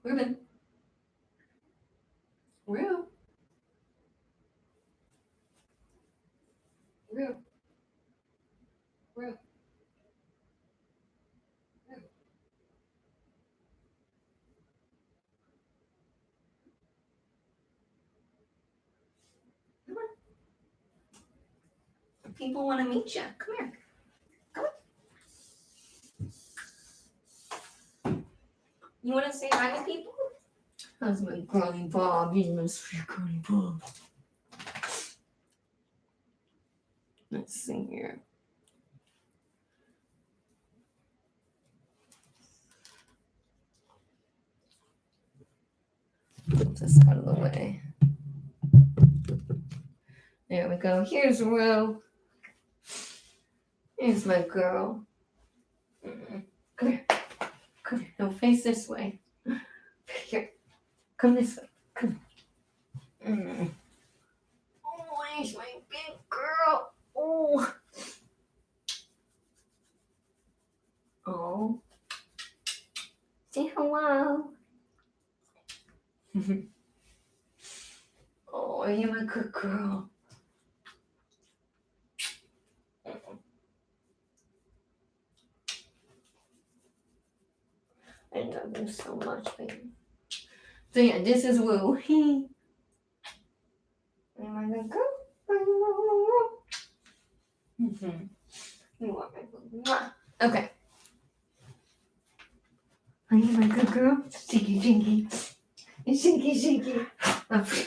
Woobin. Rue. Rue. Rue. Come on. People want to meet you. Come here. Come on. You want to say hi to people? How's my girly Bob? He's my sweet girly Bob. Let's see here. Put this out of the way. There we go. Here's Rue. Here's my girl. Come here. Come here. No, face this way. Here. Come this way. Come. Oh, here's my big girl. Oh. Oh. Say hello. Oh, you're a good girl. I love you so much, baby. So yeah, this is Woo. Am I gonna go? You want my boo. Okay. Are you my good girl? Stinky, stinky. Stinky, stinky. Okay.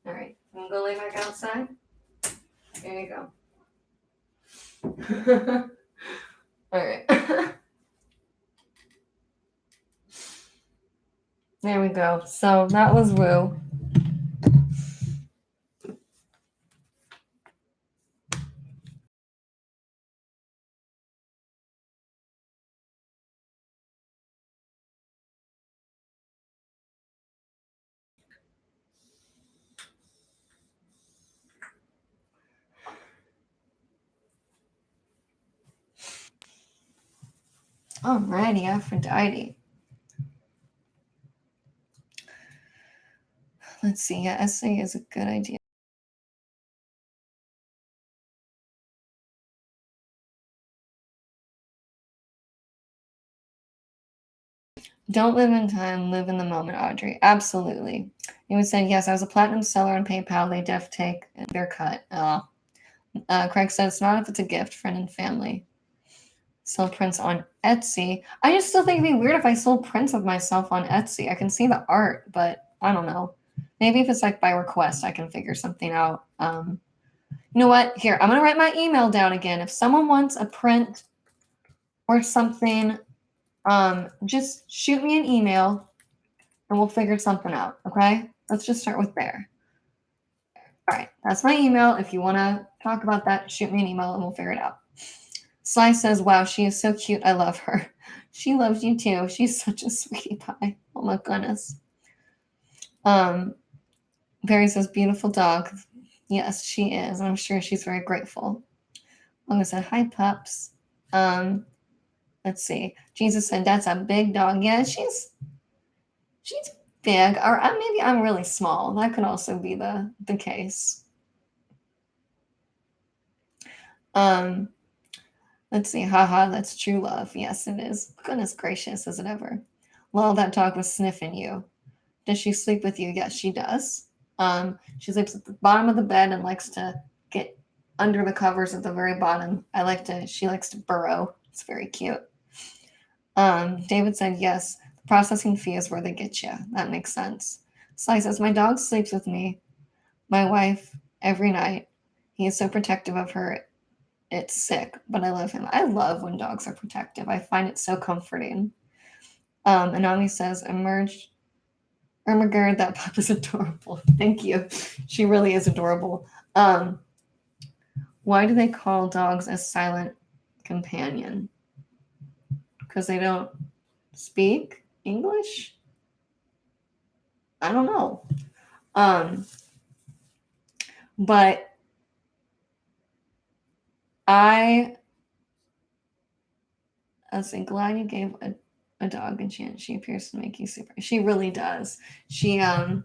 All right. I'm gonna go lay back outside. There you go. All right. There we go. So that was Woo. Alrighty, Aphrodite. Let's see. Yeah, essay is a good idea. Don't live in time, live in the moment, Audrey. Absolutely. You would say, yes, I was a platinum seller on PayPal. They def take their cut. Craig said, it's not if it's a gift, friend and family. Sell prints on Etsy. I just still think it'd be weird if I sold prints of myself on Etsy. I can see the art, but I don't know. Maybe if it's like by request, I can figure something out. You know what? Here, I'm going to write my email down again. If someone wants a print or something, just shoot me an email and we'll figure something out. Okay. Let's just start with there. All right. That's my email. If you want to talk about that, shoot me an email and we'll figure it out. Sly says, wow, she is so cute. I love her. She loves you too. She's such a sweetie pie. Oh my goodness. Barry says, beautiful dog. Yes, she is. I'm sure she's very grateful. Logan said, hi, pups. Let's see. Jesus said, that's a big dog. Yeah, she's big. Or maybe I'm really small. That could also be the case. Let's see. Haha, that's true love. Yes, it is. Goodness gracious, is it ever? Well, that dog was sniffing you. Does she sleep with you? Yes, she does. She sleeps at the bottom of the bed and likes to get under the covers at the very bottom. She likes to burrow. It's very cute. David said, yes, the processing fee is where they get you. That makes sense. Sly says, my dog sleeps with me, my wife, every night. He is so protective of her. It's sick, but I love him. I love when dogs are protective. I find it so comforting. Anami says, Ermagerd, that pup is adorable. Thank you. She really is adorable. Why do they call dogs a silent companion? Because they don't speak English? I don't know. But I'm glad you gave a dog a chance. She appears to make you super. She really does. She I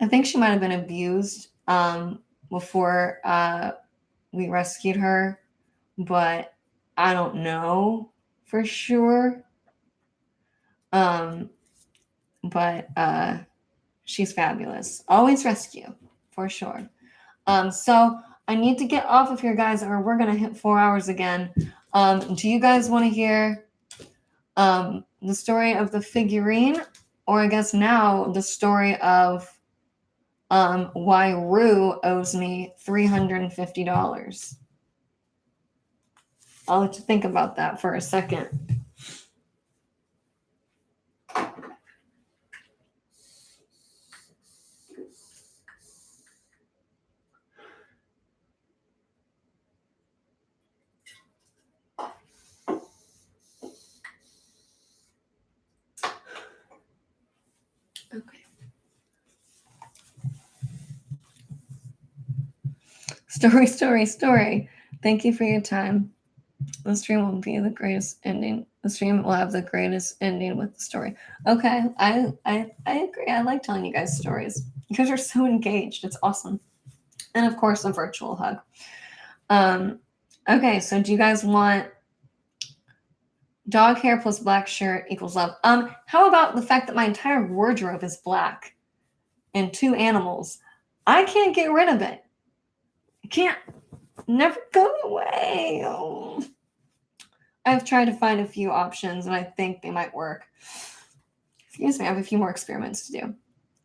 think she might have been abused before we rescued her, but I don't know for sure. But she's fabulous. Always rescue for sure. So I need to get off of here, guys, or we're gonna hit 4 hours again. Do you guys want to hear the story of the figurine, or I guess now the story of why Rue owes me $350? I'll let you think about that for a second. Okay. Story. Thank you for your time. The stream will be the greatest ending. The stream will have the greatest ending with the story. Okay, I agree. I like telling you guys stories. You guys are so engaged. It's awesome. And of course, a virtual hug. Okay, so do you guys want Dog hair plus black shirt equals love. How about the fact that my entire wardrobe is black and 2 animals? I can't get rid of it. It can't never go away. Oh. I've tried to find a few options and I think they might work. Excuse me, I have a few more experiments to do.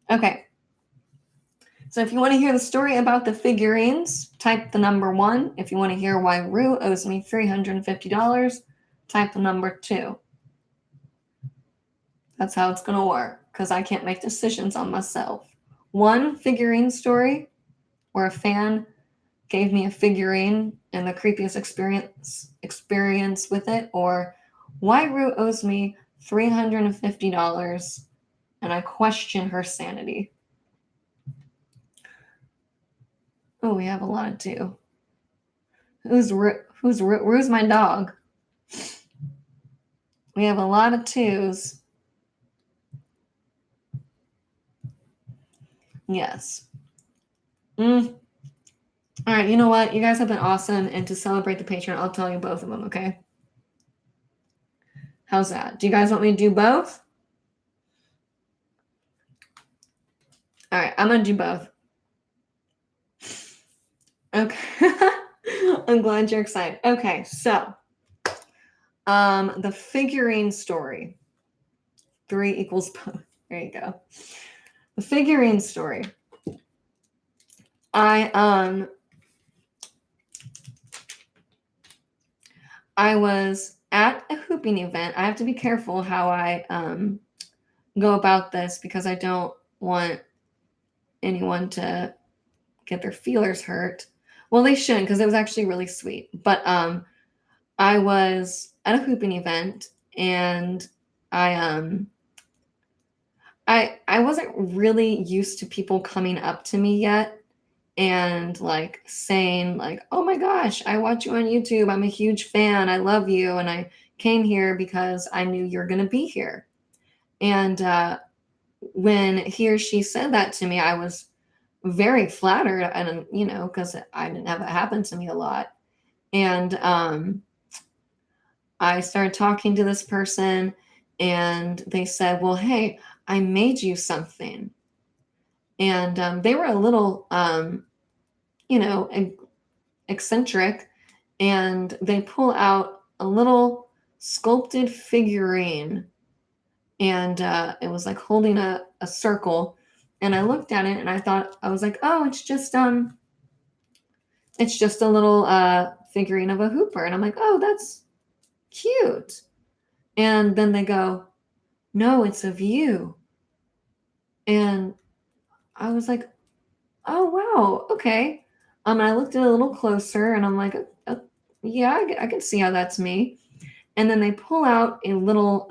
Okay. So if you want to hear the story about the figurines, type the number 1. If you want to hear why Rue owes me $350, type the number 2. That's how it's going to work, because I can't make decisions on myself. 1 figurine story where a fan gave me a figurine and the creepiest experience with it, or why Rue owes me $350 and I question her sanity. Oh, we have a lot of 2. Who's Rue's my dog. We have a lot of 2s. Yes. All right, you know what? You guys have been awesome. And to celebrate the Patreon, I'll tell you both of them, okay? How's that? Do you guys want me to do both? All right, I'm going to do both. Okay. I'm glad you're excited. Okay, so the figurine story. 3 equals both. There you go. The figurine story. I was at a hooping event. I have to be careful how I go about this because I don't want anyone to get their feelers hurt. Well, they shouldn't, because it was actually really sweet. But I was at a hooping event and I wasn't really used to people coming up to me yet and like saying like, oh my gosh, I watch you on YouTube. I'm a huge fan. I love you. And I came here because I knew you're going to be here. And when he or she said that to me, I was very flattered, and because I didn't have it happen to me a lot. And I started talking to this person and they said, well, hey, I made you something. And they were a little eccentric, and they pull out a little sculpted figurine, and it was like holding a circle. And I looked at it and I was like, oh, it's just a little figurine of a hooper. And I'm like, oh, that's cute. And then they go, no, it's of you. And I was like, oh, wow, okay. And I looked at it a little closer and I'm like, yeah, I can see how that's me. And then they pull out a little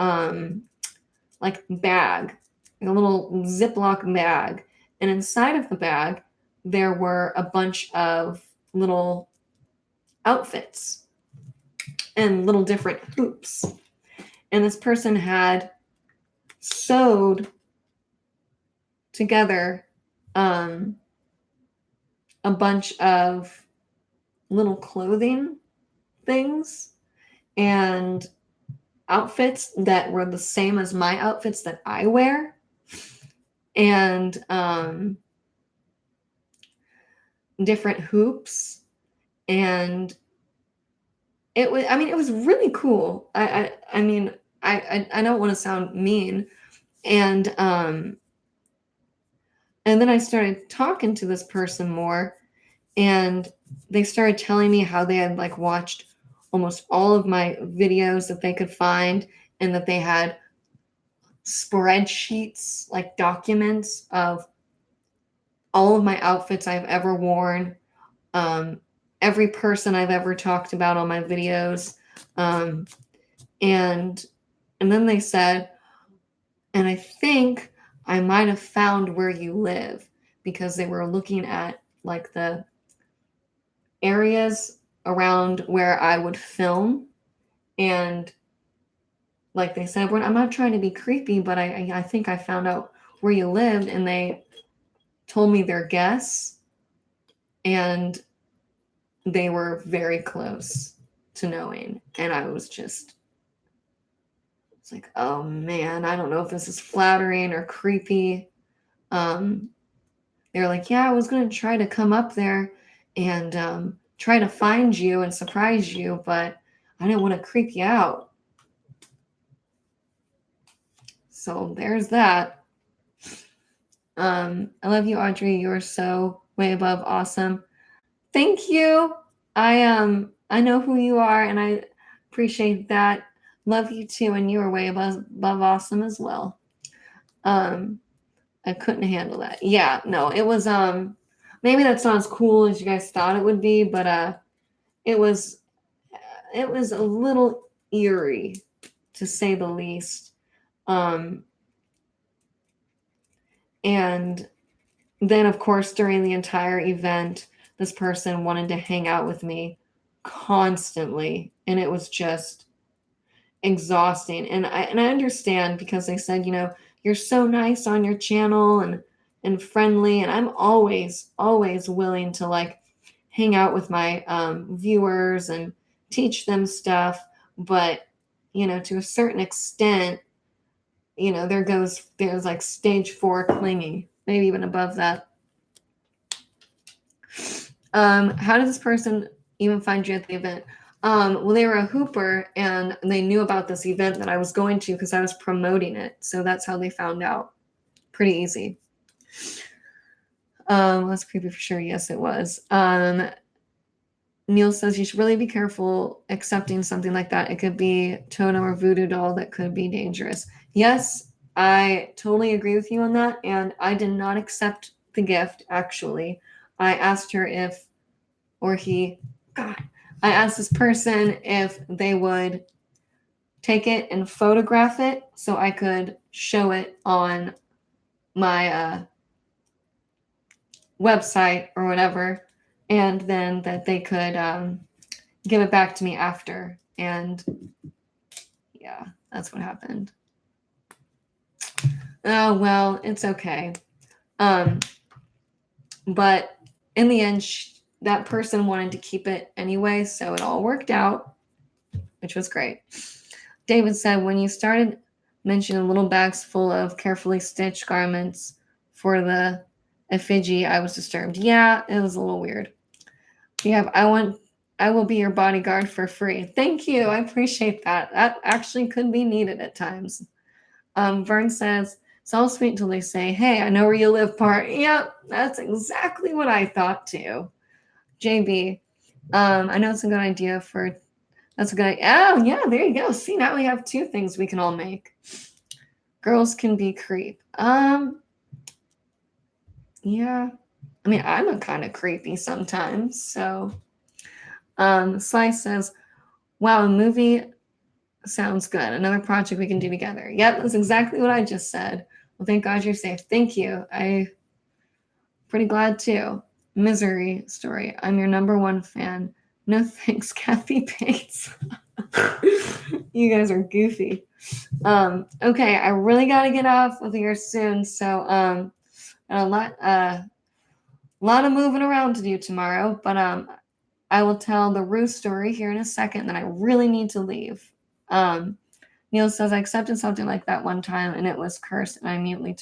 like bag, a little Ziploc bag. And inside of the bag, there were a bunch of little outfits and little different hoops. And this person had sewed together a bunch of little clothing things and outfits that were the same as my outfits that I wear. And different hoops. And it was really cool. I don't want to sound mean. And then I started talking to this person more, and they started telling me how they had like watched almost all of my videos that they could find, and that they had spreadsheets, like documents of all of my outfits I've ever worn, every person I've ever talked about on my videos. And then they said, and I think I might have found where you live, because they were looking at like the areas around where I would film. And like they said, I'm not trying to be creepy, but I think I found out where you lived. And they told me their guess, and they were very close to knowing. And I was just It's like, oh man, I don't know if this is flattering or creepy. They were like, yeah, I was going to try to come up there and try to find you and surprise you, but I didn't want to creep you out. So there's that. I love you, Audrey. You're so way above awesome. Thank you. I know who you are, and I appreciate that. Love you too, and you are way above awesome as well. I couldn't handle that. Yeah, no, it was maybe that's not as cool as you guys thought it would be, but it was a little eerie to say the least. And then of course during the entire event, this person wanted to hang out with me constantly, and it was just exhausting. And I understand, because they said, you're so nice on your channel and friendly, and I'm always willing to like hang out with my viewers and teach them stuff, but to a certain extent, there's like stage 4 clingy, maybe even above that. How did this person even find you at the event? Well, they were a hooper, and they knew about this event that I was going to because I was promoting it. So that's how they found out. Pretty easy. That's creepy for sure. Yes, it was. Neil says you should really be careful accepting something like that. It could be totem or voodoo doll that could be dangerous. Yes, I totally agree with you on that. And I did not accept the gift, actually. I asked her if, or he, God, I asked this person if they would take it and photograph it so I could show it on my website or whatever, and then that they could give it back to me after. And yeah, that's what happened. Oh, well, it's okay. But in the end, that person wanted to keep it anyway, so it all worked out, which was great. David said, when you started mentioning little bags full of carefully stitched garments for the effigy, I was disturbed. Yeah, it was a little weird. Yeah, I will be your bodyguard for free. Thank you. I appreciate that. That actually could be needed at times. Vern says, it's all sweet until they say, hey, I know where you live, part. Yep, that's exactly what I thought too. JB, I know it's a good idea for, that's a good idea. Oh, yeah, there you go. See, now we have 2 things we can all make. Girls can be creep. Yeah. I mean, I'm a kind of creepy sometimes, so. Slice says, wow, a movie sounds good. Another project we can do together. Yep, that's exactly what I just said. Well, thank God you're safe. Thank you. I'm pretty glad too. Misery story. I'm your #1 fan. No thanks, Kathy Bates. You guys are goofy. Okay, I really got to get off with here soon. So a lot of moving around to do tomorrow, but I will tell the Ruth story here in a second. Then I really need to leave. Neil says, I accepted something like that one time and it was cursed and I immediately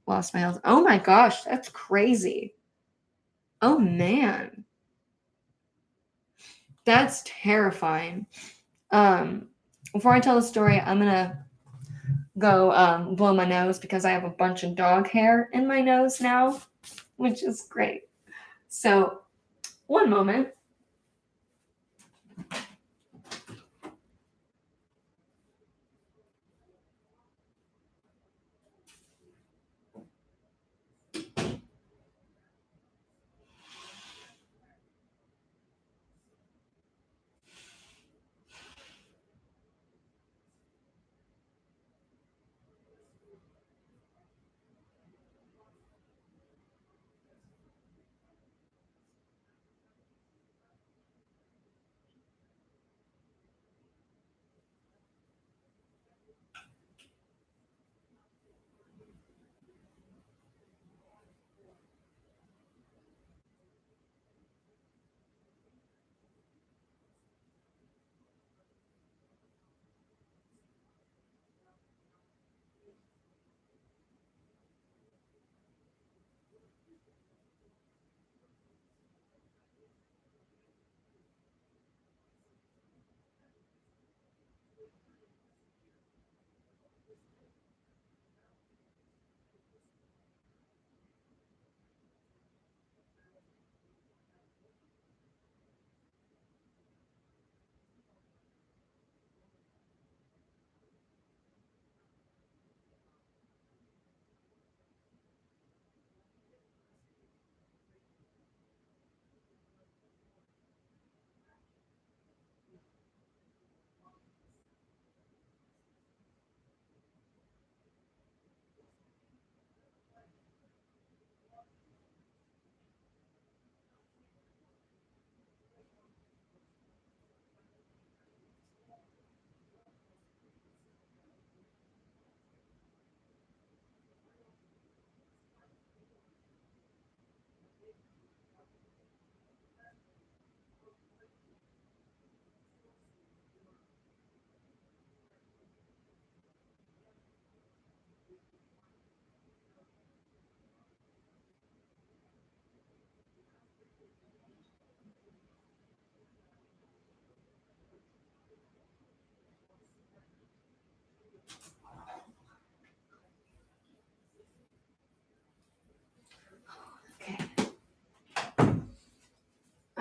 lost my health. Oh my gosh, that's crazy. Oh man. That's terrifying. Before I tell the story, I'm going to go blow my nose because I have a bunch of dog hair in my nose now, which is great. So, one moment.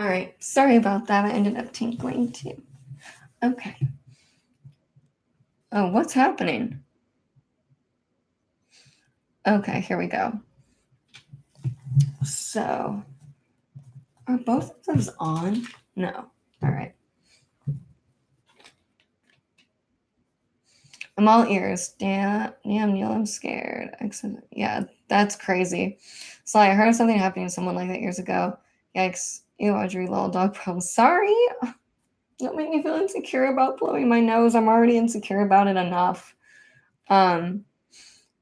All right. Sorry about that. I ended up tinkling too. Okay. Oh, what's happening? Okay, here we go. So, are both of those on? No. All right. I'm all ears. Damn, Neil, I'm scared. Yeah, that's crazy. So I heard of something happening to someone like that years ago. Yikes. Ew, Audrey, lol, dog problem. Sorry. Don't make me feel insecure about blowing my nose. I'm already insecure about it enough.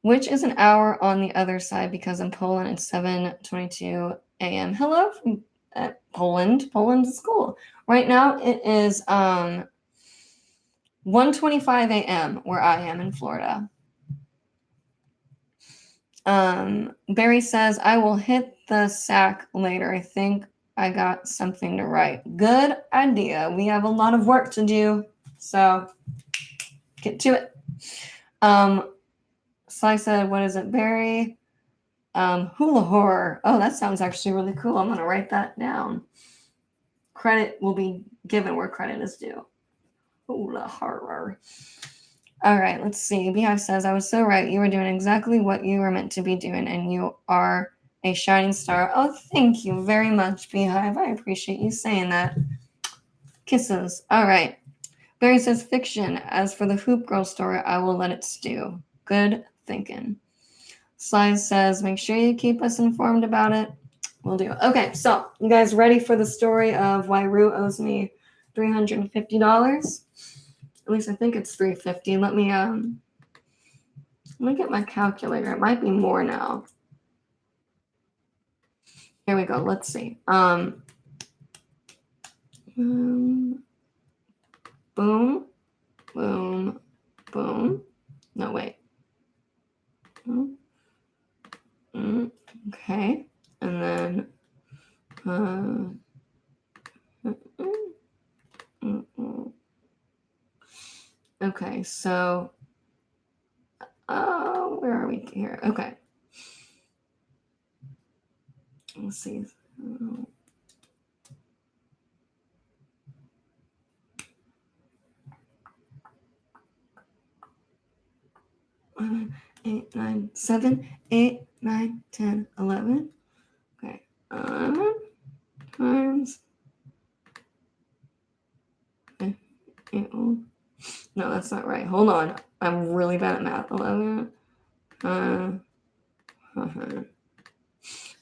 Which is an hour on the other side because in Poland it's 7:22 a.m. Hello from Poland. Poland is cool. Right now it is 1:25 a.m. where I am in Florida. Barry says, I will hit the sack later. I think I got something to write. Good idea. We have a lot of work to do, so get to it. Sly said, what is it, Barry? Hula horror. Oh, that sounds actually really cool. I'm going to write that down. Credit will be given where credit is due. Hula horror. All right, let's see. Beehive says, I was so right. You were doing exactly what you were meant to be doing, and you are a shining star. Oh, thank you very much, Beehive. I appreciate you saying that. Kisses. All right. Barry says, fiction. As for the Hoop Girl story, I will let it stew. Good thinking. Sly says, make sure you keep us informed about it. We'll do. Okay, so you guys ready for the story of why Rue owes me $350? At least I think it's $350. Let me get my calculator. It might be more now. Here we go. Let's see. Boom, boom, boom. No, wait. Okay. And then okay, so where are we here? Okay. Let's see. 8, 9, 7, 8, 9, 10, 11. Okay. Times. Okay. No, that's not right. Hold on. I'm really bad at math. 11.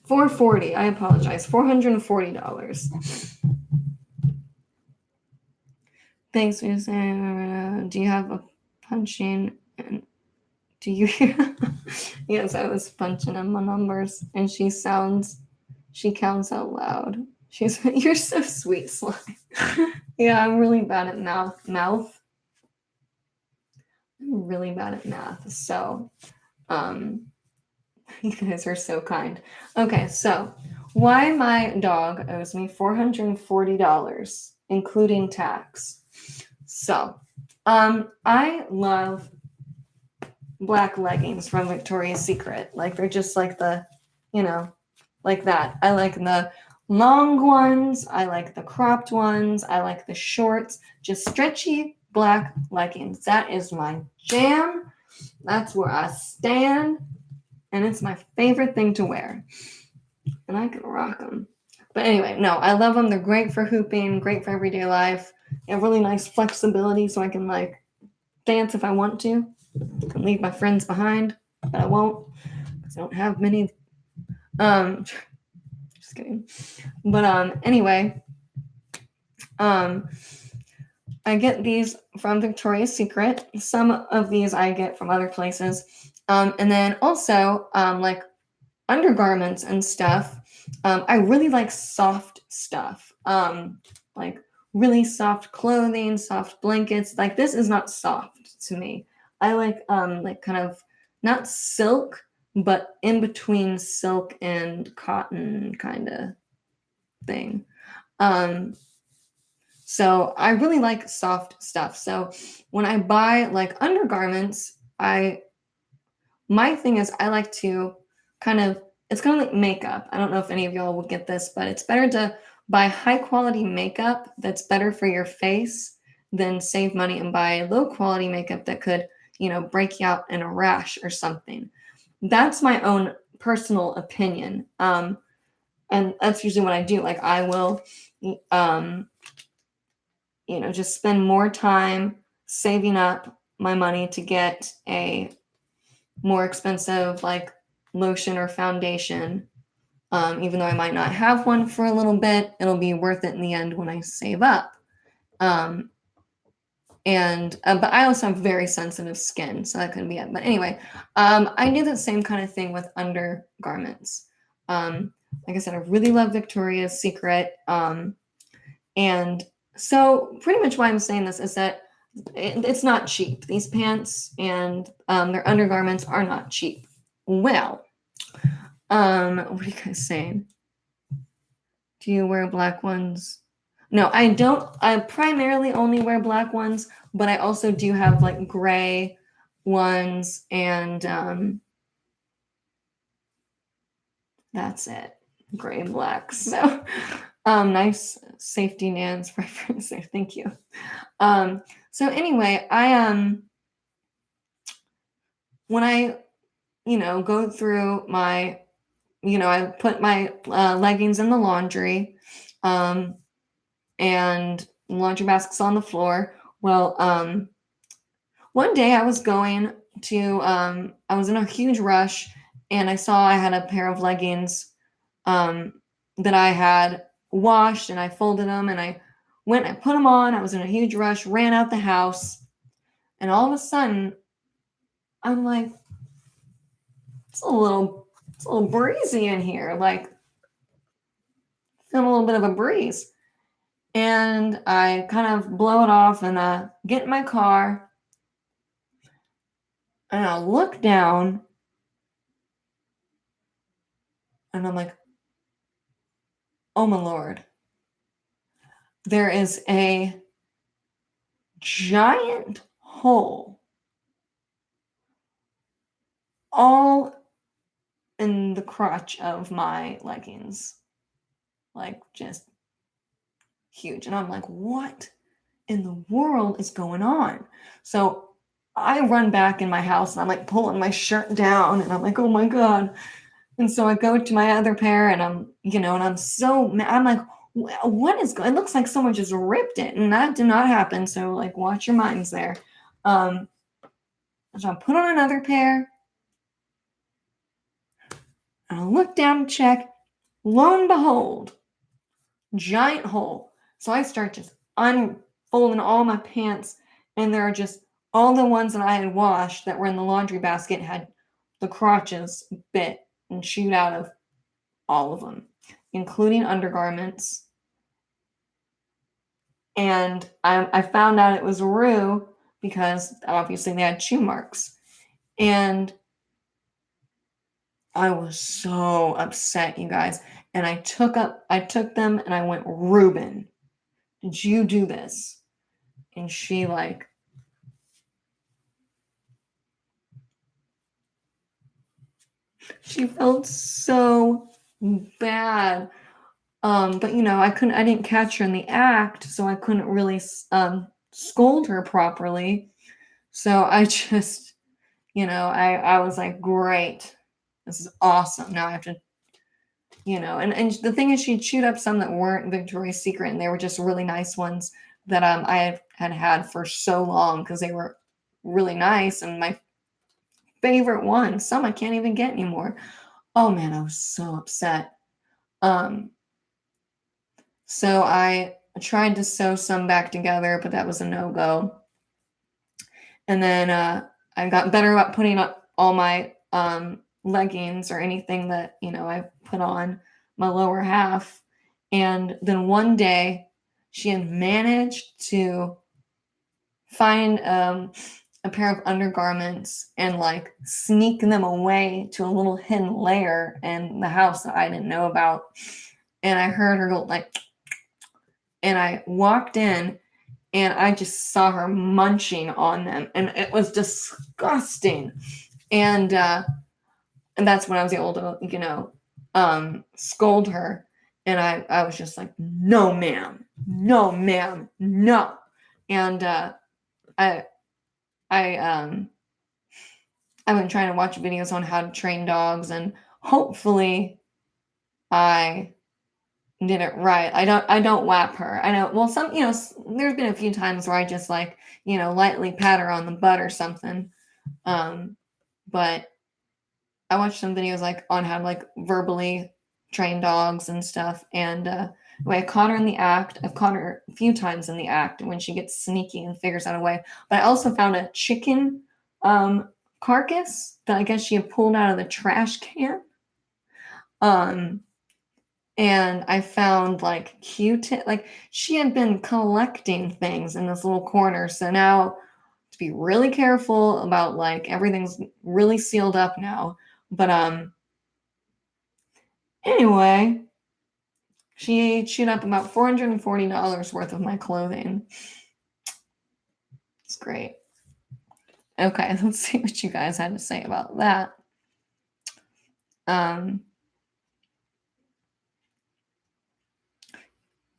440. I apologize. $440. Thanks for saying. Do you have a punching? And do you hear? Yes, I was punching in my numbers, and she counts out loud. She's, you're so sweet, Sly. Yeah, I'm really bad at mouth. I'm really bad at math. So, you guys are so kind. Okay, so why my dog owes me $440, including tax. So, I love black leggings from Victoria's Secret. Like they're just like the, like that. I like the long ones. I like the cropped ones. I like the shorts. Just stretchy black leggings. That is my jam. That's where I stand. And it's my favorite thing to wear. And I can rock them. But anyway, no, I love them. They're great for hooping, great for everyday life. They have really nice flexibility so I can like dance if I want to. I can leave my friends behind, but I won't because I don't have many. Just kidding. But anyway, I get these from Victoria's Secret. Some of these I get from other places. And then also like undergarments and stuff. I really like soft stuff. Like really soft clothing, soft blankets. Like this is not soft to me. I like kind of not silk, but in between silk and cotton kind of thing. So I really like soft stuff. So when I buy like undergarments, my thing is I like to it's kind of like makeup. I don't know if any of y'all will get this, but it's better to buy high quality makeup that's better for your face than save money and buy low quality makeup that could, break you out in a rash or something. That's my own personal opinion. And that's usually what I do. Like I will, just spend more time saving up my money to get a more expensive like lotion or foundation. Even though I might not have one for a little bit, it'll be worth it in the end when I save up. But I also have very sensitive skin, so that couldn't be it. But anyway, I do the same kind of thing with undergarments. Like I said, I really love Victoria's Secret. And so pretty much why I'm saying this is that it's not cheap. These pants and their undergarments are not cheap. Well, what are you guys saying? Do you wear black ones? No, I don't. I primarily only wear black ones, but I also do have like gray ones, and that's it. Gray and black. So nice safety Nan's reference there. Thank you. So anyway, I when I go through my I put my leggings in the laundry, and laundry basket's on the floor. Well, one day I was going to I was in a huge rush, and I saw I had a pair of leggings that I had washed, and I folded them, and I put them on. I was in a huge rush, ran out the house, and all of a sudden I'm like, it's a little breezy in here, like feeling a little bit of a breeze. And I kind of blow it off and get in my car, and I look down, and I'm like, oh my Lord, there is a giant hole all in the crotch of my leggings, like just huge. And I'm like, what in the world is going on? So I run back in my house, and I'm like pulling my shirt down, and I'm like, oh my God. And so I go to my other pair, and I'm so mad. I'm like, what is going? It looks like someone just ripped it, and that did not happen. So like, watch your minds there. So I put on another pair, and I look down to check. Lo and behold, giant hole. So I start just unfolding all my pants, and there are just all the ones that I had washed that were in the laundry basket had the crotches bit and chewed out of all of them, including undergarments. And I found out it was Rue because obviously they had chew marks. And I was so upset, you guys. And I took them and I went, Ruben, did you do this? And she she felt so bad. But I didn't catch her in the act, so I couldn't really scold her properly. So I just, I was like, great, this is awesome. Now I have to, and the thing is, she chewed up some that weren't Victoria's Secret, and they were just really nice ones that I had for so long because they were really nice and my favorite ones. Some I can't even get anymore. Oh man, I was so upset. So I tried to sew some back together, but that was a no-go. And then I got better about putting up all my leggings or anything that, I put on my lower half. And then one day she had managed to find a pair of undergarments and like sneak them away to a little hidden lair in the house that I didn't know about. And I heard her go like, and I walked in and I just saw her munching on them, and it was disgusting. And that's when I was able to, scold her. And I was just like, no, ma'am, no, ma'am, no. And I've been trying to watch videos on how to train dogs, and hopefully I did it right. I don't whap her. I know, well, some, there's been a few times where I just like, lightly pat her on the butt or something. But I watched some videos like on how to like verbally train dogs and stuff. And I caught her in the act. I've caught her a few times in the act when she gets sneaky and figures out a way. But I also found a chicken carcass that I guess she had pulled out of the trash can. And I found like Q-tip, like she had been collecting things in this little corner. So now to be really careful about like everything's really sealed up now. But anyway, she chewed up about $440 worth of my clothing. It's great. Okay, let's see what you guys had to say about that.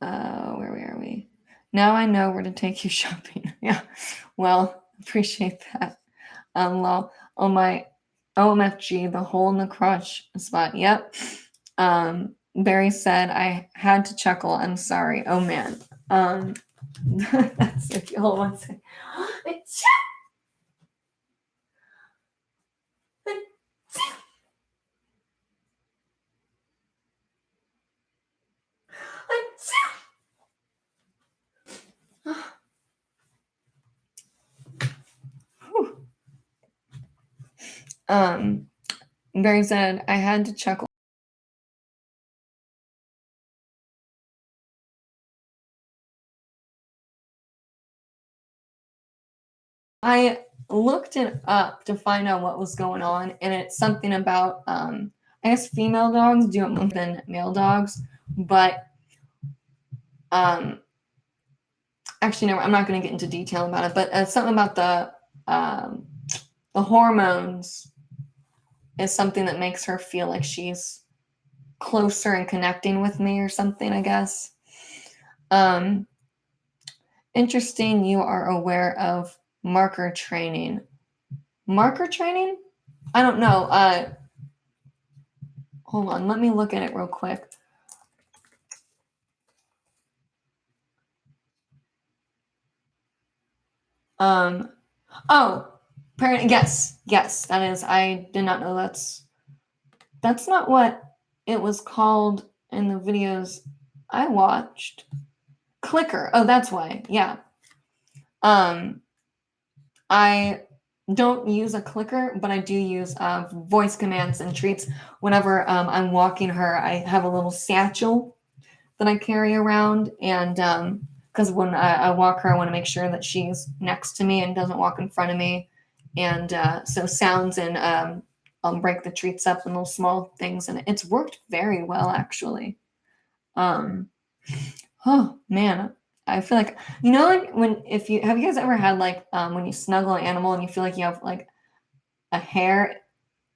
Where are we? Now I know where to take you shopping. Yeah, well, appreciate that. Well, on my OMFG, the hole in the crotch spot. Yep. Barry said I had to chuckle. I'm sorry. Oh man. That's if you hold on a second. Barry said I had to chuckle. I looked it up to find out what was going on, and it's something about I guess female dogs do it more than male dogs, but actually no, I'm not going to get into detail about it, but something about the hormones is something that makes her feel like she's closer and connecting with me or something, I guess. Interesting you are aware of marker training. Marker training? I don't know. Hold on, let me look at it real quick. Yes, that is. I did not know that's not what it was called in the videos I watched. Clicker. Oh, that's why. Yeah. I don't use a clicker, but I do use voice commands and treats. Whenever I'm walking her, I have a little satchel that I carry around, and because when I walk her, I want to make sure that she's next to me and doesn't walk in front of me. And so sounds and I'll break the treats up in little small things, and it's worked very well actually. Oh man, I feel like like if you guys ever had like when you snuggle an animal and you feel like you have like a hair,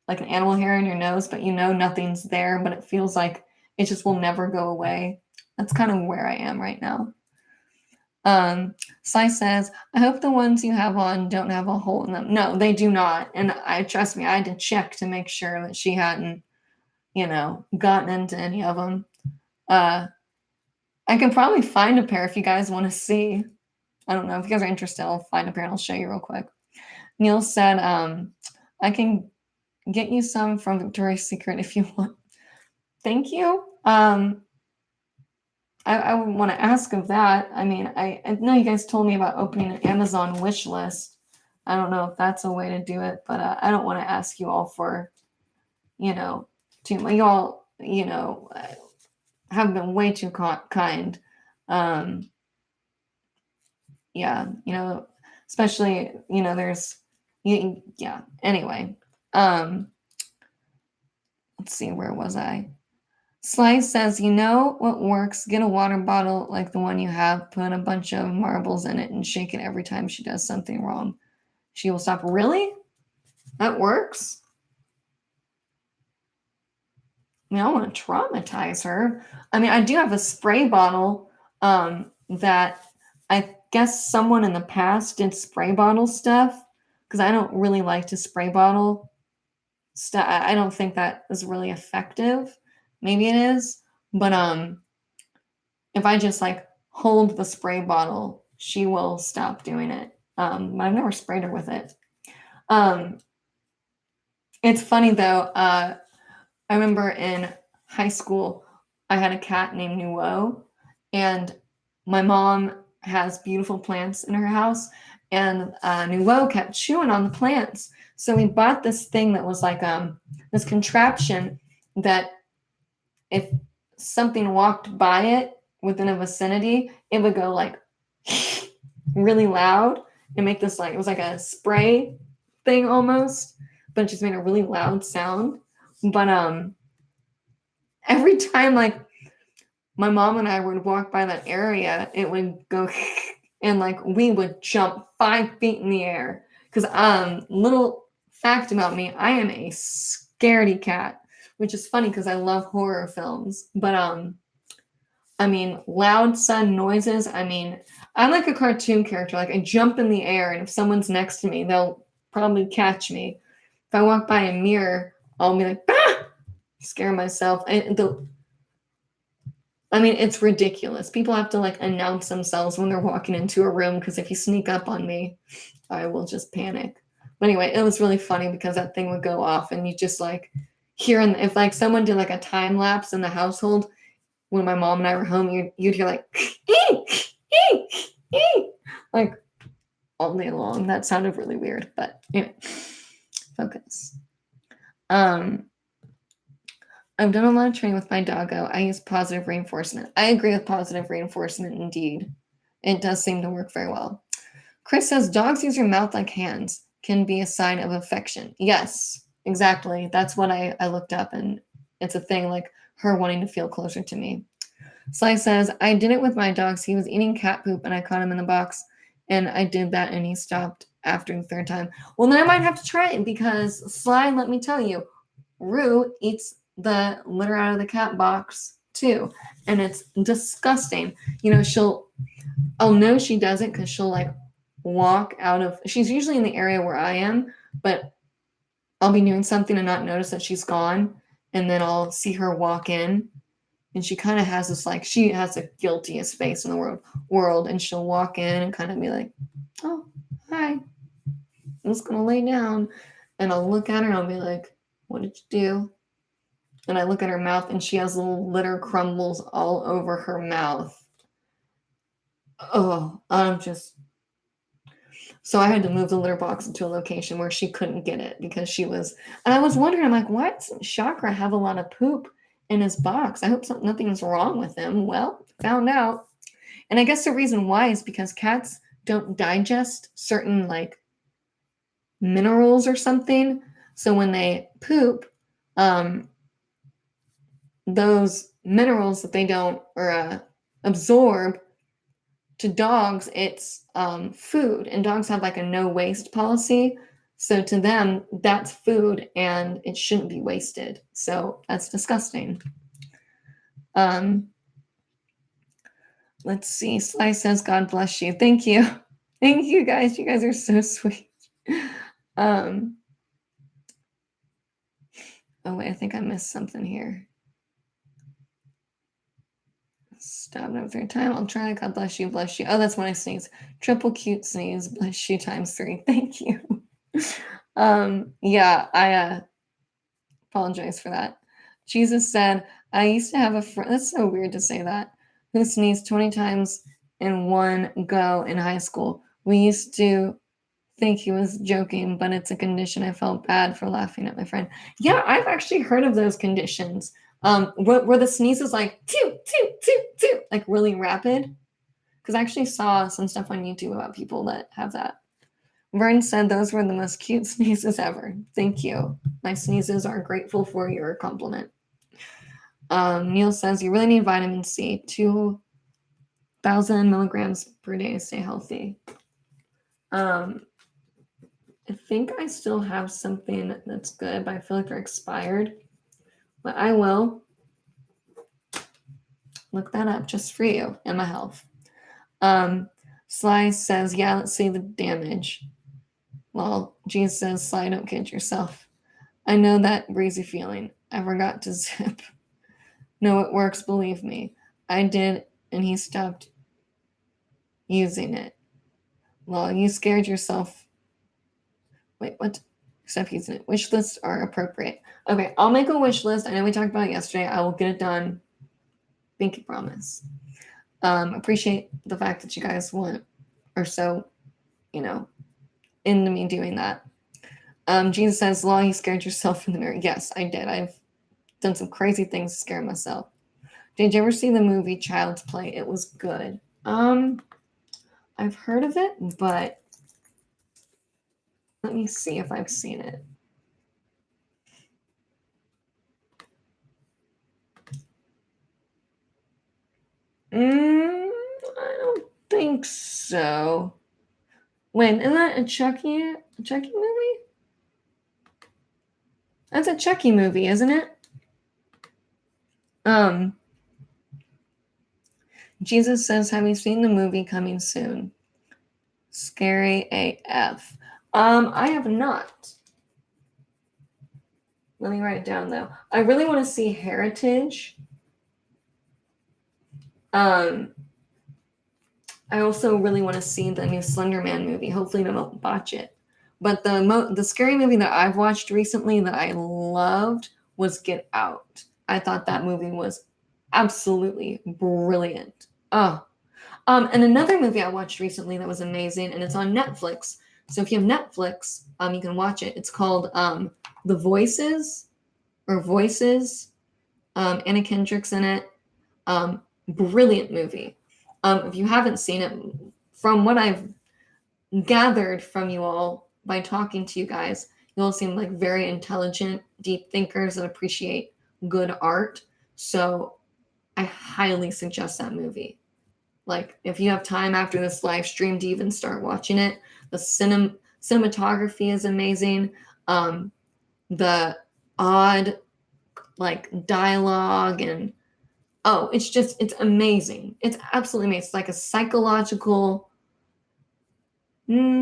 like an animal hair in your nose, but nothing's there, but it feels like it just will never go away. That's kind of where I am right now. Sai says, I hope the ones you have on don't have a hole in them. No, they do not. And trust me, I had to check to make sure that she hadn't, gotten into any of them. I can probably find a pair if you guys want to see. I don't know. If you guys are interested, I'll find a pair and I'll show you real quick. Neil said, I can get you some from Victoria's Secret if you want. Thank you. I would want to ask of that. I mean, I know you guys told me about opening an Amazon wish list. I don't know if that's a way to do it, but I don't want to ask you all for, too much. You all, have been way too kind. Yeah, especially, there's, yeah. Anyway, let's see, where was I? Slice says, what works? Get a water bottle like the one you have, put a bunch of marbles in it, and shake it every time she does something wrong. She will stop. Really? That works? I don't want to traumatize her. I mean, I do have a spray bottle that I guess someone in the past did spray bottle stuff because I don't really like to spray bottle stuff. I don't think that is really effective. Maybe it is, but if I just like hold the spray bottle, she will stop doing it. But I've never sprayed her with it. It's funny though. I remember in high school, I had a cat named Nuo, and my mom has beautiful plants in her house, and Nuo kept chewing on the plants. So we bought this thing that was like this contraption that if something walked by it within a vicinity, it would go like really loud and make this like, it was like a spray thing almost, but it just made a really loud sound. But every time like my mom and I would walk by that area, it would go and like we would jump 5 feet in the air. Because little fact about me, I am a scaredy cat, which is funny because I love horror films. But I mean, loud sudden noises. I mean, I'm like a cartoon character. Like I jump in the air, and if someone's next to me, they'll probably catch me. If I walk by a mirror, I'll be like, ah! Scare myself. I mean, it's ridiculous. People have to like announce themselves when they're walking into a room because if you sneak up on me, I will just panic. But anyway, it was really funny because that thing would go off and you just like hear, if like someone did like a time lapse in the household when my mom and I were home, you'd hear like, like all day long. That sounded really weird, but anyway, focus. I've done a lot of training with my doggo. I use positive reinforcement. I agree with positive reinforcement indeed. It does seem to work very well. Chris says dogs use your mouth like hands can be a sign of affection. Yes, exactly. That's what I looked up, and it's a thing like her wanting to feel closer to me. Sly says, I did it with my dogs. He was eating cat poop and I caught him in the box, and I did that and he stopped after the 3rd time. Well, then I might have to try it because Sly, let me tell you, Rue eats the litter out of the cat box too, and it's disgusting. You know, I'll know she does it because she'll like walk out of, she's usually in the area where I am, but I'll be doing something and not notice that she's gone, and then I'll see her walk in, and she kind of has this like, she has the guiltiest face in the world, and she'll walk in and kind of be like, oh, hi, I'm just gonna lay down, and I'll look at her and I'll be like, what did you do? And I look at her mouth and she has little litter crumbles all over her mouth. Oh, so I had to move the litter box into a location where she couldn't get it because and I was wondering, I'm like, why doesn't Chakra have a lot of poop in his box? I hope nothing's wrong with him. Well, found out. And I guess the reason why is because cats don't digest certain like minerals or something. So when they poop, those minerals that they don't absorb, to dogs it's food, and dogs have like a no waste policy, so to them that's food and it shouldn't be wasted, so that's disgusting. Let's see, Sly says God bless you. Thank you guys, you guys are so sweet. Oh wait, I think I missed something here. Stop it every time. I'll try. God bless you. Bless you. Oh, that's when I sneeze. Triple cute sneeze. Bless you times 3. Thank you. Yeah, I apologize for that. Jesus said, I used to have a friend. That's so weird to say that. Who sneezed 20 times in one go in high school. We used to think he was joking, but it's a condition. I felt bad for laughing at my friend. Yeah, I've actually heard of those conditions. Where the sneeze is like toot, toot, toot, toot, like really rapid. Because I actually saw some stuff on YouTube about people that have that. Vern said those were the most cute sneezes ever. Thank you. My sneezes are grateful for your compliment. Neil says you really need vitamin C. 2,000 milligrams per day to stay healthy. I think I still have something that's good, but I feel like they're expired. But I will look that up just for you and my health. Sly says, yeah, let's see the damage. Well, Jesus says, Sly, don't kid yourself. I know that breezy feeling. I forgot to zip. No, it works, believe me. I did, and he stopped using it. Well, you scared yourself. Wait, what? Stop using it. Wish lists are appropriate. Okay, I'll make a wish list. I know we talked about it yesterday. I will get it done. Pinky promise. Appreciate the fact that you guys want or so, into me doing that. Jesus says, Law, you scared yourself in the mirror. Yes, I did. I've done some crazy things to scare myself. Did you ever see the movie Child's Play? It was good. I've heard of it, but let me see if I've seen it. I don't think so. Wait, isn't that a Chucky movie? That's a Chucky movie, isn't it? Jesus says, have you seen the movie coming soon? Scary AF. I have not. Let me write it down though. I really want to see Heritage. I also really want to see the new Slender Man movie. Hopefully, I don't botch it. But the scary movie that I've watched recently that I loved was Get Out. I thought that movie was absolutely brilliant. Oh, and another movie I watched recently that was amazing, and it's on Netflix. So if you have Netflix, you can watch it. It's called The Voices or Voices. Anna Kendrick's in it. Brilliant movie. If you haven't seen it, from what I've gathered from you all by talking to you guys, you all seem like very intelligent, deep thinkers that appreciate good art. So I highly suggest that movie. Like, if you have time after this live stream to even start watching it, the cinematography is amazing. The odd, like, dialogue and it's amazing. It's absolutely amazing. It's like a psychological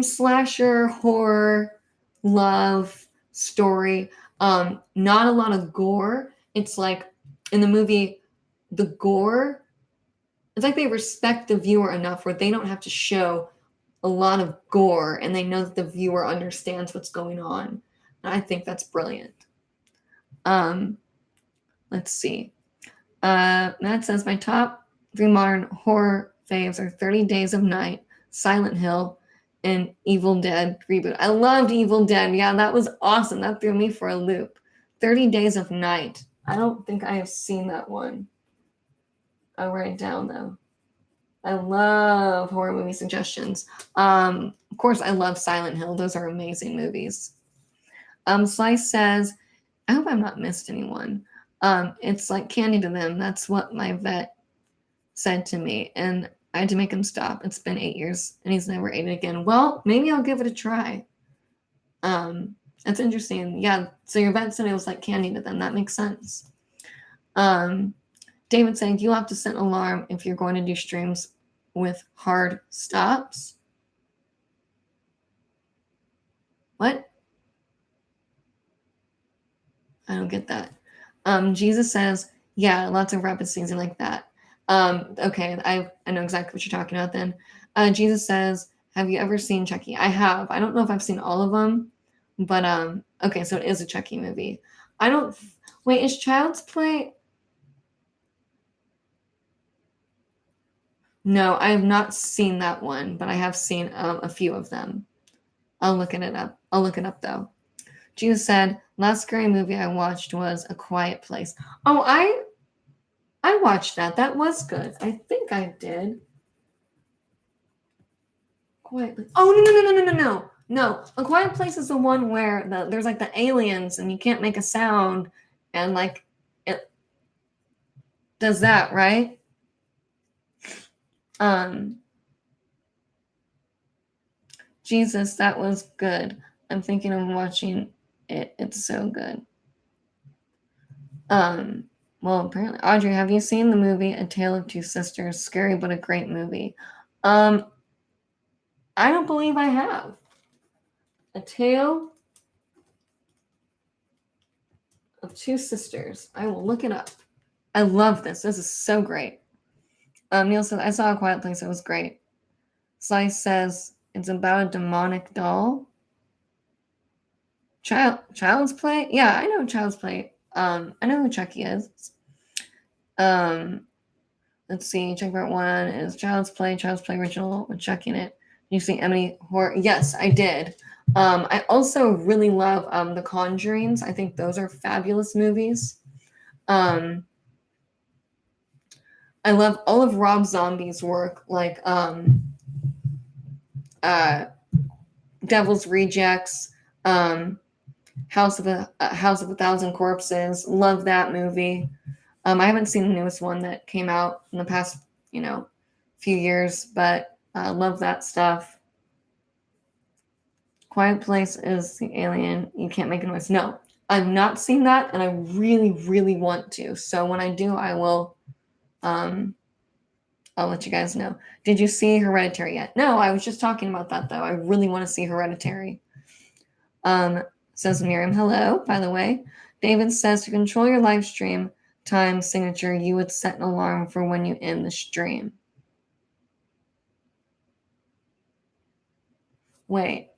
slasher horror love story. Not a lot of gore. It's like in the movie, the gore, it's like they respect the viewer enough where they don't have to show a lot of gore and they know that the viewer understands what's going on. And I think that's brilliant. Let's see. Matt says my top 3 modern horror faves are 30 Days of Night, Silent Hill, and Evil Dead reboot. I loved Evil Dead. Yeah, that was awesome. That threw me for a loop. 30 Days of Night. I don't think I have seen that one. I'll write it down though. I love horror movie suggestions. Of course, I love Silent Hill. Those are amazing movies. Slice says, I hope I've not missed anyone. It's like candy to them. That's what my vet said to me. And I had to make him stop. It's been 8 years and he's never ate it again. Well, maybe I'll give it a try. That's interesting. Yeah. So your vet said it was like candy to them. That makes sense. David saying, you'll have to set an alarm if you're going to do streams with hard stops. What? I don't get that. Jesus says, yeah, lots of rapid season like that. Okay, I know exactly what you're talking about then. Jesus says, have you ever seen Chucky? I have. I don't know if I've seen all of them, but okay, so it is a Chucky movie. Wait, is Child's Play? No, I have not seen that one, but I have seen a few of them. I'll look it up. I'll look it up though. Jesus said, last scary movie I watched was A Quiet Place. Oh, I watched that. That was good. I think I did. Quiet Place. Oh, no. No, A Quiet Place is the one where there's like the aliens and you can't make a sound and like it does that, right? Jesus, that was good. I'm thinking of watching it. It's so good. Well, apparently, Audrey, have you seen the movie A Tale of Two Sisters? Scary, but a great movie. I don't believe I have. A Tale of Two Sisters. I will look it up. I love this. This is so great. Neil says, I saw A Quiet Place. It was great. Slice says, it's about a demonic doll. Child's Play? Yeah, I know Child's Play. I know who Chucky is. Let's see. Check part 1 is Child's Play original with Chucky in it. You see Emily Horror? Yes, I did. I also really love The Conjurings. I think those are fabulous movies. I love all of Rob Zombie's work, like Devil's Rejects, House of a Thousand Corpses. Love that movie. I haven't seen the newest one that came out in the past, few years, but love that stuff. Quiet Place is the alien. You can't make a noise. No, I've not seen that, and I really, really want to. So when I do, I will. I'll let you guys know. Did you see Hereditary yet? No, I was just talking about that though. I really want to see Hereditary. Says Miriam, hello, by the way. David says to control your live stream time signature, you would set an alarm for when you end the stream. Wait.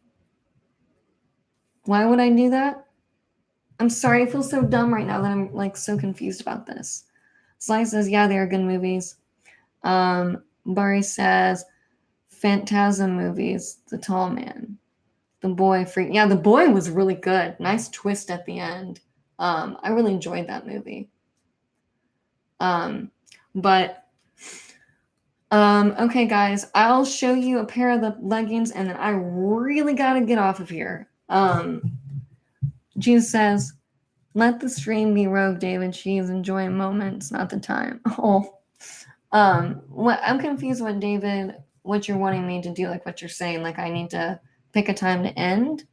Why would I do that? I'm sorry, I feel so dumb right now that I'm like so confused about this. Sly says, yeah, they are good movies. Barry says, Phantasm movies, The Tall Man. The Boy, yeah, The Boy was really good. Nice twist at the end. I really enjoyed that movie. Okay, guys, I'll show you a pair of the leggings, and then I really gotta get off of here. Jesus says, let the stream be rogue, David. She's enjoying moments, not the time. Oh. I'm confused what you're wanting me to do, like what you're saying, like I need to pick a time to end.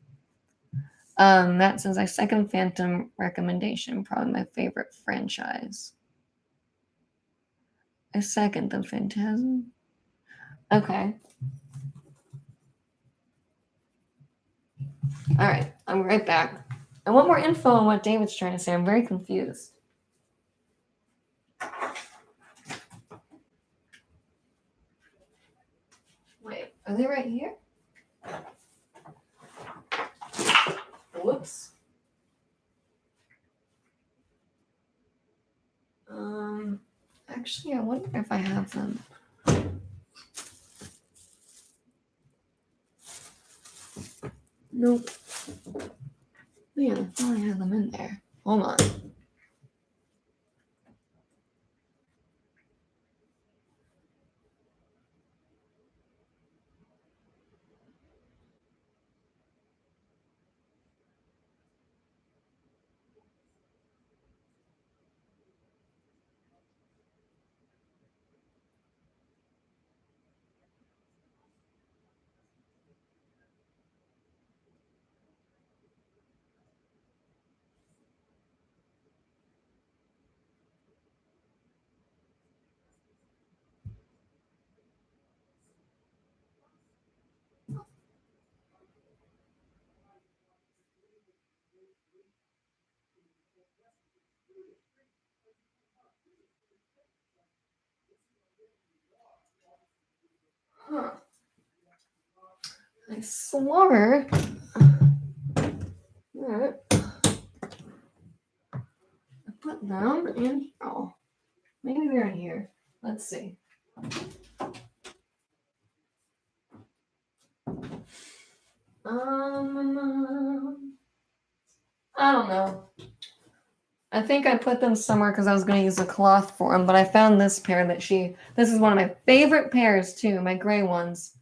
Matt says, I second Phantom recommendation, probably my favorite franchise. I second the Phantasm. Okay. All right, I'm right back. I want more info on what David's trying to say. I'm very confused. Wait, are they right here? Whoops. Actually, I wonder if I have them. Nope. Man, I thought I had them in there. Hold on. Huh. I swore. Alright. I put them in. Oh, maybe they're in here. Let's see. I don't know. I think I put them somewhere because I was going to use a cloth for them, but I found this pair this is one of my favorite pairs too, my gray ones.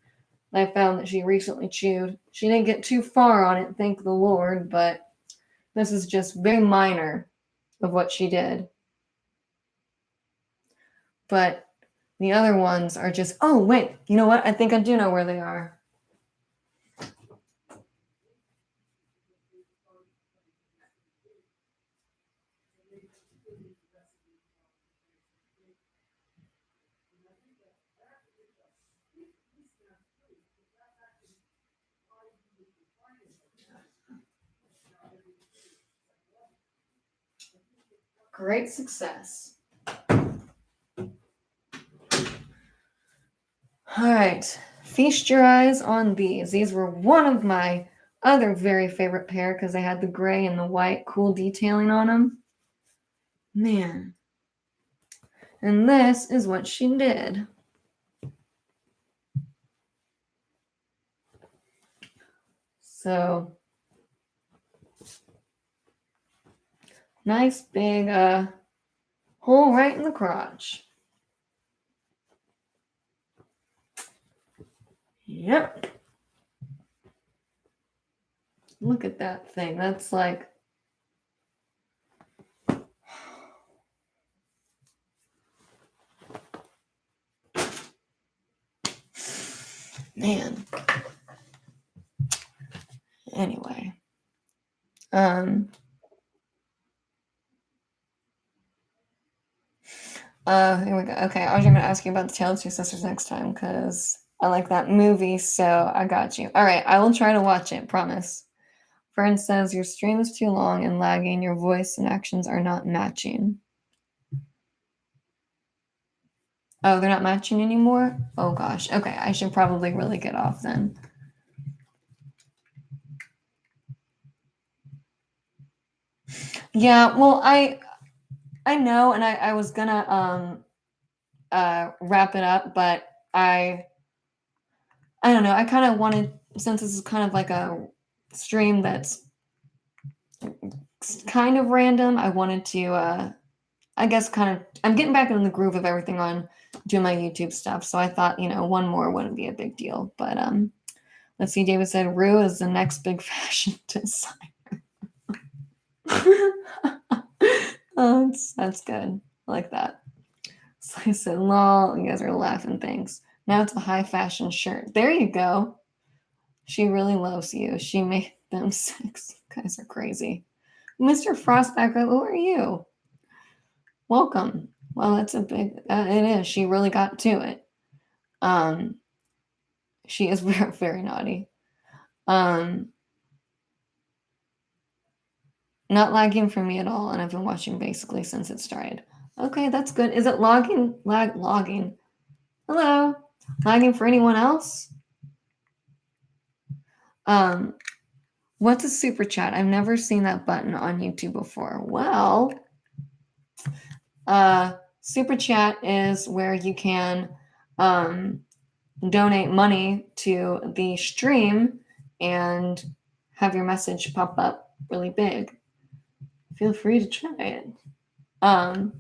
I found that she recently chewed. She didn't get too far on it, thank the Lord, but this is just very minor of what she did. But the other ones are just, oh, wait, you know what? I think I do know where they are. Great success. All right. Feast your eyes on these. These were one of my other very favorite pair because they had the gray and the white cool detailing on them. Man. And this is what she did. So, nice big hole right in the crotch. Yep. Look at that thing. That's like... Man. Anyway. Here we go. Okay, I was going to ask you about the Tale of Two Sisters next time because I like that movie, so I got you. All right, I will try to watch it, promise. Fern says, your stream is too long and lagging. Your voice and actions are not matching. Oh, they're not matching anymore? Oh, gosh. Okay, I should probably really get off then. Yeah, well, I know, and I was going to wrap it up, but I don't know. I kind of wanted, since this is kind of like a stream that's kind of random, I wanted to, I guess, I'm getting back in the groove of everything on doing my YouTube stuff. So I thought, one more wouldn't be a big deal. But let's see. David said, Rue is the next big fashion designer. Oh, that's good. I like that. So I said, lol, you guys are laughing. Thanks. Now it's a high fashion shirt. There you go. She really loves you. She made them six. You guys are crazy. Mr. Frostback, who are you? Welcome. Well, that's a big, it is. She really got to it. She is very, very naughty. Not lagging for me at all, and I've been watching basically since it started. Okay, that's good. Is it logging? Logging. Hello? Lagging for anyone else? What's a super chat? I've never seen that button on YouTube before. Well, super chat is where you can donate money to the stream and have your message pop up really big. Feel free to try it. But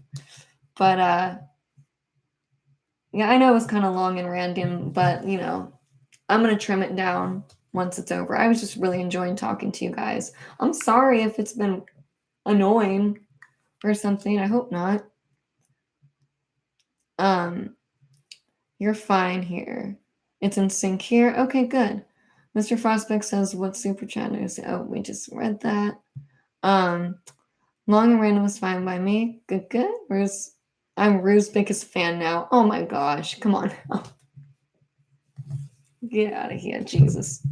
yeah, I know it was kind of long and random, but I'm gonna trim it down once it's over. I was just really enjoying talking to you guys. I'm sorry if it's been annoying or something. I hope not. You're fine here. It's in sync here. Okay, good. Mr. Frostbeck says, what super chat is? Oh, we just read that. Long and random was fine by me. Good, good. I'm Rue's biggest fan now. Oh my gosh. Come on now. Get out of here, Jesus.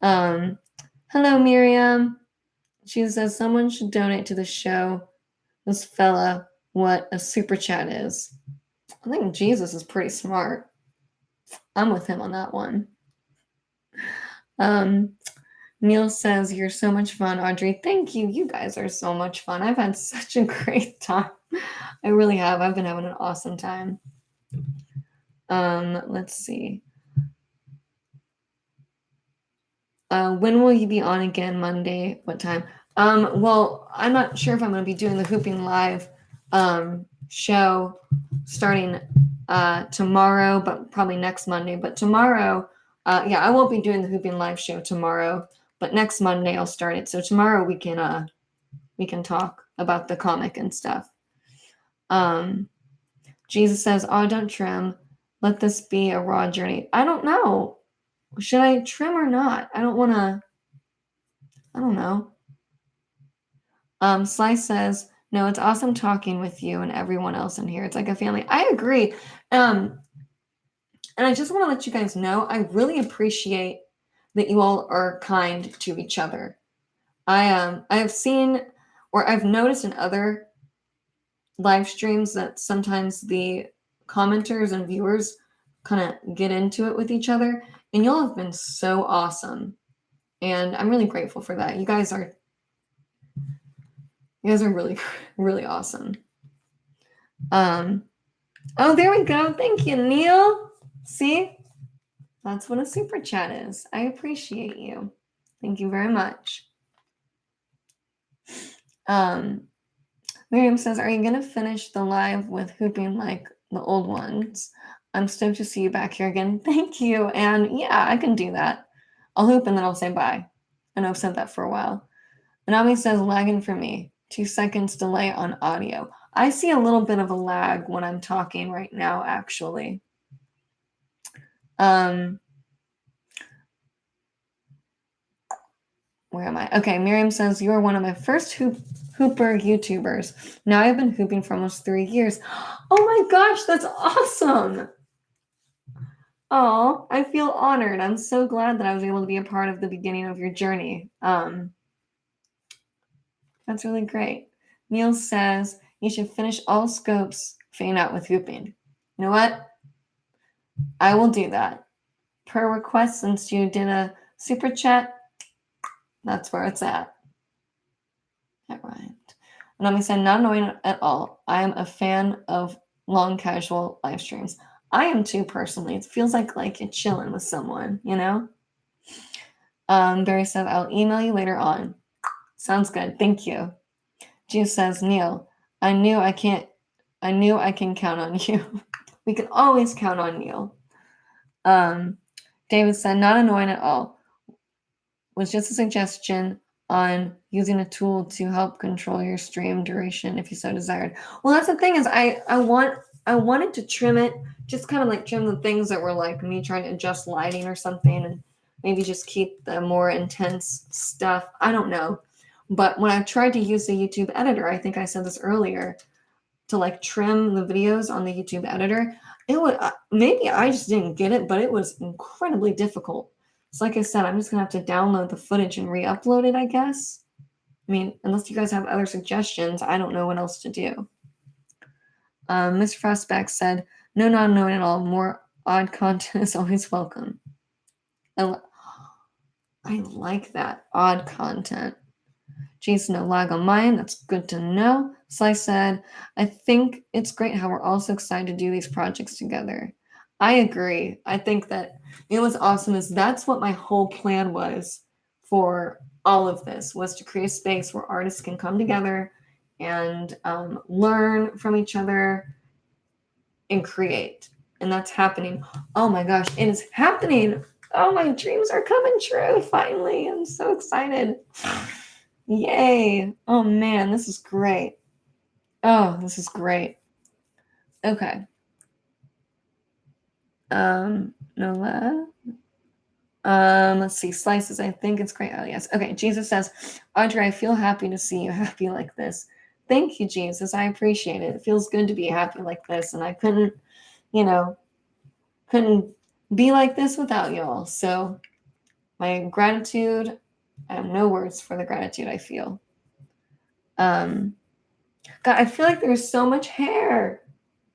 Hello, Miriam. She says someone should donate to the show. This fella, what a super chat is. I think Jesus is pretty smart. I'm with him on that one. Neil says, you're so much fun, Audrey. Thank you. You guys are so much fun. I've had such a great time. I really have. I've been having an awesome time. Let's see. When will you be on again? Monday? What time? Well, I'm not sure if I'm going to be doing the Hooping Live show starting tomorrow, but probably next Monday. But tomorrow, yeah, I won't be doing the Hooping Live show tomorrow, but next Monday I'll start it. So tomorrow we can talk about the comic and stuff. Jesus says, oh, don't trim. Let this be a raw journey. I don't know. Should I trim or not? I don't know. Slice says, no, it's awesome talking with you and everyone else in here. It's like a family. I agree. And I just want to let you guys know, I really appreciate that you all are kind to each other. I have seen, or I've noticed in other live streams that sometimes the commenters and viewers kind of get into it with each other, and y'all have been so awesome. And I'm really grateful for that. You guys are really, really awesome. Oh, there we go. Thank you, Neil. See? That's what a super chat is. I appreciate you. Thank you very much. Miriam says, are you going to finish the live with hooping like the old ones? I'm stoked to see you back here again. Thank you. And yeah, I can do that. I'll hoop and then I'll say bye. I know I've said that for a while. Anami says, lagging for me. 2 seconds delay on audio. I see a little bit of a lag when I'm talking right now, actually. Where am I? Okay, Miriam says, you are one of my first hooper YouTubers. Now I've been hooping for almost 3 years. Oh my gosh, that's awesome. Oh, I feel honored. I'm so glad that I was able to be a part of the beginning of your journey. That's really great. Neil says, you should finish all scopes, fade out with hooping. You know what? I will do that. Per request, since you did a super chat, that's where it's at. All right. Anami said, not annoying at all. I am a fan of long casual live streams. I am too, personally. It feels like you're chilling with someone, you know? Barry said, I'll email you later on. Sounds good. Thank you. Juice says, Neil, I knew I can count on you. We can always count on Neil. David said, not annoying at all. Was just a suggestion on using a tool to help control your stream duration if you so desired. Well, that's the thing is I wanted to trim it, just kind of like trim the things that were like me trying to adjust lighting or something, and maybe just keep the more intense stuff. I don't know. But when I tried to use the YouTube editor, I think I said this earlier, to like trim the videos on the YouTube editor, it would maybe I just didn't get it, but it was incredibly difficult. So like I said, I'm just gonna have to download the footage and re-upload it, I guess. I mean, unless you guys have other suggestions, I don't know what else to do. Mr. Frostback said, no, not knowing at all. More odd content is always welcome. I like that. Odd content. Geez, no lag on mine. That's good to know. Slice said, I think it's great how we're all so excited to do these projects together. I agree. I think that what's awesome is that's what my whole plan was for all of this, was to create a space where artists can come together and learn from each other and create. And that's happening. Oh my gosh, it is happening. Oh, my dreams are coming true. Finally, I'm so excited. Yay. Oh man, this is great. Oh, this is great. Okay. Nola. Let's see. Slices. I think it's great. Oh, yes. Okay. Jesus says, Audrey, I feel happy to see you happy like this. Thank you, Jesus. I appreciate it. It feels good to be happy like this. And I couldn't be like this without y'all. So my gratitude, I have no words for the gratitude I feel. God, I feel like there's so much hair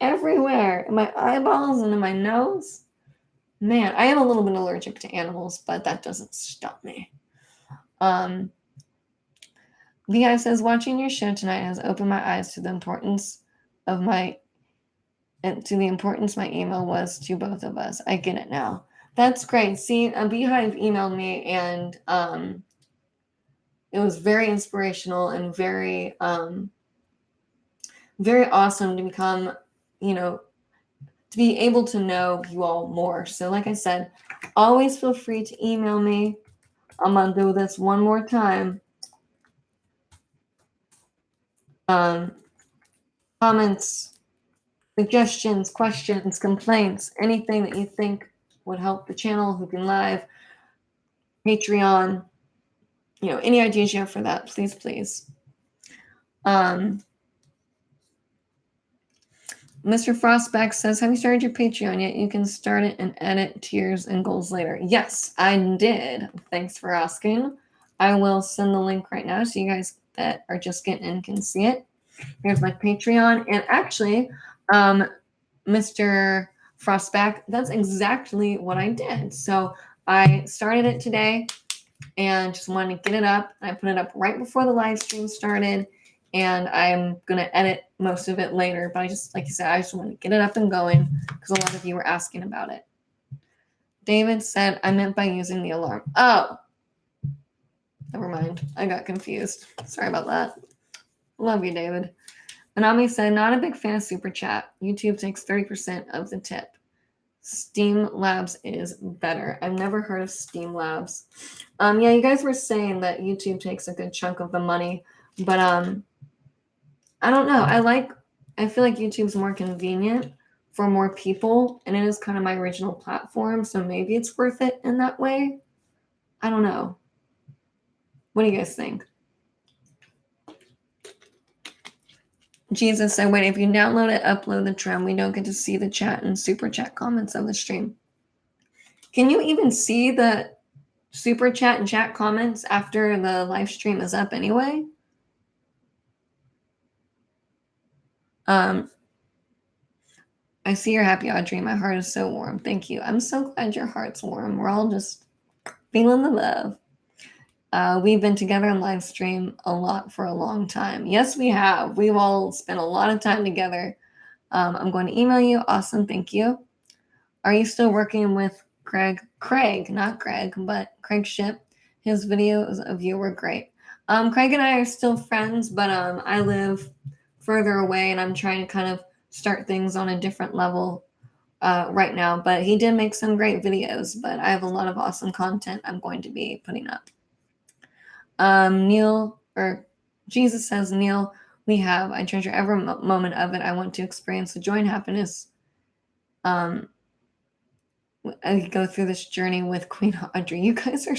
everywhere in my eyeballs and in my nose. Man, I am a little bit allergic to animals, but that doesn't stop me. Vi says, watching your show tonight has opened my eyes to the importance my email was to both of us. I get it now. That's great. See, a Beehive emailed me, and it was very inspirational and very very awesome to become, to be able to know you all more. So like I said, always feel free to email me. I'm going to do this one more time. Comments, suggestions, questions, complaints, anything that you think would help the channel, hoopingLIVE, Patreon, any ideas you have for that, please, please. Mr. Frostback says, have you started your Patreon yet? You can start it and edit tiers and goals later. Yes, I did. Thanks for asking. I will send the link right now so you guys that are just getting in can see it. Here's my Patreon. And actually, Mr. Frostback, that's exactly what I did. So I started it today and just wanted to get it up. I put it up right before the live stream started, and I'm going to edit most of it later. But I just, like you said, I just want to get it up and going because a lot of you were asking about it. David said, I meant by using the alarm. Oh, never mind. I got confused. Sorry about that. Love you, David. Anami said, not a big fan of Super Chat. YouTube takes 30% of the tip. Steam Labs is better. I've never heard of Steam Labs. Yeah, you guys were saying that YouTube takes a good chunk of the money, but I don't know. I feel like YouTube's more convenient for more people, and it is kind of my original platform, so maybe it's worth it in that way. I don't know. What do you guys think? Jesus said, wait, if you download it, upload the trim, we don't get to see the chat and super chat comments of the stream. Can you even see the super chat and chat comments after the live stream is up anyway? I see you're happy, Audrey. My heart is so warm. Thank you. I'm so glad your heart's warm. We're all just feeling the love. We've been together on live stream a lot for a long time. Yes, we have. We've all spent a lot of time together. I'm going to email you. Awesome. Thank you. Are you still working with Craig? Craig, not Greg, but Craig Ship. His videos of you were great. Craig and I are still friends, but I live further away, and I'm trying to kind of start things on a different level right now. But he did make some great videos, but I have a lot of awesome content I'm going to be putting up. Neil, or Jesus says, Neil, I treasure every moment of it. I want to experience the joy and happiness. I go through this journey with Queen Audrey. You guys are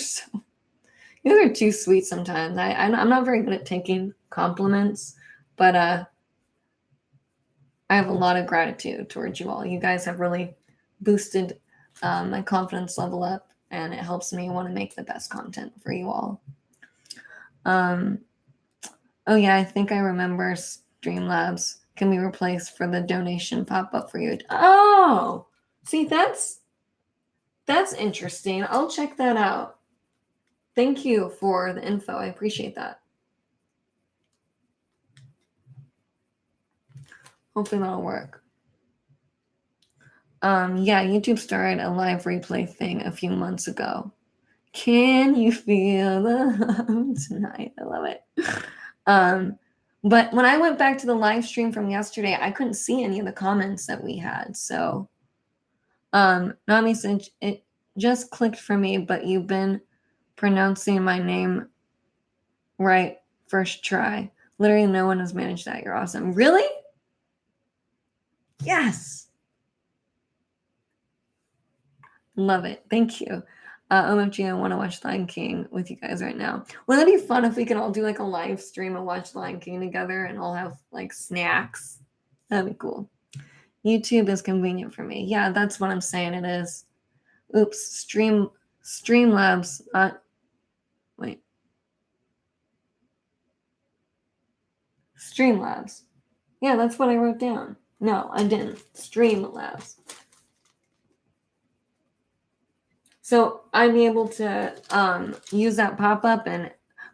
too sweet sometimes. I'm not very good at taking compliments, but I have a lot of gratitude towards you all. You guys have really boosted my confidence level up, and it helps me want to make the best content for you all. Oh yeah, I think I remember Streamlabs can be replaced for the donation pop-up for you. Oh, see, that's interesting. I'll check that out. Thank you for the info. I appreciate that. Hopefully that'll work. Yeah, YouTube started a live replay thing a few months ago. Can you feel the love tonight? I love it. But when I went back to the live stream from yesterday, I couldn't see any of the comments that we had. So, Nami said it just clicked for me, but you've been pronouncing my name right first try. Literally, no one has managed that. You're awesome. Really? Yes. Love it. Thank you. OMG, I want to watch Lion King with you guys right now. Wouldn't that be fun if we could all do like a live stream and watch Lion King together and all have like snacks? That'd be cool. YouTube is convenient for me. Yeah, that's what I'm saying it is. Oops, Streamlabs, wait. Streamlabs. Yeah, that's what I wrote down. No, I didn't. Streamlabs. So I'd be able to use that pop-up,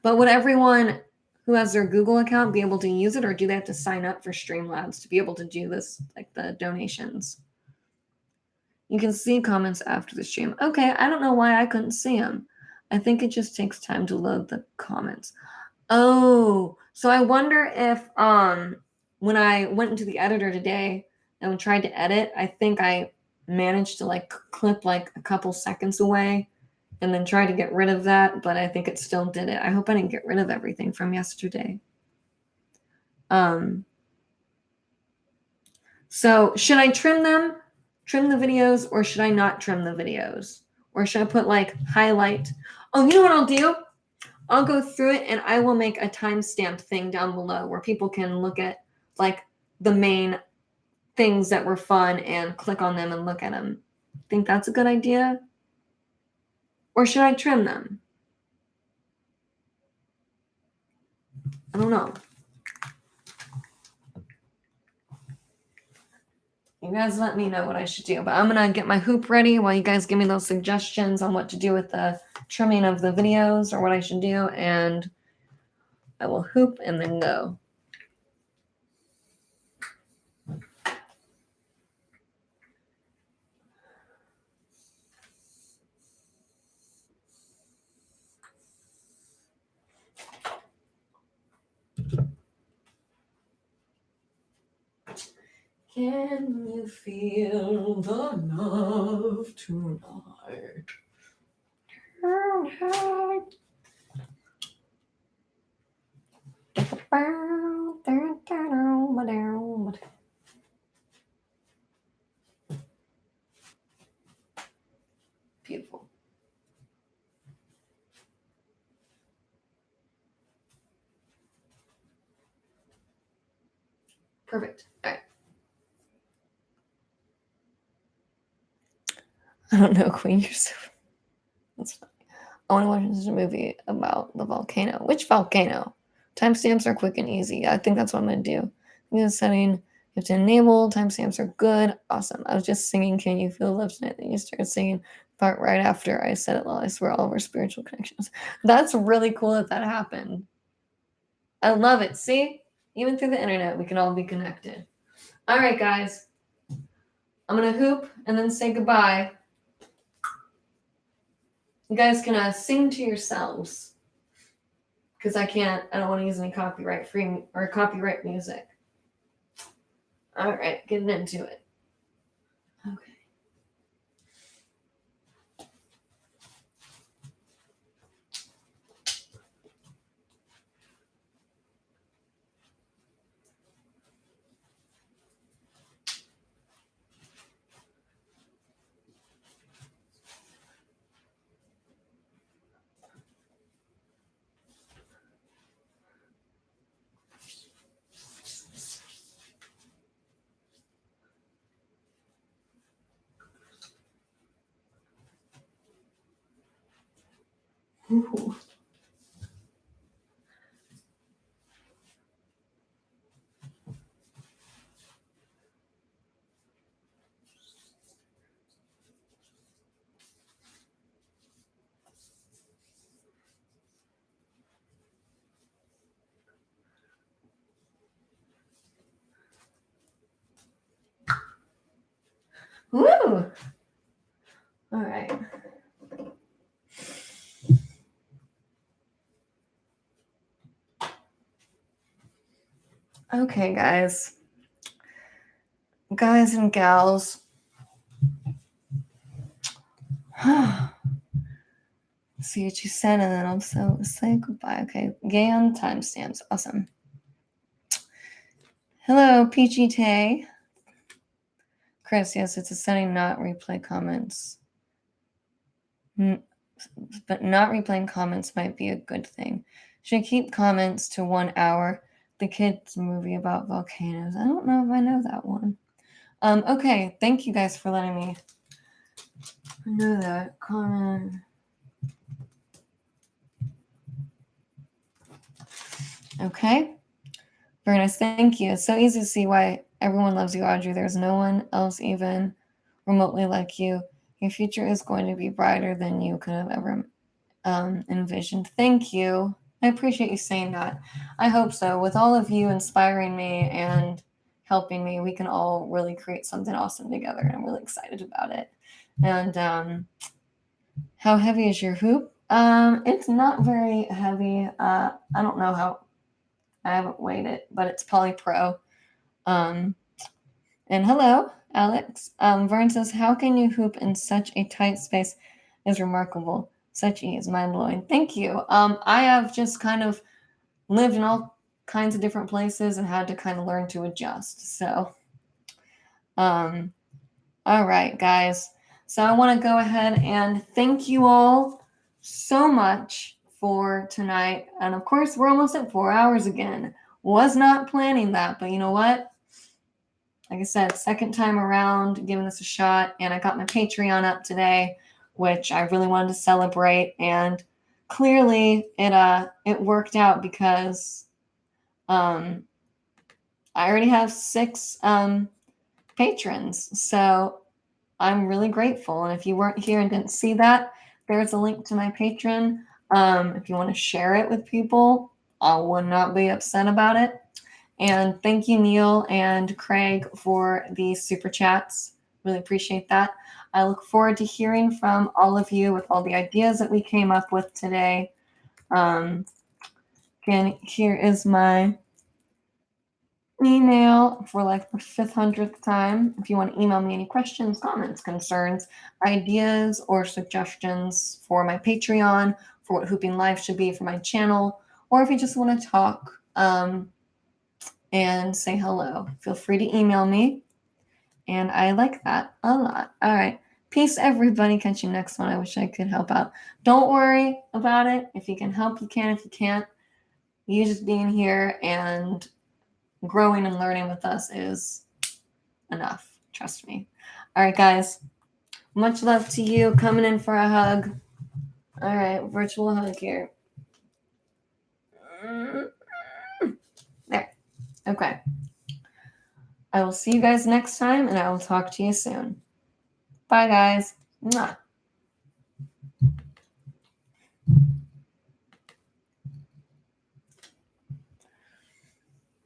but would everyone who has their Google account be able to use it, or do they have to sign up for Streamlabs to be able to do this, like the donations? You can see comments after the stream. Okay, I don't know why I couldn't see them. I think it just takes time to load the comments. Oh, so I wonder if when I went into the editor today and tried to edit, I think I managed to like clip like a couple seconds away and then try to get rid of that, but I think it still did it. I hope I didn't get rid of everything from yesterday. So should I trim the videos, or should I not trim the videos? Or should I put like highlight? Oh, you know what I'll do? I'll go through it and I will make a timestamp thing down below where people can look at like the main things that were fun and click on them and look at them. Think that's a good idea? Or should I trim them? I don't know. You guys let me know what I should do. But I'm going to get my hoop ready while you guys give me those suggestions on what to do with the trimming of the videos or what I should do. And I will hoop and then go. Can you feel the love tonight? Beautiful. Perfect. All right. I don't know, Queen. You're so... That's funny. I want to watch this movie about the volcano. Which volcano? Timestamps are quick and easy. I think that's what I'm going to do. I'm going to setting, you have to enable. Timestamps are good. Awesome. I was just singing Can You Feel the Love Tonight? Then you started singing part right after I said it. I swear all of our spiritual connections. That's really cool that happened. I love it. See? Even through the internet, we can all be connected. All right, guys. I'm going to hoop and then say goodbye. You guys can sing to yourselves because I don't want to use any copyright free or copyright music. All right, getting into it. Okay. Ooh. Woo! All right. Okay, guys. Guys and gals. See what you said, and then I'll say goodbye. Okay. Gay on timestamps. Awesome. Hello, Peachy Tay. Chris, yes, it's a setting, not replay comments. But not replaying comments might be a good thing. Should keep comments to 1 hour. The kids' movie about volcanoes. I don't know if I know that one. Okay, thank you guys for letting me know that. Comment. Okay. Very nice. Thank you. It's so easy to see why everyone loves you, Audrey. There's no one else even remotely like you. Your future is going to be brighter than you could have ever envisioned. Thank you. I appreciate you saying that. I hope so. With all of you inspiring me and helping me, we can all really create something awesome together. And I'm really excited about it. And how heavy is your hoop? It's not very heavy. I don't know how. I haven't weighed it, but it's Poly Pro. And hello, Alex. Vern says, how can you hoop in such a tight space? Is remarkable. Such ease, mind-blowing. Thank you. I have just kind of lived in all kinds of different places and had to kind of learn to adjust. So, all right, guys. So I want to go ahead and thank you all so much for tonight. And of course, we're almost at 4 hours again. Was not planning that, but you know what? Like I said, second time around, giving this a shot. And I got my Patreon up today, which I really wanted to celebrate. And clearly it worked out because I already have 6 patrons. So I'm really grateful. And if you weren't here and didn't see that, there's a link to my Patreon. If you want to share it with people, I would not be upset about it. And thank you, Neil and Craig, for these super chats. Really appreciate that. I look forward to hearing from all of you with all the ideas that we came up with today. Again, here is my email for like the 500th time. If you want to email me any questions, comments, concerns, ideas, or suggestions for my Patreon, for what Hooping Live should be for my channel, or if you just want to talk and say hello, feel free to email me. And I like that a lot. All right. Peace, everybody. Catch you next one. I wish I could help out. Don't worry about it. If you can help, you can. If you can't, you just being here and growing and learning with us is enough. Trust me. All right, guys. Much love to you. Coming in for a hug. All right. Virtual hug here. There. Okay. I will see you guys next time, and I will talk to you soon. Bye, guys. Mwah.